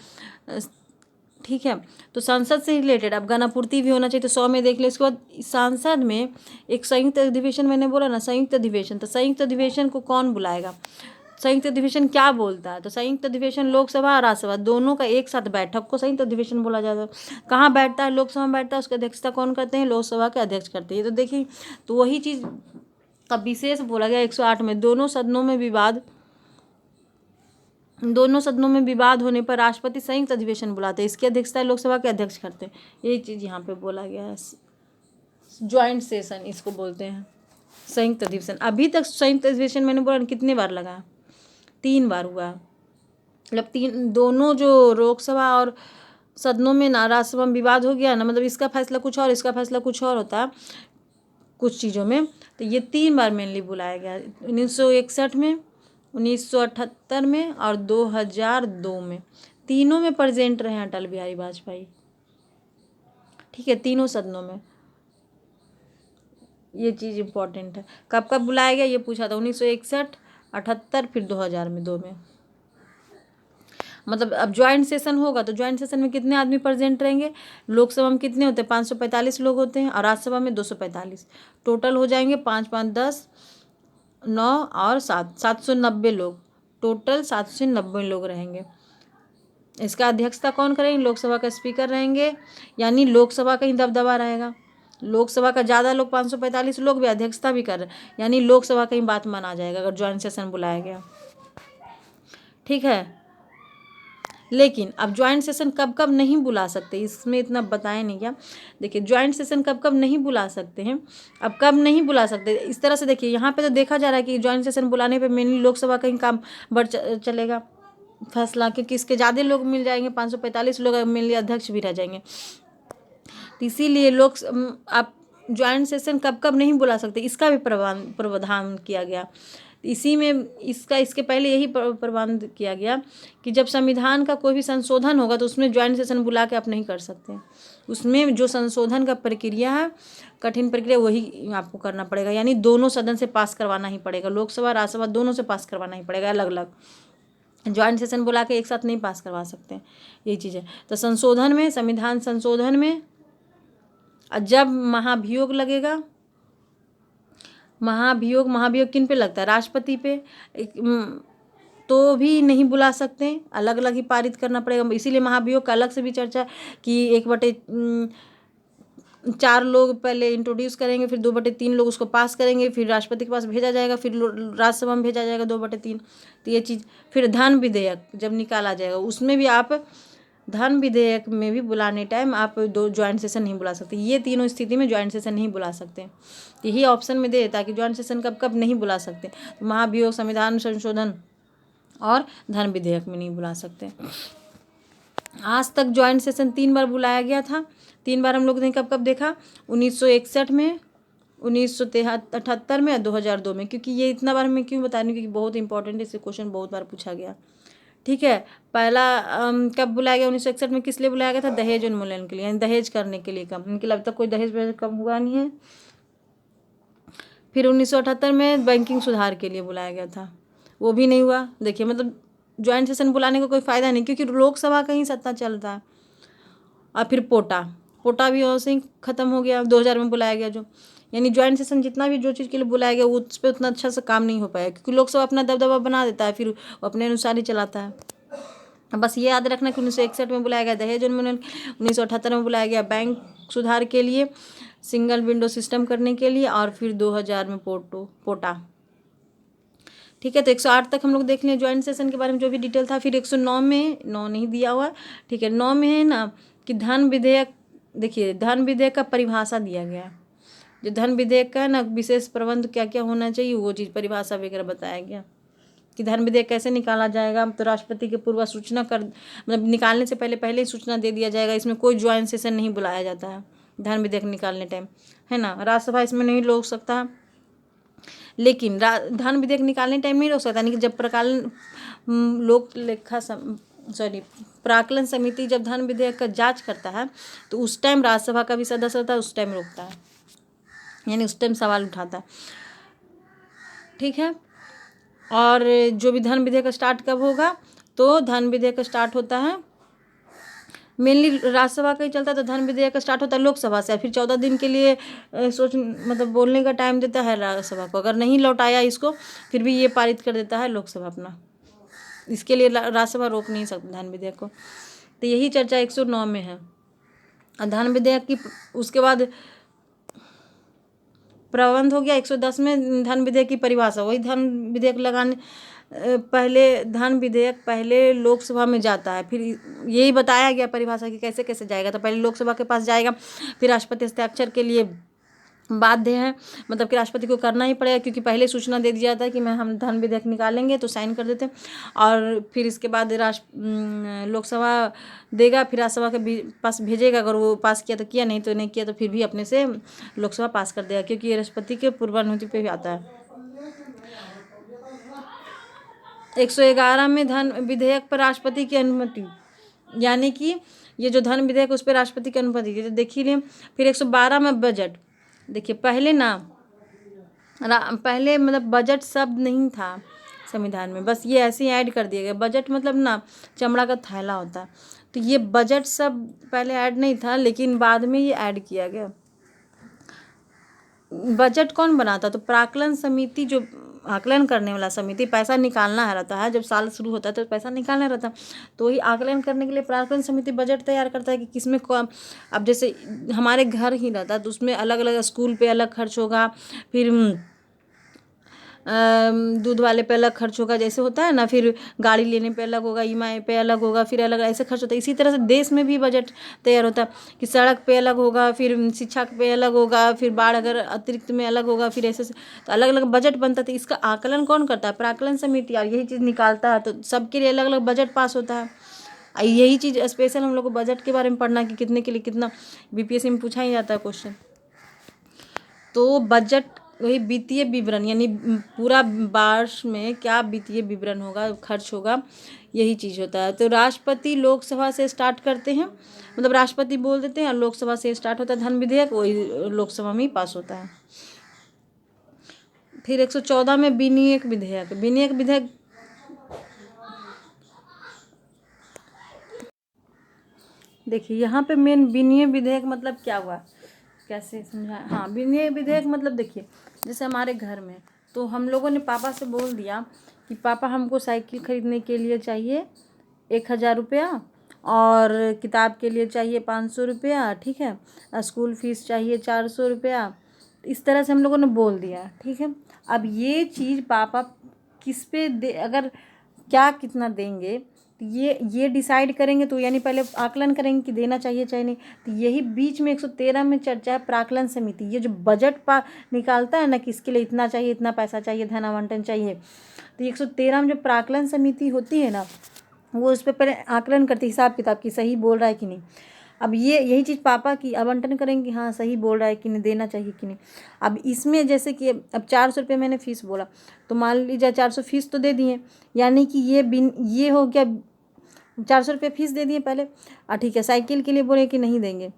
ठीक है, तो संसद से रिलेटेड अब गणापूर्ति भी होना चाहिए, तो 100 में देख ले। इसके बाद सांसद में एक संयुक्त अधिवेशन, मैंने बोला ना संयुक्त अधिवेशन, तो संयुक्त अधिवेशन को कौन बुलाएगा, संयुक्त अधिवेशन क्या बोलता है, तो संयुक्त अधिवेशन लोकसभा और राज्यसभा दोनों का एक साथ बैठक को संयुक्त अधिवेशन बोला जाता है। कहाँ बैठता है, लोकसभा में बैठता है, उसकी अध्यक्षता कौन करते हैं, लोकसभा के अध्यक्ष करते हैं। तो देखिए, तो वही चीज़ का विशेष बोला गया 108 में, दोनों सदनों में विवाद होने पर राष्ट्रपति संयुक्त अधिवेशन बुलाते हैं, इसकी अध्यक्षता लोकसभा के अध्यक्ष करते हैं। यही चीज़ यहाँ पे बोला गया है, ज्वाइंट सेशन इसको बोलते हैं, संयुक्त अधिवेशन। अभी तक संयुक्त अधिवेशन मैंने बोला कितने बार लगा, 3 बार हुआ। मतलब दोनों जो लोकसभा और सदनों में ना, राज्यसभा में विवाद हो गया ना, मतलब इसका फैसला कुछ और, इसका फैसला कुछ और होता है कुछ चीज़ों में, तो ये 3 बार मेनली बुलाया गया, 1961 में, 1978 में और 2002 में। तीनों में प्रेजेंट रहे अटल बिहारी वाजपेयी। ठीक है, तीनों सदनों में, ये चीज़ इम्पोर्टेंट है। कब कब बुलाया गया ये पूछा था, 1961, 78, फिर 2000 में, 2 में। मतलब अब ज्वाइंट सेशन होगा तो ज्वाइंट सेशन में कितने आदमी प्रेजेंट रहेंगे, लोकसभा में कितने होते हैं, 545 लोग होते हैं, और राज्यसभा में 245, टोटल हो जाएंगे 5, 5, 10, 9 और 7, 790 लोग, टोटल 790 लोग रहेंगे। इसका अध्यक्षता कौन करेंगे, लोकसभा का स्पीकर रहेंगे, यानी लोकसभा का ही दबदबा रहेगा। लोकसभा का ज़्यादा लोग, 545 लोग भी अध्यक्षता भी कर रहे हैं, यानी लोकसभा का ही बात माना जाएगा अगर ज्वाइंट सेशन बुलाया गया। ठीक है, लेकिन अब ज्वाइंट सेशन कब कब नहीं बुला सकते, इसमें इतना बताया नहीं क्या। देखिए, ज्वाइंट सेशन कब कब नहीं बुला सकते हैं, अब कब नहीं बुला सकते, इस तरह से देखिए, यहाँ पे तो देखा जा रहा है कि ज्वाइंट सेशन बुलाने पे मेनली लोकसभा का ही काम बढ़ चलेगा फैसला, क्योंकि इसके ज़्यादा लोग मिल जाएंगे, 545 लोग मेनली अध्यक्ष भी रह जाएंगे। तो इसीलिए आप ज्वाइंट सेशन कब कब नहीं बुला सकते, इसका भी प्रावधान किया गया। इसी में इसके पहले यही प्रबंध किया गया कि जब संविधान का कोई भी संशोधन होगा तो उसमें ज्वाइंट सेशन बुला के आप नहीं कर सकते। उसमें जो संशोधन का प्रक्रिया है, कठिन प्रक्रिया, वही आपको करना पड़ेगा, यानी दोनों सदन से पास करवाना ही पड़ेगा, लोकसभा राज्यसभा दोनों से पास करवाना ही पड़ेगा अलग अलग। ज्वाइंट सेशन बुला के एक साथ नहीं पास करवा सकते, यही चीज़ है। तो संशोधन में, संविधान संशोधन में जब महाभियोग लगेगा, महाभियोग किन पे लगता है, राष्ट्रपति पे, तो भी नहीं बुला सकते, अलग अलग ही पारित करना पड़ेगा। इसीलिए महाभियोग का अलग से भी चर्चा कि 1/4 लोग पहले इंट्रोड्यूस करेंगे, फिर 2/3 लोग उसको पास करेंगे, फिर राष्ट्रपति के पास भेजा जाएगा, फिर राज्यसभा में भेजा जाएगा 2/3। तो ये चीज़, फिर धन विधेयक जब निकाला जाएगा उसमें भी आप धन विधेयक में भी बुलाने टाइम आप दो ज्वाइंट सेशन नहीं बुला सकते। ये तीनों स्थिति में ज्वाइंट सेशन नहीं बुला सकते। यही ऑप्शन में दे देता है कि ज्वाइंट सेशन कब कब नहीं बुला सकते, तो महाभियोग, संविधान संशोधन और धन विधेयक में नहीं बुला सकते। आज तक ज्वाइंट सेशन 3 बार बुलाया गया था। 3 बार हम लोग ने कब कब देखा, 1961 में, 1978 में और 2002 में। क्योंकि ये इतना बार मैं क्यों बता रही हूँ, क्योंकि बहुत इंपॉर्टेंट है, इससे क्वेश्चन बहुत बार पूछा गया। ठीक है, पहला कब बुलाया गया, 1961 में किस लिए बुलाया गया था, दहेज उन्मूलन के लिए, यानी दहेज करने के लिए कम। इनके लिए अब तक कोई दहेज कम हुआ नहीं है। फिर 1978 में बैंकिंग सुधार के लिए बुलाया गया था, वो भी नहीं हुआ। देखिए मतलब ज्वाइंट सेशन बुलाने का कोई फ़ायदा नहीं, क्योंकि लोकसभा का ही सत्ता चलता है। और फिर पोटा भी वैसे ही ख़त्म हो गया, 2000 में बुलाया गया जो। यानी ज्वाइंट सेशन जितना भी जो चीज़ के लिए बुलाया गया उस पर उतना अच्छा से काम नहीं हो पाया, क्योंकि लोकसभा अपना दबदबा बना देता है, फिर वो अपने अनुसार ही चलाता है। बस ये याद रखना कि 1961 में बुलाया गया दहेज उन्मूलन, 1978 में बुलाया गया बैंक सुधार के लिए, सिंगल विंडो सिस्टम करने के लिए, और फिर 2000 में पोटा। ठीक है, तो 108 तक हम लोग देख लें ज्वाइंट सेशन के बारे में जो भी डिटेल था। फिर 109 में, 9 नहीं दिया हुआ, ठीक है, 9 में है ना कि धन विधेयक। देखिए धन विधेयक का परिभाषा दिया गया है। जो धन विधेयक का है ना, विशेष प्रबंध क्या क्या होना चाहिए, वो चीज़ परिभाषा वगैरह बताया गया कि धन विधेयक कैसे निकाला जाएगा। तो राष्ट्रपति के पूर्व सूचना कर, मतलब निकालने से पहले ही सूचना दे दिया जाएगा। इसमें कोई ज्वाइंट सेशन नहीं बुलाया जाता है धन विधेयक निकालने टाइम, है ना। राज्यसभा इसमें नहीं रोक सकता, लेकिन धन विधेयक निकालने टाइम नहीं रोक सकता। यानी कि जब प्राक्कलन समिति जब धन विधेयक का जांच करता है, तो उस टाइम राज्यसभा का भी सदस्य होता है, उस टाइम रोकता है, यानी उस टाइम सवाल उठाता है। ठीक है, और जो भी धन विधेयक स्टार्ट कब होगा, तो धन विधेयक स्टार्ट होता है मेनली राज्यसभा का ही चलता है, तो धन विधेयक स्टार्ट होता है लोकसभा से। फिर 14 दिन के लिए मतलब बोलने का टाइम देता है राज्यसभा को। अगर नहीं लौटाया इसको, फिर भी ये पारित कर देता है लोकसभा अपना। इसके लिए राज्यसभा रोक नहीं सकती धन विधेयक को। तो यही चर्चा 109 में है। और धन विधेयक की उसके बाद प्रबंध हो गया 110 में धन विधेयक की परिभाषा। वही धन विधेयक लगाने धन विधेयक पहले लोकसभा में जाता है, फिर यही बताया गया परिभाषा कि कैसे कैसे जाएगा। तो पहले लोकसभा के पास जाएगा, फिर राष्ट्रपति हस्ताक्षर के लिए बाध्य है, मतलब कि राष्ट्रपति को करना ही पड़ेगा, क्योंकि पहले सूचना दे दिया जाता है कि हम धन विधेयक निकालेंगे, तो साइन कर देते हैं। और फिर इसके बाद लोकसभा देगा, फिर राज्यसभा के पास भेजेगा। अगर वो पास किया तो किया, नहीं तो नहीं किया, तो फिर भी अपने से लोकसभा पास कर देगा, क्योंकि ये राष्ट्रपति के पूर्वानुमति पे भी आता है। 111 में धन विधेयक पर राष्ट्रपति की अनुमति, यानी कि ये जो धन विधेयक उस पर राष्ट्रपति की अनुमति, तो देख ही लें। फिर 112 में बजट। देखिए पहले मतलब बजट शब्द नहीं था संविधान में, बस ये ऐसे ही ऐड कर दिया गया। बजट मतलब ना चमड़ा का थैला होता है, तो ये बजट शब्द पहले ऐड नहीं था, लेकिन बाद में ये ऐड किया गया। बजट कौन बनाता, तो प्राक्कलन समिति, जो आकलन करने वाला समिति, पैसा निकालना है रहता है। जब साल शुरू होता है तो पैसा निकालना रहता है, तो वही आकलन करने के लिए प्राक्कलन समिति बजट तैयार करता है कि किसमें अब जैसे हमारे घर ही रहता है, तो उसमें अलग अलग स्कूल पे अलग खर्च होगा, फिर दूध वाले पे अलग खर्च होगा, जैसे होता है ना, फिर गाड़ी लेने पे अलग होगा, EMI पे अलग होगा, फिर अलग ऐसे खर्च होता है। इसी तरह से देश में भी बजट तैयार होता है कि सड़क पे अलग होगा, फिर शिक्षा पे अलग होगा, फिर बाढ़ अगर अतिरिक्त में अलग होगा, फिर ऐसे तो अलग अलग बजट बनता है। तो इसका आकलन कौन करता है, प्राक्कलन समिति, और यही चीज़ निकालता है। तो सबके लिए अलग अलग बजट पास होता है। यही चीज़ स्पेशल हम लोग को बजट के बारे में पढ़ना कि कितने के लिए कितना, BPSC में पूछा ही जाता है क्वेश्चन। तो बजट वही वित्तीय विवरण, यानी पूरा वर्ष में क्या वित्तीय विवरण होगा, खर्च होगा, यही चीज़ होता है। तो राष्ट्रपति लोकसभा से स्टार्ट करते हैं, मतलब राष्ट्रपति बोल देते हैं, और लोकसभा से स्टार्ट होता है धन विधेयक, वही लोकसभा में ही पास होता है। फिर 114 में विनियोग विधेयक। विनियोग विधेयक देखिए यहाँ पे मेन विनियोग विधेयक मतलब क्या हुआ, कैसे समझा। हाँ, विनियोग विधेयक मतलब देखिए, जैसे हमारे घर में, तो हम लोगों ने पापा से बोल दिया कि पापा हमको साइकिल खरीदने के लिए चाहिए 1000 रुपया, और किताब के लिए चाहिए 500 रुपया, ठीक है, स्कूल फीस चाहिए 400 रुपया। इस तरह से हम लोगों ने बोल दिया, ठीक है। अब ये चीज़ पापा किस पे दे, अगर क्या कितना देंगे, तो ये डिसाइड करेंगे, तो यानी पहले आकलन करेंगे कि देना चाहिए चाहे नहीं। तो यही बीच में 113 में चर्चा है प्राकलन समिति, ये जो बजट निकालता है ना कि इसके लिए इतना चाहिए, इतना पैसा चाहिए, धन आवंटन चाहिए, तो 113 में जो प्राकलन समिति होती है ना, वो उस पर पहले आकलन करती है हिसाब किताब की सही बोल रहा है कि नहीं। अब यही चीज़ पापा की आवंटन करेंगे, हाँ सही बोल रहा है कि नहीं, देना चाहिए कि नहीं। अब इसमें जैसे कि अब 400 रुपये मैंने फीस बोला, तो मान लीजिए 400 फीस तो दे दिए, यानी कि ये हो गया 400 रुपये फीस दे दिए पहले। ठीक है, साइकिल के लिए बोले कि नहीं देंगे,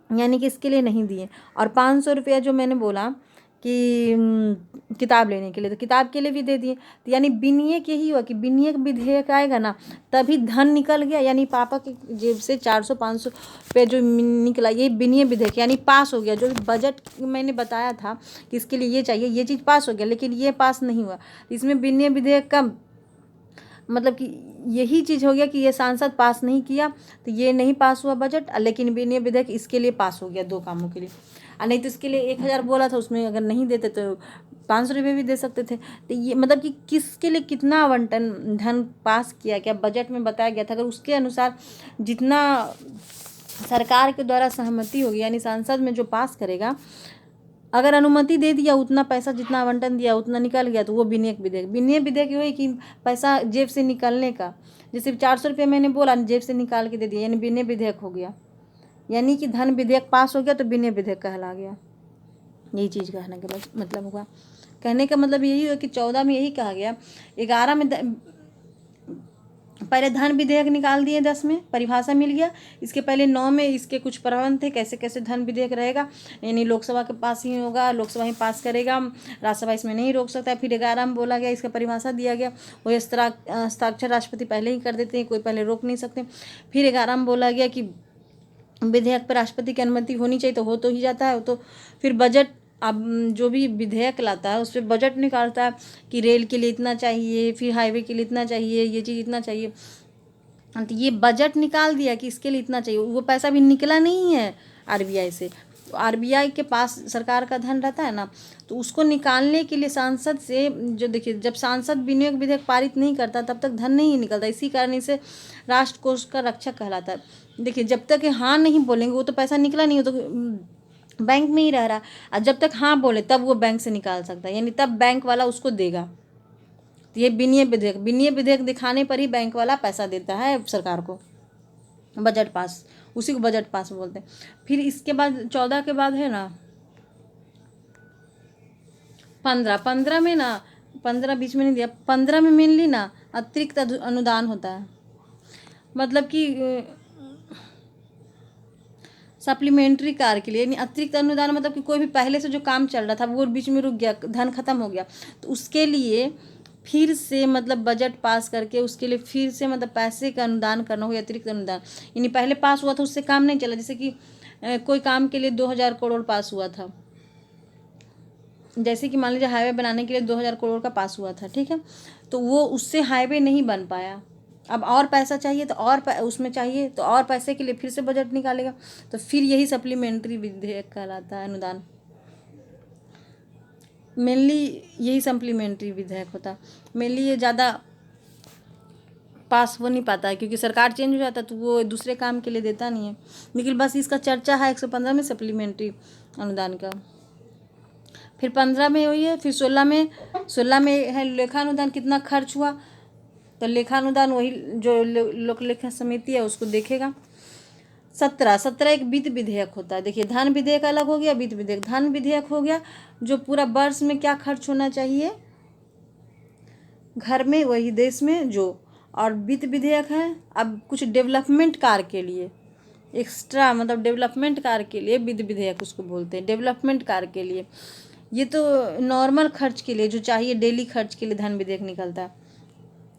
यानी कि इसके लिए नहीं दिए। और 500 रुपया जो मैंने बोला कि किताब लेने के लिए, तो किताब के लिए भी दे दिए। तो यानी विनियक यही हुआ कि विनियक विधेयक आएगा ना तभी धन निकल गया, यानी पापा की जेब से 400-500 पे जो निकला ये विनियक विधेयक यानी पास हो गया। जो बजट मैंने बताया था कि इसके लिए ये चाहिए, ये चीज़ पास हो गया, लेकिन ये पास नहीं हुआ। इसमें विनियक विधेयक का मतलब कि यही चीज़ हो गया कि ये सांसद पास नहीं किया, तो ये नहीं पास हुआ बजट, लेकिन विनियक विधेयक इसके लिए पास हो गया 2 कामों के लिए। नहीं तो इसके लिए 1000 बोला था, उसमें अगर नहीं देते तो 500 रुपये भी दे सकते थे। तो ये मतलब कि किसके लिए कितना आवंटन धन पास किया गया बजट में बताया गया था, अगर उसके अनुसार जितना सरकार के द्वारा सहमति होगी, यानी सांसद में जो पास करेगा, अगर अनुमति दे दिया उतना पैसा जितना आवंटन दिया उतना निकल गया, तो वो विनियक विधेयक। विनियक विधेयक ये कि पैसा जेब से निकलने का, जैसे 400 रुपये मैंने बोला जेब से निकाल के दे दिया, यानी विनियक विधेयक हो गया, यानी कि धन विधेयक पास हो गया तो विनियक विधेयक कहला गया। यही चीज़ कहने का मतलब हुआ। कहने का मतलब यही हुआ कि 14 में यही कहा गया, 11 में पहले धन विधेयक निकाल दिए, 10 में परिभाषा मिल गया। इसके पहले 9 में इसके कुछ प्रावधान थे कैसे कैसे धन विधेयक रहेगा, यानी लोकसभा के पास ही होगा, लोकसभा ही पास करेगा, राज्यसभा इसमें नहीं रोक सकता। फिर 11 में बोला गया, इसका परिभाषा दिया गया, वो हस्ताक्षर राष्ट्रपति पहले ही कर देते हैं, कोई पहले रोक नहीं सकते। फिर 11 में बोला गया कि विधेयक पर राष्ट्रपति की अनुमति होनी चाहिए, तो हो तो ही जाता है। तो फिर बजट, अब जो भी विधेयक लाता है उस पर बजट निकालता है कि रेल के लिए इतना चाहिए, फिर हाईवे के लिए इतना चाहिए, ये चीज़ इतना चाहिए। तो ये बजट निकाल दिया कि इसके लिए इतना चाहिए, वो पैसा भी निकला नहीं है आरबीआई से। तो आरबीआई के पास सरकार का धन रहता है ना, तो उसको निकालने के लिए सांसद से, जो देखिए जब सांसद विनियोग विधेयक पारित नहीं करता तब तक धन नहीं निकलता, इसी कारण इसे राष्ट्र कोष का रक्षक कहलाता है। देखिए जब तक हाँ नहीं बोलेंगे वो तो पैसा निकला नहीं, हो तो बैंक में ही रह रहा, और जब तक हाँ बोले तब वो बैंक से निकाल सकता है, यानी तब बैंक वाला उसको देगा। तो ये विनियोग विधेयक दिखाने पर ही बैंक वाला पैसा देता है सरकार को, बजट पास, उसी को बजट पास बोलते हैं। फिर इसके बाद 14 के बाद है ना 15 में ना, 15 बीच में नहीं दिया, 15 में मेनली ना अतिरिक्त अनुदान होता है, मतलब कि सप्लीमेंट्री कार्य के लिए, यानी अतिरिक्त अनुदान मतलब कि कोई भी पहले से जो काम चल रहा था वो बीच में रुक गया, धन खत्म हो गया, तो उसके लिए फिर से मतलब बजट पास करके उसके लिए फिर से मतलब पैसे का अनुदान करना हो, अतिरिक्त अनुदान। यानी पहले पास हुआ था उससे काम नहीं चला, जैसे कि कोई काम के लिए 2000 करोड़ पास हुआ था, जैसे कि मान लीजिए हाईवे बनाने के लिए 2000 करोड़ का पास हुआ था, ठीक है, तो वो उससे हाईवे नहीं बन पाया, अब और पैसा चाहिए तो और उसमें चाहिए, तो और पैसे के लिए फिर से बजट निकालेगा, तो फिर यही सप्लीमेंट्री विधेयक कहलाता है, अनुदान। मेनली यही सप्लीमेंट्री विधेयक होता है, मेनली ये ज़्यादा पास हो नहीं पाता है क्योंकि सरकार चेंज हो जाता है तो वो दूसरे काम के लिए देता नहीं है, लेकिन बस इसका चर्चा है 115 में सप्लीमेंट्री अनुदान का। फिर 15 में वही है, फिर 16 में है लेखानुदान कितना खर्च हुआ, तो लेखानुदान वही जो लोक लेखा समिति है उसको देखेगा। 17 एक वित्त विधेयक होता है। देखिए धन विधेयक अलग हो गया, वित्त विधेयक। धन विधेयक हो गया जो पूरा वर्ष में क्या खर्च होना चाहिए घर में, वही देश में जो, और वित्त विधेयक है अब कुछ डेवलपमेंट कार्य के लिए एक्स्ट्रा, मतलब डेवलपमेंट कार्य के लिए वित्त विधेयक उसको बोलते हैं, डेवलपमेंट कार्य के लिए। ये तो नॉर्मल खर्च के लिए जो चाहिए डेली खर्च के लिए धन विधेयक निकलता है।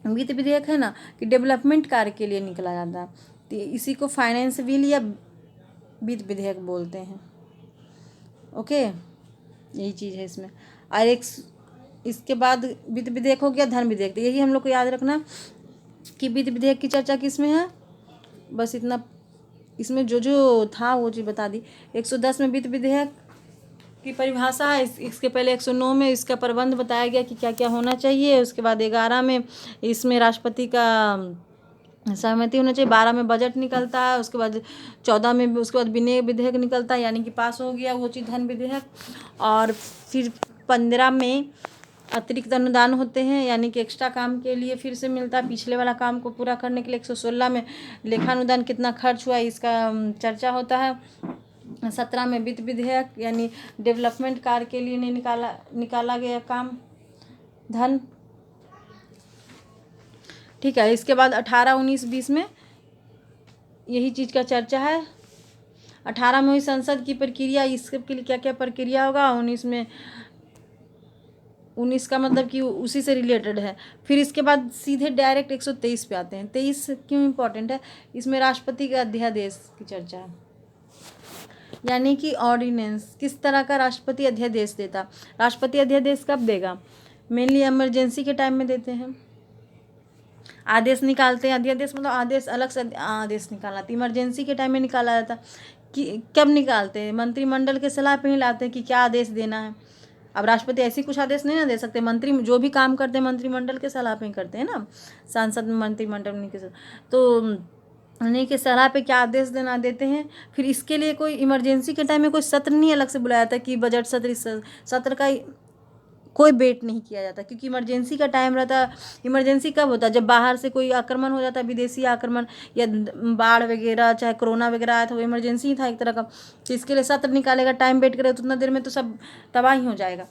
वित्त विधेयक है ना कि डेवलपमेंट कार्य के लिए निकला जाता है, तो इसी को फाइनेंस बिल या वित्त विधेयक बोलते हैं। ओके, यही चीज़ है इसमें। और एक इसके बाद वित्त विधेयक हो गया, धन विधेयक। तो यही हम लोग को याद रखना कि वित्त विधेयक की चर्चा किस में है, बस इतना। इसमें जो जो था वो चीज़ बता दी। 110 में वित्त विधेयक की परिभाषा है, इसके पहले 109 में इसका प्रबंध बताया गया कि क्या क्या होना चाहिए। उसके बाद 11 में इसमें राष्ट्रपति का सहमति होना चाहिए। 12 में बजट निकलता है, उसके बाद 14 में उसके बाद विनय विधेयक निकलता है, यानी कि पास हो गया वो चीज़ धन विधेयक। और फिर 15 में अतिरिक्त अनुदान होते हैं, यानी कि एक्स्ट्रा काम के लिए फिर से मिलता है, पिछले वाला काम को पूरा करने के लिए। 116 में लेखानुदान कितना खर्च हुआ इसका चर्चा होता है। 17 में वित्त विधेयक, यानी डेवलपमेंट कार्य के लिए नहीं निकाला गया काम धन। ठीक है, इसके बाद 18, 19, 20 में यही चीज़ का चर्चा है। 18 में हुई संसद की प्रक्रिया, इसके लिए क्या क्या प्रक्रिया होगा। 19 में 19 का मतलब कि उसी से रिलेटेड है। फिर इसके बाद सीधे डायरेक्ट 123 पे आते हैं। 23 क्यों इम्पोर्टेंट है, इसमें राष्ट्रपति का अध्यादेश की चर्चा है, यानी कि ऑर्डिनेंस। किस तरह का राष्ट्रपति अध्यादेश देता। राष्ट्रपति अध्यादेश कब देगा, मेनली इमरजेंसी के टाइम में देते हैं। आदेश निकालते हैं, अध्यादेश मतलब आदेश अलग से आदेश निकालना, इमरजेंसी के टाइम में निकाला जाता। कि कब निकालते हैं, मंत्रिमंडल के सलाह पे ही लाते हैं कि क्या आदेश देना है। अब राष्ट्रपति ऐसी कुछ आदेश नहीं ना दे सकते, मंत्री जो भी काम करते हैं मंत्रिमंडल के सलाह पे ही करते हैं ना, सांसद मंत्रिमंडल उन्हीं के, तो उन्हीं के सलाह पे क्या आदेश देना देते हैं। फिर इसके लिए कोई इमरजेंसी के टाइम में कोई सत्र नहीं अलग से बुलाया जाता कि बजट सत्र, इस सत्र का कोई वेट नहीं किया जाता, क्योंकि इमरजेंसी का टाइम रहता। इमरजेंसी कब होता है, जब बाहर से कोई आक्रमण हो जाता है, विदेशी आक्रमण या बाढ़ वगैरह, चाहे कोरोना वगैरह आया था, वो इमरजेंसी था एक तरह का। तो इसके लिए सत्र निकालेगा, टाइम वेट करे तो उतना देर में तो सब तबाही हो जाएगा।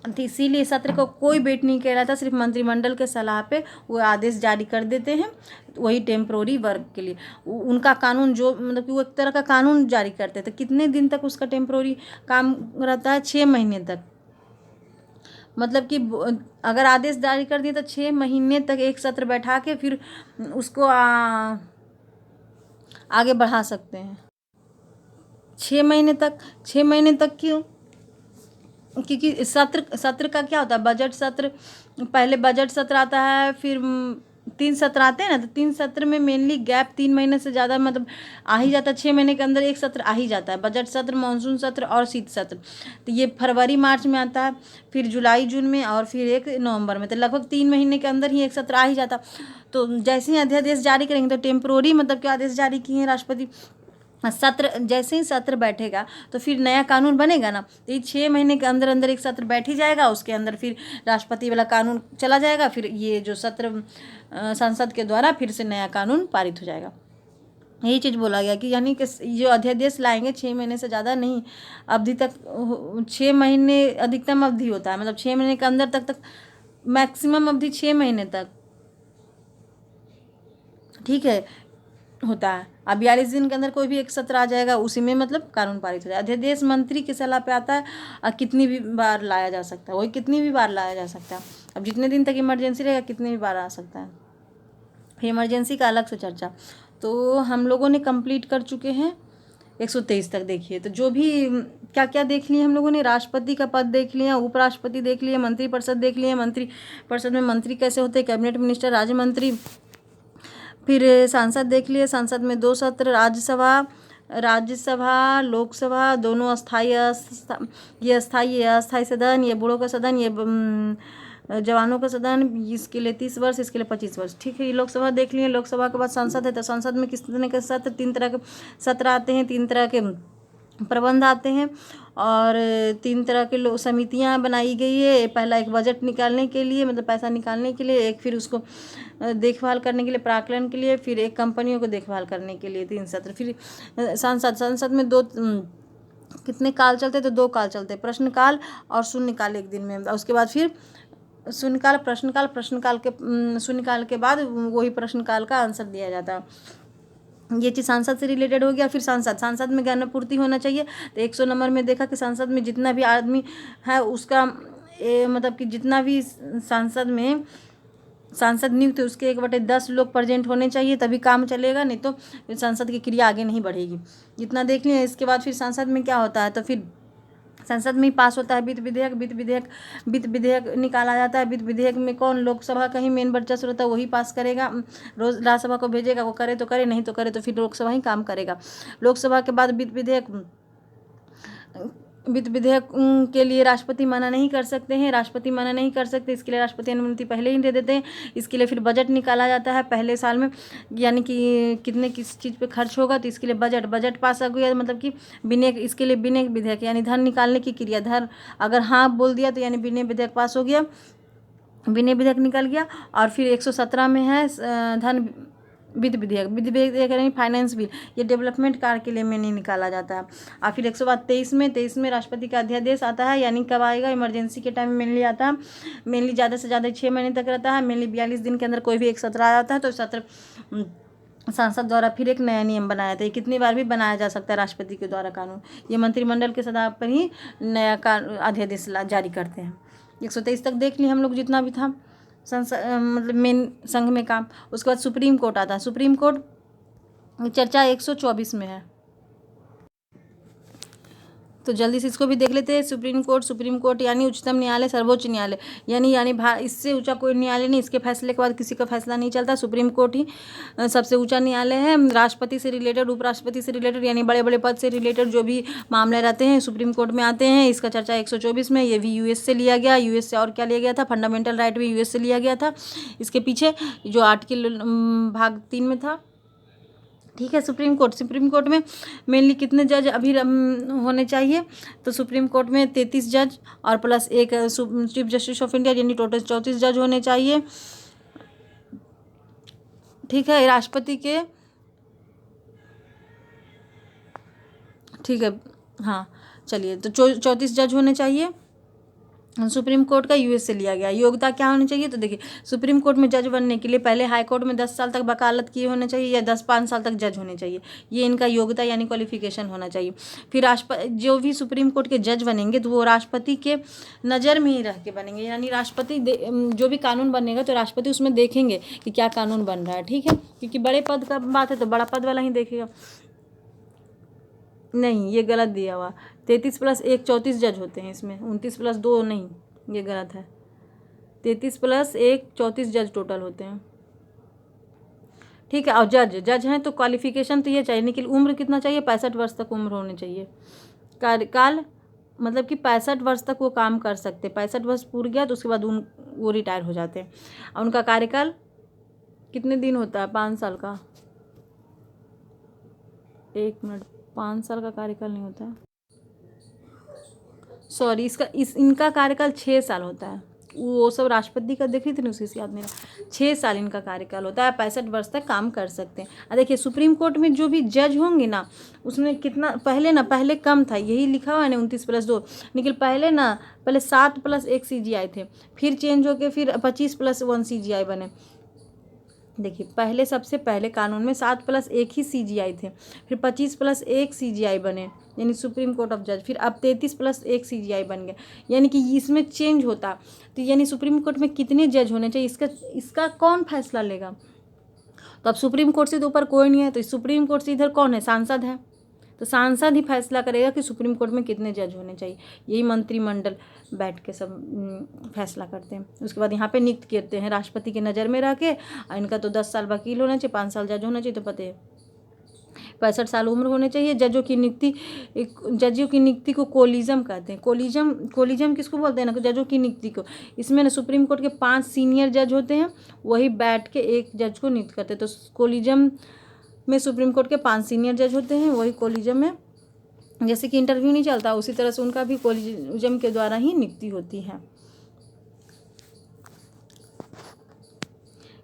तो इसीलिए सत्र को कोई वेट नहीं किया जाता, सिर्फ मंत्रिमंडल के सलाह पे वो आदेश जारी कर देते हैं। वही टेम्प्रोरी वर्क के लिए उनका कानून, जो मतलब कि वो एक तरह का कानून जारी करते थे। कितने दिन तक उसका टेम्प्रोरी काम रहता है, 6 महीने तक। मतलब कि अगर आदेश जारी कर दिए तो 6 महीने तक एक सत्र बैठा के फिर उसको आगे बढ़ा सकते हैं। 6 महीने तक, 6 महीने तक क्यों, क्योंकि सत्र का क्या होता है, बजट सत्र, पहले बजट सत्र आता है, फिर 3 सत्र आते हैं ना, तो 3 सत्र में मेनली गैप 3 महीने से ज़्यादा मतलब आ ही जाता है। 6 महीने के अंदर एक सत्र आ ही जाता है, बजट सत्र, मानसून सत्र और शीत सत्र। तो ये फरवरी मार्च में आता है, फिर जुलाई जून में, और फिर एक नवंबर में। तो लगभग 3 महीने के अंदर ही एक सत्र आ ही जाता। तो जैसे ही अध्यादेश जारी करेंगे तो टेम्प्रोरी मतलब क्या आदेश जारी किए हैं राष्ट्रपति, सत्र जैसे ही सत्र बैठेगा तो फिर नया कानून बनेगा ना। तो ये 6 महीने के अंदर अंदर एक सत्र बैठ ही जाएगा, उसके अंदर फिर राष्ट्रपति वाला कानून चला जाएगा, फिर ये जो सत्र संसद के द्वारा फिर से नया कानून पारित हो जाएगा। यही चीज़ बोला गया कि यानी कि जो अध्यादेश लाएंगे 6 महीने से ज़्यादा नहीं अवधि तक, 6 महीने अधिकतम अवधि होता है, मतलब 6 महीने के अंदर तक मैक्सिमम अवधि 6 महीने तक, ठीक है, होता है। अब 42 दिन के अंदर कोई भी एक सत्र आ जाएगा, उसी में मतलब कानून पारित हो जाए। अध्यादेश मंत्री की सलाह पे आता है और कितनी भी बार लाया जा सकता है, वही कितनी भी बार लाया जा सकता है। अब जितने दिन तक इमरजेंसी रहेगा कितनी भी बार आ सकता है। फिर इमरजेंसी का अलग से चर्चा। तो हम लोगों ने कंप्लीट कर चुके हैं 123 तक। देखिए तो जो भी क्या क्या देख लिए हम लोगों ने, राष्ट्रपति का पद देख लिया, उपराष्ट्रपति देख लिए, मंत्रिपरिषद देख लिए, मंत्रिपरिषद में मंत्री कैसे होते हैं, कैबिनेट मिनिस्टर, राज्य मंत्री। फिर सांसद देख लिए, संसद में 2 सत्र, राज्यसभा लोकसभा दोनों अस्थाई, ये अस्थाई, ये अस्थाई सदन, ये बूढ़ों का सदन, ये जवानों का सदन, इसके लिए 30 वर्ष, इसके लिए 25 वर्ष। ठीक है, ये लोकसभा देख लिए। लोकसभा के बाद संसद है, तो संसद में किस तरह के सत्र, 3 तरह के सत्र आते हैं, 3 तरह के प्रबंध आते हैं, और 3 तरह के समितियां बनाई गई है। पहला एक बजट निकालने के लिए, मतलब पैसा निकालने के लिए, एक फिर उसको देखभाल करने के लिए, प्राक्कलन के लिए, फिर एक कंपनियों को देखभाल करने के लिए 3 सत्र। फिर संसद में 2 कितने काल चलते, तो 2 काल चलते, प्रश्नकाल और शून्यकाल 1 दिन में। उसके बाद फिर शून्यकाल, प्रश्नकाल, प्रश्नकाल के शून्यकाल के बाद वही प्रश्नकाल का आंसर दिया जाता है। ये चीज़ सांसद से रिलेटेड हो गया। फिर सांसद में ज्ञान पूर्ति होना चाहिए। तो 100 नंबर में देखा कि सांसद में जितना भी आदमी है उसका मतलब कि जितना भी सांसद नियुक्त है उसके 1/10 लोग प्रेजेंट होने चाहिए, तभी काम चलेगा, नहीं तो संसद की क्रिया आगे नहीं बढ़ेगी। जितना देख लिया। इसके बाद फिर संसद में क्या होता है, तो फिर संसद में ही पास होता है वित्त विधेयक निकाला जाता है। वित्त विधेयक में कौन, लोकसभा का ही मेन वर्चस्व रहता है, वही पास करेगा। रोज राज्यसभा को भेजेगा, वो करे तो करे, नहीं तो करे तो फिर लोकसभा ही काम करेगा। लोकसभा के बाद वित्त विधेयक वित्त विधेयक के लिए राष्ट्रपति मना नहीं कर सकते हैं, राष्ट्रपति मना नहीं कर सकते, इसके लिए राष्ट्रपति अनुमति पहले ही दे देते हैं। इसके लिए फिर बजट निकाला जाता है पहले साल में, यानी कि कितने किस चीज़ पे खर्च होगा, तो इसके लिए बजट पास हो गया, मतलब कि विनियोग, इसके लिए विनियोग विधेयक यानी धन निकालने की क्रिया, धन अगर हाँ बोल दिया तो यानी विनियोग विधेयक पास हो गया, विनियोग विधेयक निकल गया। और फिर 117 में है धन वित्त विधेयक यानी फाइनेंस बिल, ये डेवलपमेंट कार्य के लिए में नहीं निकाला जाता है। और फिर 123 में राष्ट्रपति का अध्यादेश आता है, यानी कब आएगा, इमरजेंसी के टाइम में मेनली आता है, मेनली ज़्यादा से ज़्यादा 6 महीने तक रहता है, मेनली 42 दिन के अंदर कोई भी एक सत्र आ जाता है, तो सत्र सांसद द्वारा फिर एक नया नियम बनाया था। ये कितनी बार भी बनाया जा सकता है राष्ट्रपति के द्वारा कानून, ये मंत्रिमंडल के सदा पर ही नया अध्यादेश जारी करते हैं। 123 तक देख लिए हम लोग जितना भी था मतलब मेन संघ में काम। उसके बाद सुप्रीम कोर्ट आता है, सुप्रीम कोर्ट चर्चा 124 में है, तो जल्दी से इसको भी देख लेते हैं। सुप्रीम कोर्ट यानी उच्चतम न्यायालय, सर्वोच्च न्यायालय, यानी इससे ऊंचा कोई न्यायालय नहीं, इसके फैसले के बाद किसी का फैसला नहीं चलता, सुप्रीम कोर्ट ही सबसे ऊंचा न्यायालय है। राष्ट्रपति से रिलेटेड, उपराष्ट्रपति से रिलेटेड, यानी बड़े बड़े पद से रिलेटेड जो भी मामले रहते हैं सुप्रीम कोर्ट में आते हैं। इसका चर्चा 124 में, ये भी यूएस से लिया गया, यूएस से और क्या लिया गया था, फंडामेंटल राइट भी यूएस से लिया गया था। इसके पीछे जो आर्टिकल भाग 3 में था, ठीक है। सुप्रीम कोर्ट में मेनली कितने जज अभी होने चाहिए, तो सुप्रीम कोर्ट में 33 जज और प्लस एक चीफ जस्टिस ऑफ इंडिया, यानी टोटल 34 जज होने चाहिए, ठीक है। राष्ट्रपति के, ठीक है, हाँ चलिए, तो 34 जज होने चाहिए। सुप्रीम कोर्ट का यूएस से लिया गया। योग्यता क्या होनी चाहिए, तो देखिए सुप्रीम कोर्ट में जज बनने के लिए पहले हाई कोर्ट में 10 साल तक वकालत किए होने चाहिए, या 5 साल तक जज होने चाहिए, ये इनका योग्यता यानी क्वालिफिकेशन होना चाहिए। फिर जो भी सुप्रीम कोर्ट के जज बनेंगे तो वो राष्ट्रपति के नज़र में ही रह के बनेंगे, यानी राष्ट्रपति जो भी कानून बनेगा तो राष्ट्रपति उसमें देखेंगे कि क्या कानून बन रहा है, ठीक है, क्योंकि बड़े पद का बात है तो बड़ा पद वाला ही देखेगा। नहीं, ये गलत दिया हुआ, 33 + 1 34 जज होते हैं इसमें, 29 + 2 नहीं, ये गलत है, 33 + 1 34 जज टोटल होते हैं, ठीक है। और जज हैं तो क्वालिफिकेशन तो ये चाहिए, लेकिन उम्र कितना चाहिए, 65 वर्ष तक उम्र होनी चाहिए। कार्यकाल मतलब कि 65 वर्ष तक वो काम कर सकते, 65 वर्ष पूर गया तो उसके बाद वो रिटायर हो जाते हैं। और उनका कार्यकाल कितने दिन होता है, 5 साल का, 1 मिनट, 5 साल का कार्यकाल नहीं होता है, सॉरी, इनका कार्यकाल 6 साल होता है, वो सब राष्ट्रपति का देख रही थी ना, उसी से याद मेरा, 6 साल इनका कार्यकाल होता है, 65 वर्ष तक काम कर सकते हैं। देखिए सुप्रीम कोर्ट में जो भी जज होंगे ना, उसमें कितना पहले कम था, यही लिखा हुआ है ना 29 + 2, लेकिन पहले 7 + 1 CGI थे, फिर चेंज होके फिर 25 + 1 CGI बने। देखिए सबसे पहले कानून में 7 + 1 ही CGI थे, फिर 25 + 1 CGI बने, यानी सुप्रीम कोर्ट ऑफ जज, फिर अब 33 + 1 CGI बन गए, यानी कि इसमें चेंज होता। तो यानी सुप्रीम कोर्ट में कितने जज होने चाहिए, इसका कौन फैसला लेगा, तो अब सुप्रीम कोर्ट से तो ऊपर कोई नहीं है, तो सुप्रीम कोर्ट से इधर कौन है, सांसद है, तो सांसद ही फैसला करेगा कि सुप्रीम कोर्ट में कितने जज होने चाहिए, यही मंत्रिमंडल बैठ के सब फैसला करते हैं। उसके बाद यहाँ पे नियुक्त करते हैं राष्ट्रपति के नज़र में रह के, और इनका तो 10 साल वकील होना चाहिए, 5 साल जज होना चाहिए, तो पता है 65 साल उम्र होने चाहिए। जजों की नियुक्ति को कोलिजम कहते हैं, कोलिजम किसको बोलते हैं ना, जजों की नियुक्ति को। इसमें ना सुप्रीम कोर्ट के 5 सीनियर जज होते हैं, वही बैठ के एक जज को नियुक्त करते हैं, तो कोलिजम में सुप्रीम कोर्ट के 5 सीनियर जज होते हैं, वही कोलिजम में, जैसे कि इंटरव्यू नहीं चलता उसी तरह से उनका भी कोलिजम के द्वारा ही नियुक्ति होती है।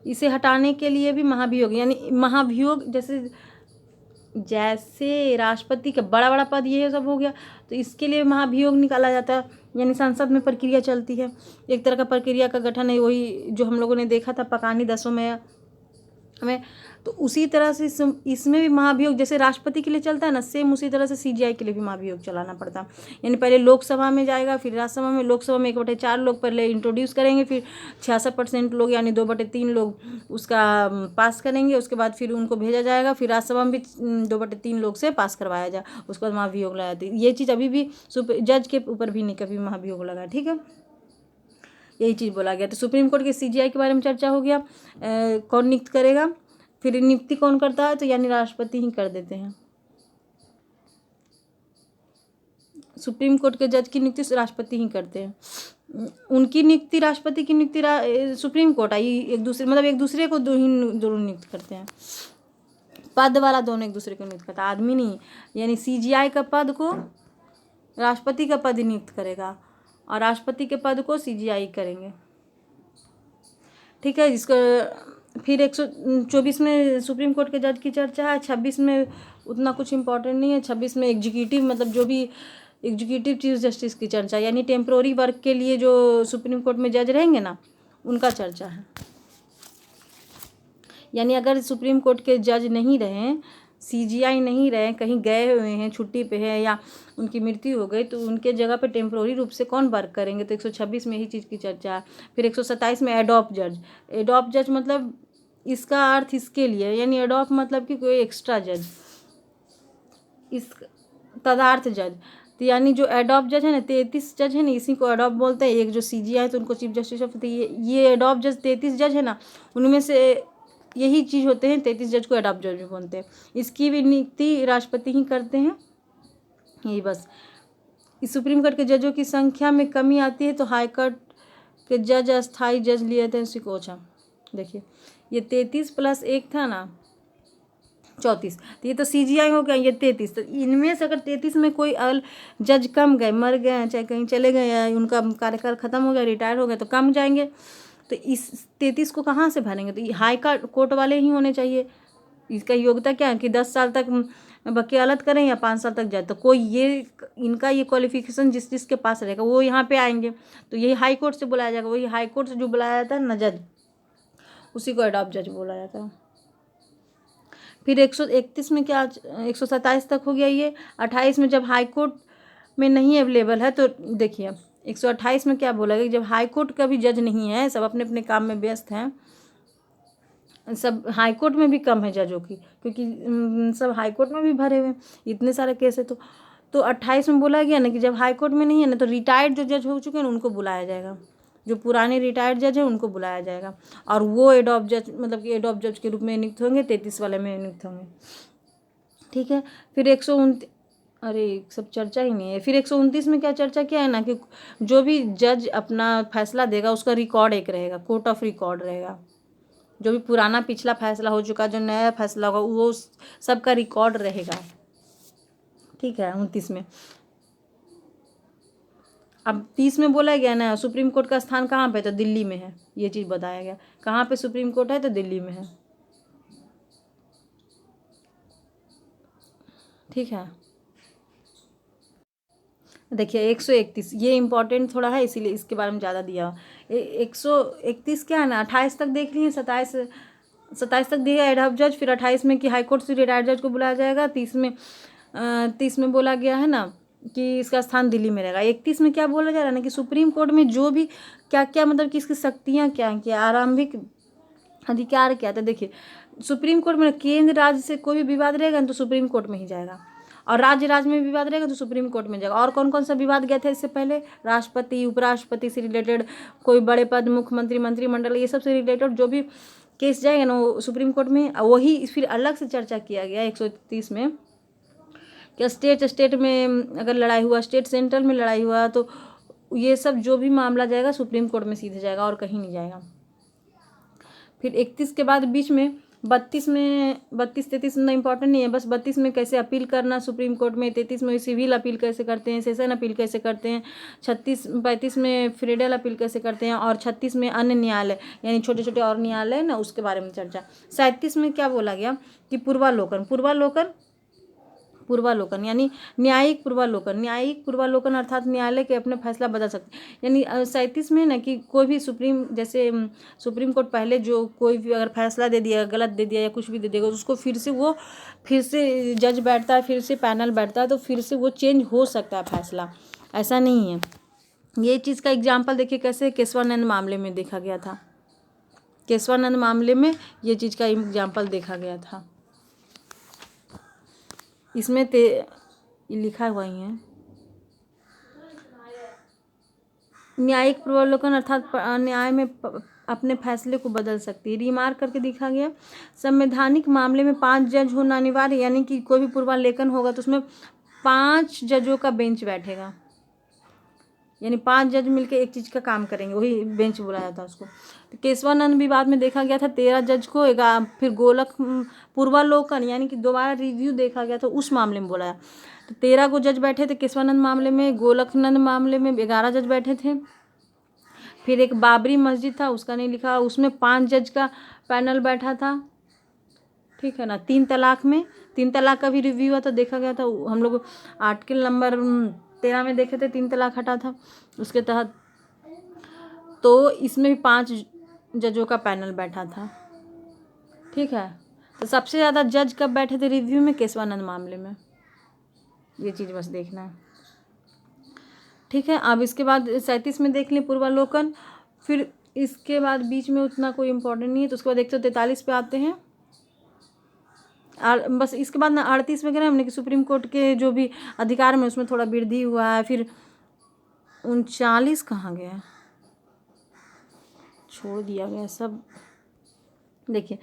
इसे हटाने के लिए भी महाभियोग, यानी महाभियोग जैसे राष्ट्रपति का बड़ा पद ये सब हो गया, तो इसके लिए महाभियोग निकाला जाता है, यानी संसद में प्रक्रिया चलती है, एक तरह का प्रक्रिया का गठन है, वही जो हम लोगों ने देखा था पकानी 10 में, तो उसी तरह से इसमें भी महाभियोग जैसे राष्ट्रपति के लिए चलता है ना, सेम उसी तरह से CGI के लिए भी महाभियोग चलाना पड़ता है। यानी पहले लोकसभा में जाएगा, फिर राज्यसभा में, लोकसभा में 1/4 लोग पहले इंट्रोड्यूस करेंगे, फिर 66% लोग यानी 2/3 लोग उसका पास करेंगे, उसके बाद फिर उनको भेजा जाएगा, फिर राज्यसभा में भी 2/3 लोग से पास करवाया जाए, उसके बाद महाभियोग लगाया जाती है। ये चीज़ अभी भी जज के ऊपर भी नहीं कभी महाभियोग लगा, ठीक है, यही चीज़ बोला गया। तो सुप्रीम कोर्ट के CGI के बारे में चर्चा हो गया, कौन नियुक्त करेगा, फिर नियुक्ति कौन करता है, तो यानी राष्ट्रपति ही कर देते हैं। सुप्रीम कोर्ट के जज की नियुक्ति राष्ट्रपति ही करते हैं। उनकी नियुक्ति, राष्ट्रपति की नियुक्ति सुप्रीम कोर्ट आई एक दूसरे, मतलब एक दूसरे को दोनों नियुक्त करते हैं। पद वाला दोनों एक दूसरे को नियुक्त करता है, आदमी नहीं। यानी सीजीआई का पद को राष्ट्रपति का पद ही नियुक्त करेगा और राष्ट्रपति के पद को सीजीआई करेंगे। ठीक है। जिसको फिर 124 में सुप्रीम कोर्ट के जज की चर्चा है। 26 में उतना कुछ इम्पोर्टेंट नहीं है। 26 में एग्जीक्यूटिव, मतलब जो भी एग्जीक्यूटिव चीफ जस्टिस की चर्चा, यानी टेम्प्रोरी वर्क के लिए जो सुप्रीम कोर्ट में जज रहेंगे ना, उनका चर्चा है। यानी अगर सुप्रीम कोर्ट के जज नहीं रहे, सीजीआई नहीं रहे, कहीं गए हुए हैं, छुट्टी पे है या उनकी मृत्यु हो गई, तो उनके जगह पे टेम्प्रोरी रूप से कौन वर्क करेंगे, तो 126 में यही चीज़ की चर्चा है। फिर 127 में एडॉप्ट जज। एडॉप्ट जज मतलब इसका अर्थ इसके लिए, यानी एडॉप्ट मतलब कि कोई एक्स्ट्रा जज, इस तदार्थ जज। तो यानी जो एडॉप्ट जज है ना, 33 जज है ना, इसी को एडॉप्ट बोलते हैं। एक जो सीजीआई है तो उनको चीफ जस्टिस ऑफ, ये एडॉप्ट जज 33 जज है ना, उनमें से यही चीज़ होते हैं। 33 जज को एडॉप्ट जज भी बोलते हैं। इसकी भी नियुक्ति राष्ट्रपति ही करते हैं। यही बस। इस सुप्रीम कोर्ट के जजों की संख्या में कमी आती है तो हाई कोर्ट के जज अस्थायी जज लिए थे सिकोचा। देखिए ये 33 + 1 था ना, 34, तो ये तो सीजीआई हो गया, ये 33। तो इनमें से अगर 33 में कोई जज कम गए, मर गए, चाहे कहीं चले गए या उनका कार्यकाल खत्म हो गया, रिटायर हो गए, तो कम जाएंगे। तो इस 33 को कहाँ से भरेंगे, तो हाई कोर्ट वाले ही होने चाहिए। इसका योग्यता क्या है कि 10 साल तक वकालत करें या 5 साल तक जाए, तो कोई ये इनका ये क्वालिफिकेशन जिसके पास रहेगा वो यहाँ पे आएंगे, तो यही हाई कोर्ट से बुलाया जाएगा। वही हाई कोर्ट से जो बुलाया जाता है ना जज, उसी को एडॉप्ट जज बोला जाता है। फिर 131 में क्या, 127 तक हो गया ये। 28 में जब हाई कोर्ट में नहीं अवेलेबल है, तो देखिए 128 में क्या बोला गया, जब हाई कोर्ट का भी जज नहीं है, सब अपने अपने काम में व्यस्त हैं, सब हाई कोर्ट में भी कम है जजों की, क्योंकि सब हाई कोर्ट में भी भरे हुए इतने सारे केस है। तो 28 में बोला गया ना कि जब हाई कोर्ट में नहीं है ना, तो रिटायर्ड जो जज हो चुके हैं उनको बुलाया जाएगा। जो पुराने रिटायर्ड जज हैं उनको बुलाया जाएगा, और वो एडॉप्ट जज, मतलब कि एडॉप्ट जज के रूप में नियुक्त होंगे, 33 वाले में नियुक्त होंगे। ठीक है। फिर 129, अरे सब चर्चा ही नहीं है। फिर 129 में क्या चर्चा किया है ना कि जो भी जज अपना फैसला देगा उसका रिकॉर्ड एक रहेगा, कोर्ट ऑफ रिकॉर्ड रहेगा। जो भी पुराना पिछला फैसला हो चुका, जो नया फैसला होगा, वो सबका रिकॉर्ड रहेगा। ठीक है। 29 में। अब 30 में बोला गया ना सुप्रीम कोर्ट का स्थान कहाँ पे, तो दिल्ली में है। ये चीज़ बताया गया, कहाँ पे सुप्रीम कोर्ट है, तो दिल्ली में है। ठीक है। देखिए 131 ये इम्पोर्टेंट थोड़ा है, इसीलिए इसके बारे में ज़्यादा दिया। 131 क्या है ना, 28 तक देख लिए, 27 तक दिया एडॉप्ट जज। फिर 28 में कि हाई कोर्ट से रिटायर्ड जज को बुलाया जाएगा। 30 में बोला गया है ना कि इसका स्थान दिल्ली में रहेगा। 31 में क्या बोला जा रहा है ना कि सुप्रीम कोर्ट में जो भी क्या क्या, मतलब कि इसकी शक्तियाँ क्या हैं, क्या आरंभिक अधिकार क्या था। देखिए सुप्रीम कोर्ट में केंद्र राज्य से कोई भी विवाद रहेगा तो सुप्रीम कोर्ट में ही जाएगा, और राज्य में विवाद रहेगा तो सुप्रीम कोर्ट में जाएगा। और कौन कौन सा विवाद गया था इससे पहले, राष्ट्रपति उपराष्ट्रपति से रिलेटेड कोई बड़े पद, मुख्यमंत्री, मंत्रिमंडल, ये सब से रिलेटेड जो भी केस जाएगा ना वो सुप्रीम कोर्ट में। वही फिर अलग से चर्चा किया गया 131 में कि स्टेट में अगर लड़ाई हुआ, स्टेट सेंट्रल में लड़ाई हुआ, तो ये सब जो भी मामला जाएगा सुप्रीम कोर्ट में सीधे जाएगा और कहीं नहीं जाएगा। फिर 31 के बाद बीच में 32 में, 33 में इम्पोर्टेंट नहीं है, बस 32 में कैसे अपील करना सुप्रीम कोर्ट में, 33 में सिविल अपील कैसे करते हैं, सेशन अपील कैसे करते हैं, 35 में फेडरल अपील कैसे करते हैं, और 36 में अन्य न्यायालय यानी छोटे छोटे और न्यायालय ना, उसके बारे में चर्चा। 37 में क्या बोला गया कि पूर्वालोकन यानी न्यायिक पूर्वालोकन अर्थात न्यायालय के अपने फैसला बदल सकते हैं। यानी 37 में ना कि कोई भी सुप्रीम कोर्ट पहले जो कोई भी अगर फैसला दे दिया, गलत दे दिया या कुछ भी दे देगा, उसको फिर से जज बैठता है, फिर से पैनल बैठता है, तो फिर से वो चेंज हो सकता है फैसला, ऐसा नहीं है। ये चीज़ का एग्जाम्पल देखिए कैसे केशवानंद मामले में देखा गया था। केशवानंद मामले में ये चीज़ का एग्जाम्पल देखा गया था। इसमें लिखा हुआ ही है, न्यायिक पूर्वालोकन अर्थात न्याय में अपने फैसले को बदल सकती है। रिमार्क करके दिखा गया, संवैधानिक मामले में 5 जज होना अनिवार्य, यानी कि कोई भी पूर्वालेखन होगा तो उसमें 5 जजों का बेंच बैठेगा, यानी 5 जज मिलके एक चीज़ का काम करेंगे, वही बेंच बोला जाता है उसको। तो केशवानंद विवाद में देखा गया था 13 जज को, फिर गोलक पूर्वालोकन यानी कि दोबारा रिव्यू देखा गया था, उस मामले में बोला है। तो 13 को जज बैठे थे केशवानंद मामले में, गोलकनंद मामले में 11 जज बैठे थे। फिर एक बाबरी मस्जिद था, उसका नहीं लिखा, उसमें 5 जज का पैनल बैठा था, ठीक है ना। 3 तलाक में, 3 तलाक का भी रिव्यू हुआ था, देखा गया था। हम लोग आर्टिकल नंबर 13 में देखे थे, 3 तलाक हटा था उसके तहत। तो इसमें भी 5 जजों का पैनल बैठा था, ठीक है। तो सबसे ज़्यादा जज कब बैठे थे रिव्यू में? केशवानंद मामले में, ये चीज़ बस देखना है, ठीक है। अब इसके बाद 37 में देख लें पूर्वालोकन। फिर इसके बाद बीच में उतना कोई इम्पोर्टेंट नहीं है, तो उसके बाद 143 पे आते हैं। और बस इसके बाद ना 38 में कह रहे हैं हमने कि सुप्रीम कोर्ट के जो भी अधिकार में उसमें थोड़ा वृद्धि हुआ है। फिर 39 कहाँ गया, छोड़ दिया गया सब। देखिए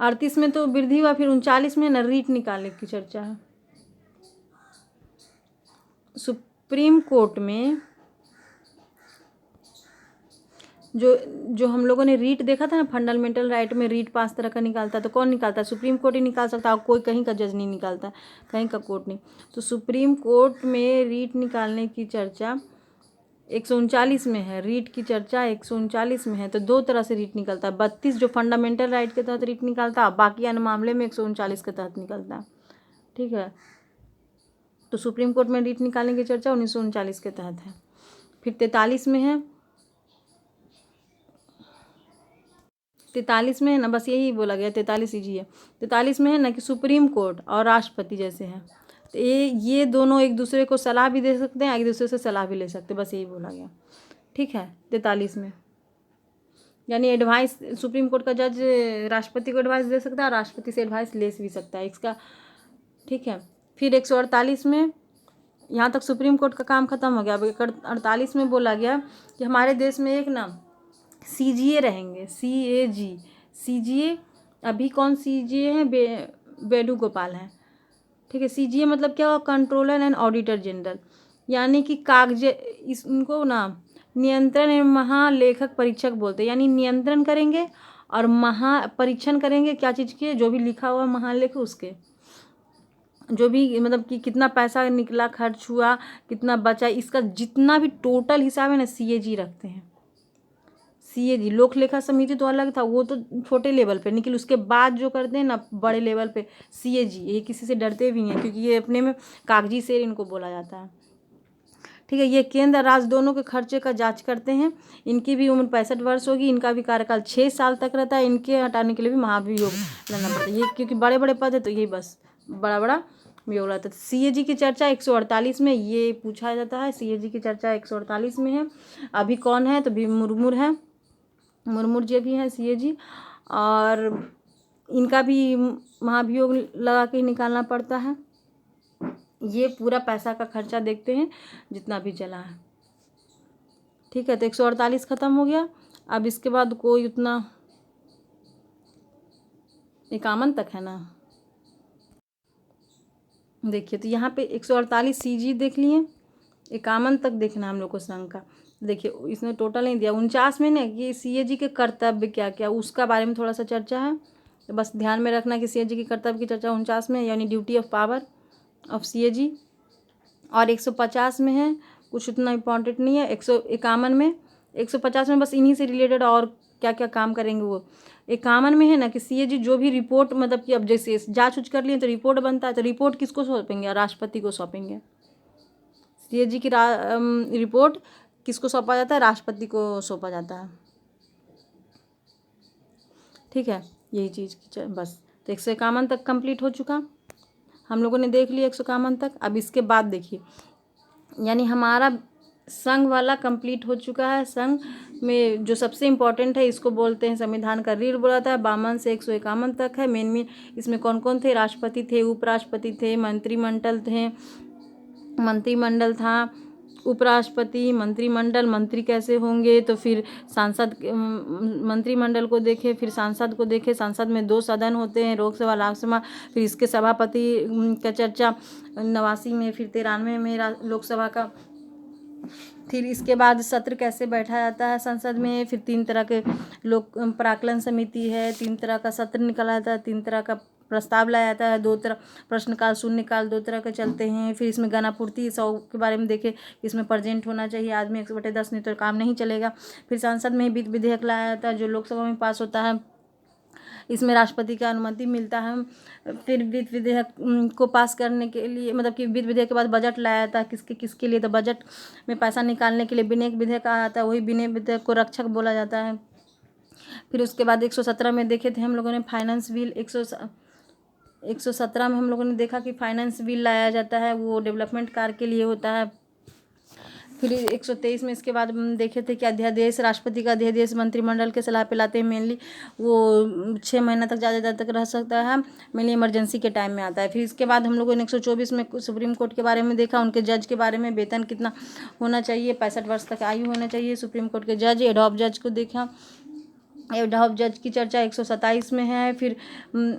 38 में तो वृद्धि हुआ, फिर 39 में ना रीट निकालने की चर्चा है। सुप्रीम कोर्ट में जो हम लोगों ने रीट देखा था ना, फंडामेंटल राइट में रीट 5 तरह का निकालता है, तो कौन निकालता है? सुप्रीम कोर्ट ही निकाल सकता है, कोई कहीं का जज नहीं निकालता, कहीं का कोर्ट नहीं। तो सुप्रीम कोर्ट में रीट निकालने की चर्चा 139 में है, रीट की चर्चा 139 में है। तो 2 तरह से रीट निकलता है, 32 जो फंडामेंटल राइट के तहत रीट निकलता है, बाकी अन्य मामले में 139 के तहत निकलता है, ठीक है। तो सुप्रीम कोर्ट में रीट निकालने की चर्चा 1939 के तहत है। फिर 43 में है, 43 में है ना, बस यही बोला गया, 43 ईजी है। 43 में है ना कि सुप्रीम कोर्ट और राष्ट्रपति जैसे हैं, तो ये दोनों एक दूसरे को सलाह भी दे सकते हैं, एक दूसरे से सलाह भी ले सकते हैं, बस यही बोला गया, ठीक है। 43 में यानी एडवाइस, सुप्रीम कोर्ट का जज राष्ट्रपति को एडवाइस दे सकता है और राष्ट्रपति से एडवाइस ले भी सकता है इसका, ठीक है। फिर 148 में, यहाँ तक सुप्रीम कोर्ट का काम खत्म हो गया। अब 148 में बोला गया कि हमारे देश में एक ना CGA रहेंगे, CGA। अभी कौन CGA हैं? वेणुगोपाल हैं, ठीक है। CGA मतलब क्या हुआ? कंट्रोलर एंड ऑडिटर जनरल, यानी कि इनको ना नियंत्रण एवं महालेखक परीक्षक बोलते हैं, यानी नियंत्रण करेंगे और महापरीक्षण करेंगे, क्या चीज़ के? जो भी लिखा हुआ महालेख उसके, जो भी मतलब कि कितना पैसा निकला, खर्च हुआ, कितना बचा, इसका जितना भी टोटल हिसाब है ना, CAG रखते हैं। CAG, लोक लेखा समिति तो अलग था, वो तो छोटे लेवल पे, लेकिन उसके बाद जो करते हैं ना बड़े लेवल पे, CAG। ये किसी से डरते भी हैं क्योंकि ये अपने में कागजी शेर इनको बोला जाता है, ठीक है। ये केंद्र राज्य दोनों के खर्चे का जांच करते हैं। इनकी भी उम्र 65 वर्ष होगी, इनका भी कार्यकाल 6 साल तक रहता है। इनके हटाने के लिए भी महाभियोग लेना पड़ता है, ये क्योंकि बड़े बड़े पद है, तो यही बस बड़ा बड़ा वियोग रहता है। CAG की चर्चा 148 में ये पूछा जाता है, CAG की चर्चा 148 में है। अभी कौन है? तो भी मुर्मू जी भी हैं CAG, और इनका भी महाभियोग लगा के निकालना पड़ता है। ये पूरा पैसा का खर्चा देखते हैं जितना भी चला है, ठीक है। तो 148 खत्म हो गया। अब इसके बाद कोई उतना 51 तक है ना, देखिए। तो यहाँ पे 148 CG देख लिए, 51 तक देखना हम लोग को संघ का। देखिए इसने टोटल नहीं दिया। 49 में ना कि CAG के कर्तव्य क्या क्या, उसका बारे में थोड़ा सा चर्चा है, तो बस ध्यान में रखना कि CAG के कर्तव्य की चर्चा 49 में, यानी duty of power of CAG। और 150 में है, कुछ उतना इम्पॉर्टेंट नहीं है। 151 में, 150 में बस इन्हीं से रिलेटेड और क्या क्या काम करेंगे वो। 51 में है ना कि CAG जो भी रिपोर्ट, मतलब कि अब जैसे जांच उच कर लिए तो रिपोर्ट बनता है, तो रिपोर्ट किसको सौंपेंगे? राष्ट्रपति को सौंपेंगे। CAG की रिपोर्ट किसको सौंपा जाता है? राष्ट्रपति को सौंपा जाता है, ठीक है। यही चीज़ की बस। तो 151 तक कंप्लीट हो चुका, हम लोगों ने देख लिया 151 तक। अब इसके बाद देखिए, यानी हमारा संघ वाला कंप्लीट हो चुका है। संघ में जो सबसे इम्पोर्टेंट है इसको बोलते हैं संविधान का रीढ़ बोला था। 52 से 151 तक है। मेन में इसमें कौन कौन थे? राष्ट्रपति थे, उपराष्ट्रपति थे, मंत्रिमंडल था, उपराष्ट्रपति, मंत्रिमंडल, मंत्री कैसे होंगे, तो फिर सांसद, मंत्रिमंडल को देखे, फिर सांसद को देखे। सांसद में 2 सदन होते हैं, लोकसभा, राज्यसभा। फिर इसके सभापति का चर्चा 89 में, फिर 93 में लोकसभा का। फिर इसके बाद सत्र कैसे बैठा जाता है संसद में। फिर 3 तरह के लोक प्राक्कलन समिति है, 3 तरह का सत्र निकाला जाता है, 3 तरह का प्रस्ताव लाया जाता है, 2 तरह प्रश्नकाल, शून्यकाल, 2 तरह के चलते हैं। फिर इसमें गणापूर्ति 100 के बारे में देखे, इसमें प्रेजेंट होना चाहिए आदमी 100/10, नहीं तो काम नहीं चलेगा। फिर संसद में वित्त विधेयक लाया जाता है जो लोकसभा में पास होता है, इसमें राष्ट्रपति का अनुमति मिलता है। फिर वित्त विधेयक को पास करने के लिए, मतलब कि वित्त विधेयक के बाद बजट लाया जाता है, किसके लिए, तो बजट में पैसा निकालने के लिए विनियोग विधेयक आ जाता है, वही विनियोग विधेयक को रक्षक बोला जाता है। फिर उसके बाद 117 में देखे थे हम लोगों ने फाइनेंस बिल, 117 में हम लोगों ने देखा कि फाइनेंस बिल लाया जाता है, वो डेवलपमेंट कार्य के लिए होता है। फिर 123 में इसके बाद हम देखे थे कि अध्यादेश, राष्ट्रपति का अध्यादेश मंत्रिमंडल के सलाह पे लाते हैं। मेनली वो 6 महीना तक, ज़्यादा तक रह सकता है, मेनली इमरजेंसी के टाइम में आता है। फिर इसके बाद हम लोगों ने 124 में सुप्रीम कोर्ट के बारे में देखा, उनके जज के बारे में, वेतन कितना होना चाहिए, 65 वर्ष तक आयु होना चाहिए सुप्रीम कोर्ट के जज। एडहॉक जज को देखा, एडहॉक जज की चर्चा 127 में है। फिर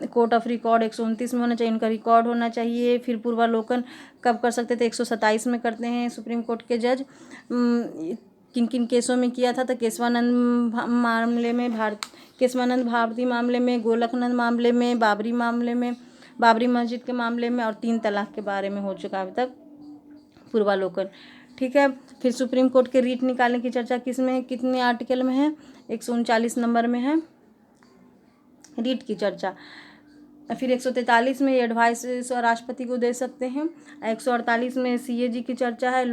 कोर्ट ऑफ रिकॉर्ड 129 में होना चाहिए, इनका रिकॉर्ड होना चाहिए। फिर पूर्वावलोकन कब कर सकते थे, 127 में करते हैं सुप्रीम कोर्ट के जज। किन किन केसों में किया था, तो केशवानंद मामले में, केशवानंद भारती मामले में, गोलकनंद मामले में, बाबरी मामले में, बाबरी मस्जिद के मामले में, और 3 तलाक के बारे में हो चुका अभी तक पूर्वावलोकन। ठीक है। फिर सुप्रीम कोर्ट के रीट निकालने की चर्चा किसमें, कितने आर्टिकल में है, 139 नंबर में है रीट की चर्चा। फिर 143 में एडवाइस राष्ट्रपति को दे सकते हैं। 148 में CAG की चर्चा है,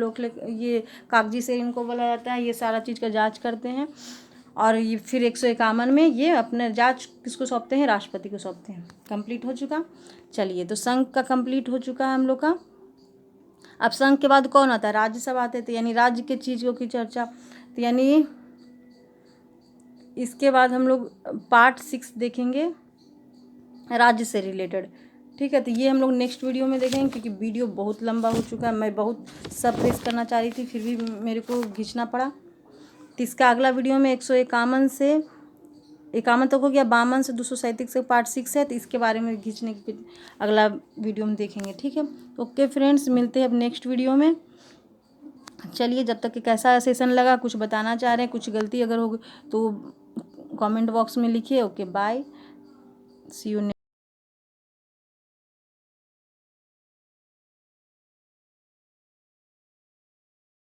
ये कागजी से इनको बोला जाता है, ये सारा चीज़ का जांच करते हैं। और ये फिर 151 में ये अपने जांच किसको सौंपते हैं, राष्ट्रपति को सौंपते हैं। कंप्लीट हो चुका। चलिए, तो संघ का कंप्लीट हो चुका है हम लोग का। अब संघ के बाद कौन आता है, राज्यसभा आते थे, यानी राज्य के चीज़ों की चर्चा। तो यानी इसके बाद हम लोग पार्ट 6 देखेंगे राज्य से रिलेटेड। ठीक है, तो ये हम लोग नेक्स्ट वीडियो में देखेंगे, क्योंकि वीडियो बहुत लंबा हो चुका है। मैं बहुत सप्रेस करना चाह रही थी, फिर भी मेरे को खींचना पड़ा। तो इसका अगला वीडियो में 151 से 51 तक हो गया, 52 से 237 तक पार्ट 6 है, तो इसके बारे में खींचने की अगला वीडियो में देखेंगे। ठीक है, ओके फ्रेंड्स, मिलते हैं अब नेक्स्ट वीडियो में। चलिए, जब तक कि कैसा सेशन लगा, कुछ बताना चाह रहे हैं, कुछ गलती अगर हो तो कमेंट बॉक्स में लिखिए। Okay, bye, see you.